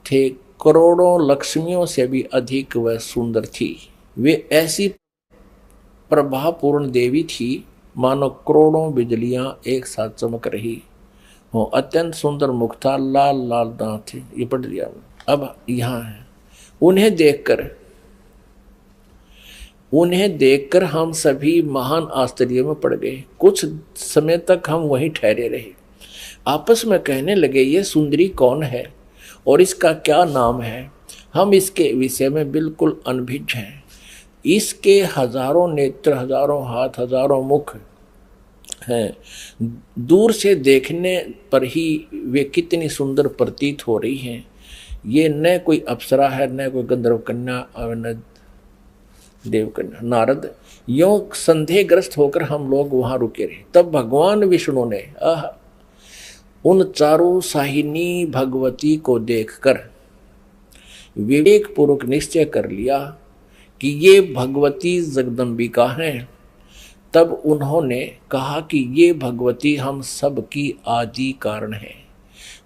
थे, करोड़ों लक्ष्मियों से भी अधिक वह सुंदर थी। वे ऐसी प्रभावपूर्ण देवी थी मानो करोड़ों बिजलियां एक साथ चमक रही हो। अत्यंत सुंदर मुख था, लाल लाल दांत थे। ये पढ़ लिया। अब यहाँ है, उन्हें देखकर हम सभी महान आश्चर्य में पड़ गए। कुछ समय तक हम वहीं ठहरे रहे। आपस में कहने लगे, ये सुंदरी कौन है और इसका क्या नाम है? हम इसके विषय में बिल्कुल अनभिज्ञ हैं। इसके हजारों नेत्र, हजारों हाथ, हजारों मुख हैं। दूर से देखने पर ही वे कितनी सुंदर प्रतीत हो रही हैं। ये न कोई अप्सरा है, न कोई गंधर्व कन्या और न देव कन्या। नारद, यों संदेहग्रस्त होकर हम लोग वहां रुके रहे। तब भगवान विष्णु ने उन चारों साहिनी भगवती को देखकर विवेक पूर्वक निश्चय कर लिया कि ये भगवती जगदम्बिका हैं। तब उन्होंने कहा कि ये भगवती हम सब की आदि कारण है।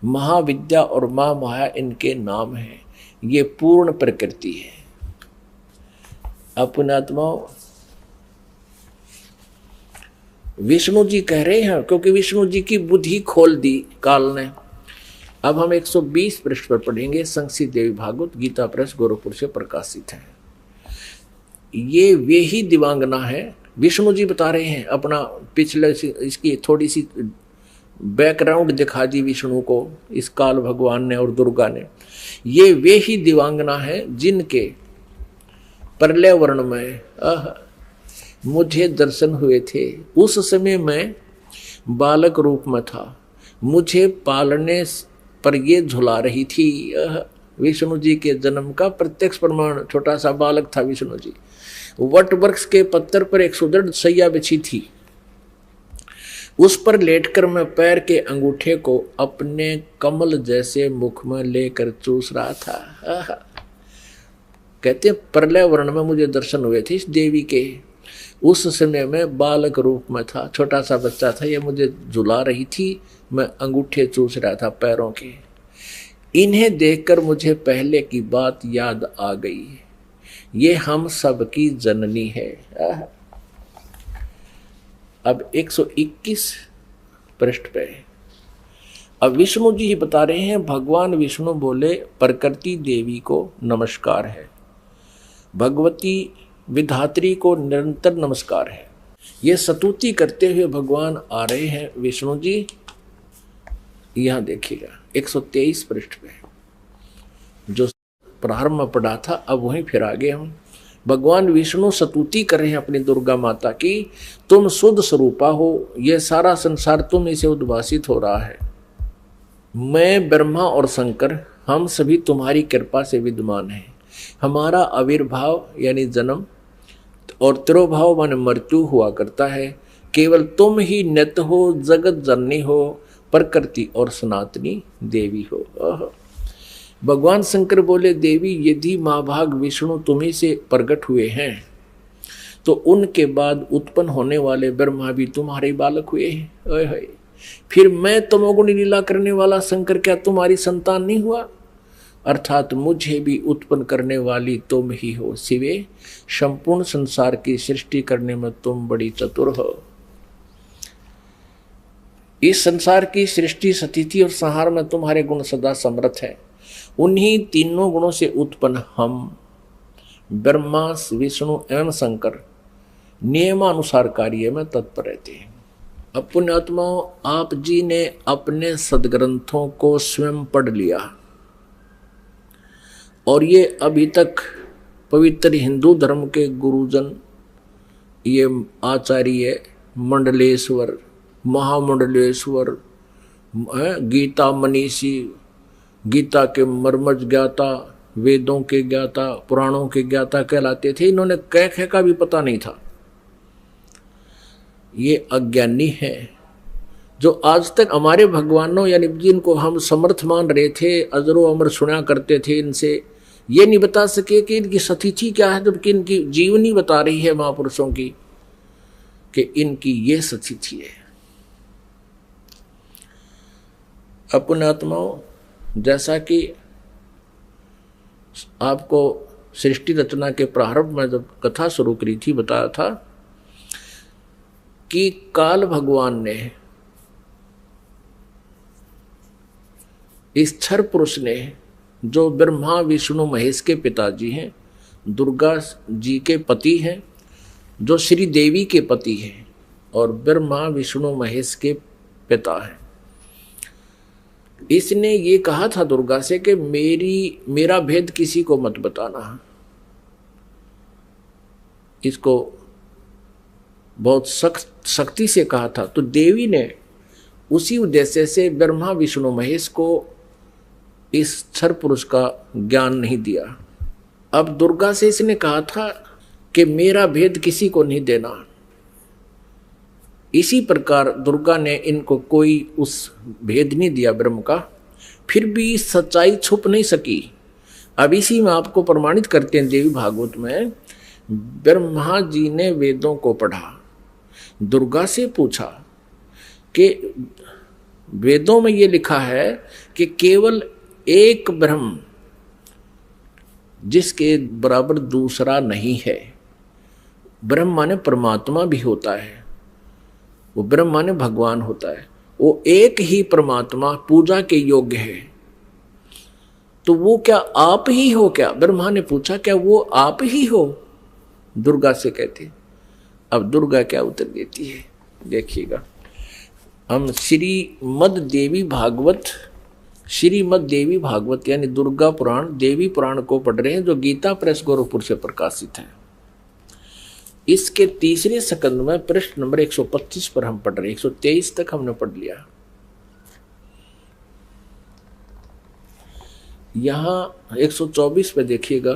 महाविद्या और मां माया इनके नाम हैं। ये पूर्ण प्रकृति है। अपने आत्माओं, विष्णु जी कह रहे हैं, क्योंकि विष्णु जी की बुद्धि खोल दी काल ने। अब हम 120 पृष्ठ पर पढ़ेंगे। संक्षिप्त देवी भागवत गीता प्रेस गोरखपुर से प्रकाशित है। ये वे ही दिवांगना है। विष्णु जी बता रहे हैं अपना पिछले, इसकी थोड़ी सी बैकग्राउंड दिखा दी विष्णु को, इस काल भगवान ने और दुर्गा ने। ये वे ही दिवांगना है जिनके प्रलय वर्ण में मुझे दर्शन हुए थे। उस समय मैं बालक रूप में था। मुझे पालने पर ये झुला रही थी। विष्णु जी के जन्म का प्रत्यक्ष प्रमाण। छोटा सा बालक था विष्णु जी। वट वृक्ष के पत्थर पर एक सुदृढ़ सैया बिछी थी। उस पर लेटकर मैं पैर के अंगूठे को अपने कमल जैसे मुख में लेकर चूस रहा था। कहते प्रलय वर्ण में मुझे दर्शन हुए थे इस देवी के। उस समय में बालक रूप में था, छोटा सा बच्चा था। ये मुझे झुला रही थी, मैं अंगूठे चूस रहा था पैरों के। इन्हें देखकर मुझे पहले की बात याद आ गई। ये हम सब की जननी है। अब 121 पृष्ठ पे अब विष्णु जी ही बता रहे हैं। भगवान विष्णु बोले, प्रकृति देवी को नमस्कार है, भगवती विधात्री को निरंतर नमस्कार है। ये स्तुति करते हुए भगवान आ रहे हैं विष्णु जी। यहां देखिएगा 123 पृष्ठ पे जो प्रारंभ में पढ़ा था, अब वहीं फिर आगे हम भगवान विष्णु स्तुति कर रहे हैं अपनी दुर्गा माता की। तुम शुद्ध स्वरूपा हो, यह सारा संसार तुम इसे उद्भासित हो रहा है। मैं ब्रह्मा और शंकर हम सभी तुम्हारी कृपा से विद्यमान हैं। हमारा आविर्भाव यानी जन्म और तिरोभाव माने मृत्यु हुआ करता है। केवल तुम ही नित्य हो, जगत जननी हो, प्रकृति और सनातनी देवी हो। भगवान शंकर बोले, देवी यदि महाभाग विष्णु तुम्ही से प्रकट हुए हैं तो उनके बाद उत्पन्न होने वाले ब्रह्मा भी तुम्हारे बालक हुए हैं। फिर मैं तमोगुणी लीला करने वाला शंकर क्या तुम्हारी संतान नहीं हुआ? अर्थात मुझे भी उत्पन्न करने वाली तुम ही हो। शिवे, संपूर्ण संसार की सृष्टि करने में तुम बड़ी चतुर हो। इस संसार की सृष्टि, स्थिति और संहार में तुम्हारे गुण सदा समर्थ है। उन्हीं तीनों गुणों से उत्पन्न हम ब्रह्मा, विष्णु एवं शंकर नियमानुसार कार्य में तत्पर रहते हैं। अब पुण्यात्माओं, आप जी ने अपने सदग्रंथों को स्वयं पढ़ लिया और ये अभी तक पवित्र हिंदू धर्म के गुरुजन, ये आचार्य मंडलेश्वर, महामंडलेश्वर, गीता मनीषी, गीता के मर्मज ज्ञाता, वेदों के ज्ञाता, पुराणों के ज्ञाता कहलाते थे। इन्होंने कह का भी पता नहीं था। ये अज्ञानी हैं जो आज तक हमारे भगवानों यानी जिनको हम समर्थ मान रहे थे, अजरो अमर सुना करते थे, इनसे ये नहीं बता सके कि इनकी स्थिति क्या है, जबकि इनकी जीवनी बता रही है महापुरुषों की कि इनकी ये स्थिति है। पुण्यात्माओं, जैसा कि आपको सृष्टि रचना के प्रारंभ में जब कथा शुरू करी थी बताया था कि काल भगवान ने, इस क्षर पुरुष ने, जो ब्रह्मा विष्णु महेश के पिताजी हैं, दुर्गा जी के पति हैं, जो श्री देवी के पति हैं और ब्रह्मा विष्णु महेश के पिता हैं, इसने ये कहा था दुर्गा से कि मेरा भेद किसी को मत बताना। इसको बहुत सख्ती से कहा था। तो देवी ने उसी उद्देश्य से ब्रह्मा विष्णु महेश को इस क्षर पुरुष का ज्ञान नहीं दिया। अब दुर्गा से इसने कहा था कि मेरा भेद किसी को नहीं देना। इसी प्रकार दुर्गा ने इनको कोई उस भेद नहीं दिया ब्रह्म का, फिर भी सच्चाई छुप नहीं सकी। अब इसी में आपको प्रमाणित करते हैं देवी भागवत में, ब्रह्मा जी ने वेदों को पढ़ा, दुर्गा से पूछा कि वेदों में ये लिखा है कि केवल एक ब्रह्म जिसके बराबर दूसरा नहीं है। ब्रह्म माने परमात्मा भी होता है, वो ब्रह्म माने भगवान होता है, वो एक ही परमात्मा पूजा के योग्य है। तो वो क्या आप ही हो क्या? ब्रह्मा ने पूछा, क्या वो आप ही हो? दुर्गा से कहते। अब दुर्गा क्या उत्तर देती है देखिएगा। हम श्रीमद देवी भागवत यानी दुर्गा पुराण, देवी पुराण को पढ़ रहे हैं, जो गीता प्रेस गोरखपुर से प्रकाशित है। इसके तीसरे स्कंद में पृष्ठ नंबर 125 पर हम पढ़ रहे हैं। 123 तक हमने पढ़ लिया। यहां 124 पे देखिएगा,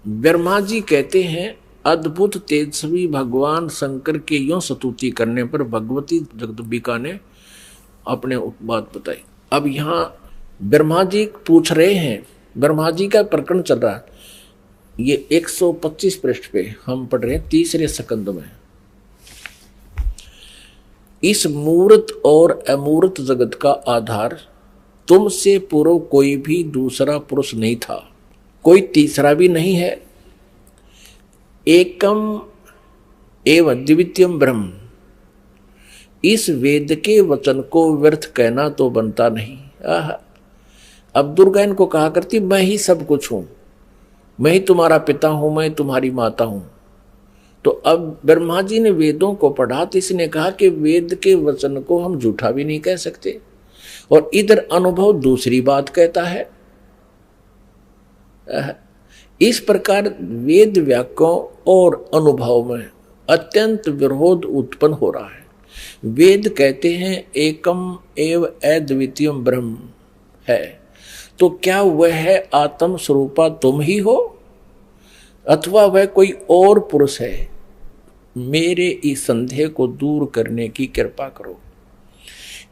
ब्रह्मा जी कहते हैं, अद्भुत तेजस्वी भगवान शंकर के यूं स्तुति करने पर भगवती जगदम्बिका ने अपने बात बताई। अब यहां ब्रह्मा जी पूछ रहे हैं, ब्रह्मा जी का प्रकरण चल रहा है। ये 125 पृष्ठ पे हम पढ़ रहे हैं तीसरे स्कंद में। इस मूर्त और अमूर्त जगत का आधार तुमसे पूर्व कोई भी दूसरा पुरुष नहीं था, कोई तीसरा भी नहीं है। एकम एवं द्वितीयम ब्रह्म, इस वेद के वचन को व्यर्थ कहना तो बनता नहीं। अब दुर्गा इनको कहा करती, मैं ही सब कुछ हूं, मैं ही तुम्हारा पिता हूं, मैं तुम्हारी माता हूं। तो अब ब्रह्मा जी ने वेदों को पढ़ा तो इसने कहा कि वेद के वचन को हम झूठा भी नहीं कह सकते, और इधर अनुभव दूसरी बात कहता है। इस प्रकार वेद वाक्यों और अनुभव में अत्यंत विरोध उत्पन्न हो रहा है। वेद कहते हैं एकम एव अद्वितीयम ब्रह्म है, तो क्या वह है आत्म स्वरूपा तुम ही हो अथवा वह कोई और पुरुष है? मेरे इस संदेह को दूर करने की कृपा करो।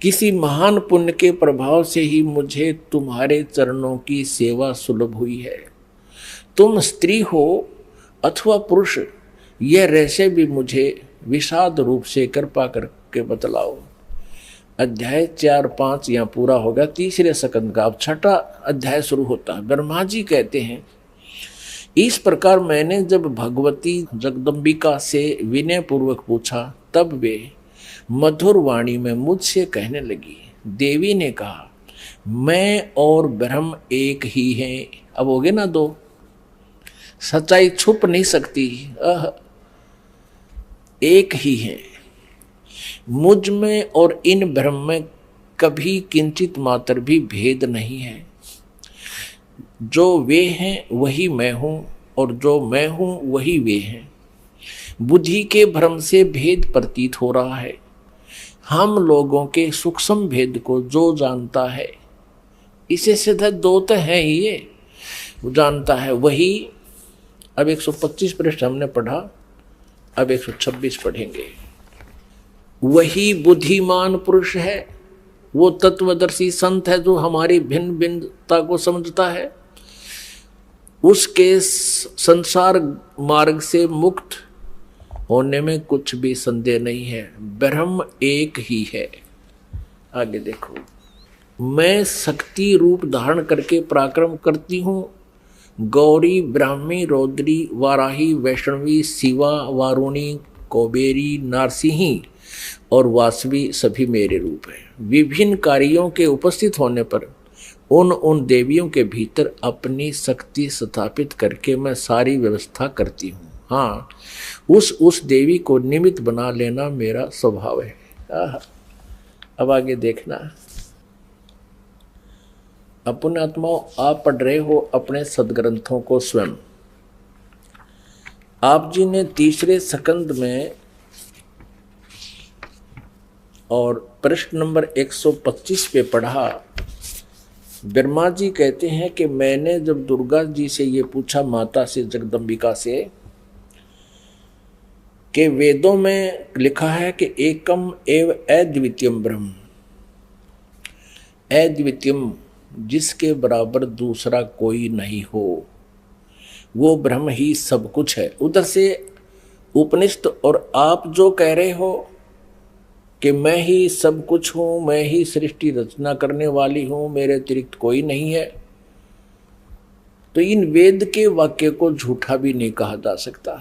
किसी महान पुण्य के प्रभाव से ही मुझे तुम्हारे चरणों की सेवा सुलभ हुई है। तुम स्त्री हो अथवा पुरुष, यह रहस्य भी मुझे विषाद रूप से कृपा करके बतलाओ। अध्याय 4-5 यहाँ पूरा होगा। तीसरे स्कंद का अब छठा अध्याय शुरू होता है। ब्रह्मा जी कहते हैं, इस प्रकार मैंने जब भगवती जगदम्बिका से विनय पूर्वक पूछा, तब वे मधुर वाणी में मुझसे कहने लगी। देवी ने कहा, मैं और ब्रह्म एक ही हैं। अब हो गए ना दो, सच्चाई छुप नहीं सकती, एक ही है। मुझ में और इन ब्रह्म में कभी किंचित मात्र भी भेद नहीं है। जो वे हैं वही मैं हूं, और जो मैं हूं वही वे हैं। बुद्धि के भ्रम से भेद प्रतीत हो रहा है। हम लोगों के सूक्ष्म भेद को जो जानता है, इसे सीधा दो तो है ही, ये जानता है वही। अब 125 पृष्ठ हमने पढ़ा, अब 126 पढ़ेंगे। वही बुद्धिमान पुरुष है, वो तत्वदर्शी संत है जो हमारी भिन्न भिन्नता को समझता है। उसके संसार मार्ग से मुक्त होने में कुछ भी संदेह नहीं है। ब्रह्म एक ही है। आगे देखो, मैं शक्ति रूप धारण करके पराक्रम करती हूँ। गौरी, ब्राह्मी, रौद्री, वाराही, वैष्णवी, शिवा, वारुणी, कौबेरी, नारसिंही और वासवी सभी मेरे रूप हैं। विभिन्न कार्यों के उपस्थित होने पर उन देवियों के भीतर अपनी शक्ति स्थापित करके मैं सारी व्यवस्था करती हूँ। हाँ, उस देवी को निमित्त बना लेना मेरा स्वभाव है। अब आगे देखना। अपने आत्माओं, आप पढ़ रहे हो अपने सदग्रंथों को स्वयं। आप जी ने तीसरे स्कंद में और प्रश्न नंबर 125 पे पढ़ा। ब्रह्मा जी कहते हैं कि मैंने जब दुर्गा जी से ये पूछा, माता से, जगदम्बिका से, कि वेदों में लिखा है कि एकम एव अद्वितीयम ब्रह्म, अद्वितीयम जिसके बराबर दूसरा कोई नहीं हो, वो ब्रह्म ही सब कुछ है। उधर से उपनिषद और आप जो कह रहे हो कि मैं ही सब कुछ हूं, मैं ही सृष्टि रचना करने वाली हूं, मेरे अतिरिक्त कोई नहीं है, तो इन वेद के वाक्य को झूठा भी नहीं कहा जा सकता।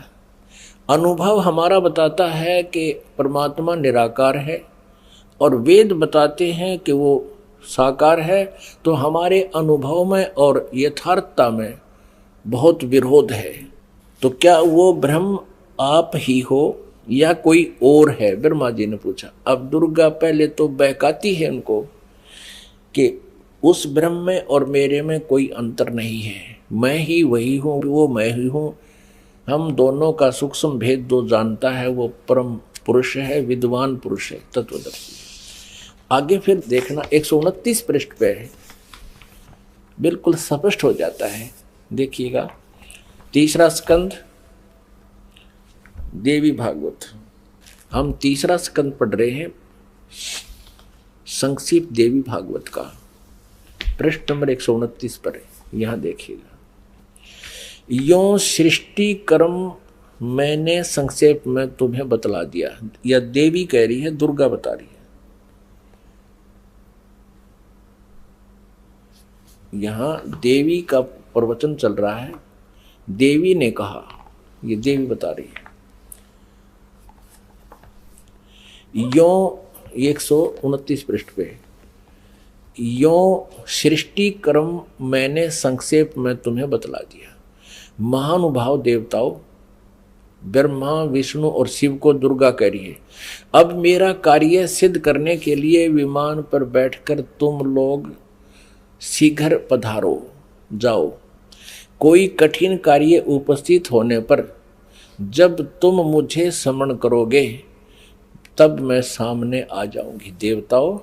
अनुभव हमारा बताता है कि परमात्मा निराकार है और वेद बताते हैं कि वो साकार है, तो हमारे अनुभव में और यथार्थता में बहुत विरोध है। तो क्या वो ब्रह्म आप ही हो या कोई और है? ब्रह्मा जी ने पूछा। अब दुर्गा पहले तो बहकाती है उनको कि उस ब्रह्म में और मेरे में कोई अंतर नहीं है, मैं ही वही हूँ, वो मैं ही हूँ। हम दोनों का सूक्ष्म भेद जो जानता है वो परम पुरुष है, विद्वान पुरुष है, तत्वदर्शी। आगे फिर देखना 129 पृष्ठ पे है, बिल्कुल स्पष्ट हो जाता है। देखिएगा, तीसरा स्कंद देवी भागवत, हम तीसरा स्कंद पढ़ रहे हैं, संक्षिप्त देवी भागवत का पृष्ठ नंबर 129 पर है। यहां देखिएगा, यो सृष्टि कर्म मैंने संक्षेप में तुम्हें बतला दिया। यह देवी कह रही है, दुर्गा बता रही है। यहां देवी का प्रवचन चल रहा है। देवी ने कहा, ये देवी बता रही है। यो 129 पृष्ठ पे, यो सृष्टि कर्म मैंने संक्षेप में तुम्हें बतला दिया। महानुभाव देवताओं ब्रह्मा विष्णु और शिव को दुर्गा कह रही है, अब मेरा कार्य सिद्ध करने के लिए विमान पर बैठकर तुम लोग शीघ्र पधारो जाओ। कोई कठिन कार्य उपस्थित होने पर जब तुम मुझे समन करोगे तब मैं सामने आ जाऊंगी। देवताओं,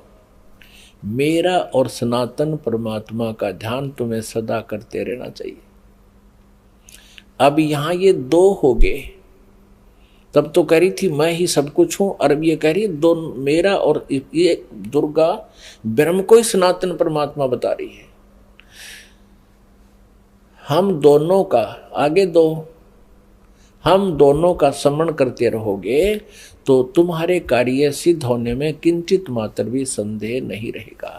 मेरा और सनातन परमात्मा का ध्यान तुम्हें सदा करते रहना चाहिए। अब यहां ये दो हो गए, तब तो कह रही थी मैं ही सब कुछ हूं, और अब ये कह रही है दो, मेरा और ये दुर्गा ब्रह्म को ही सनातन परमात्मा बता रही है। हम दोनों का आगे दो, हम दोनों का समन करते रहोगे तो तुम्हारे कार्य सिद्ध होने में किंचित मात्र भी संदेह नहीं रहेगा।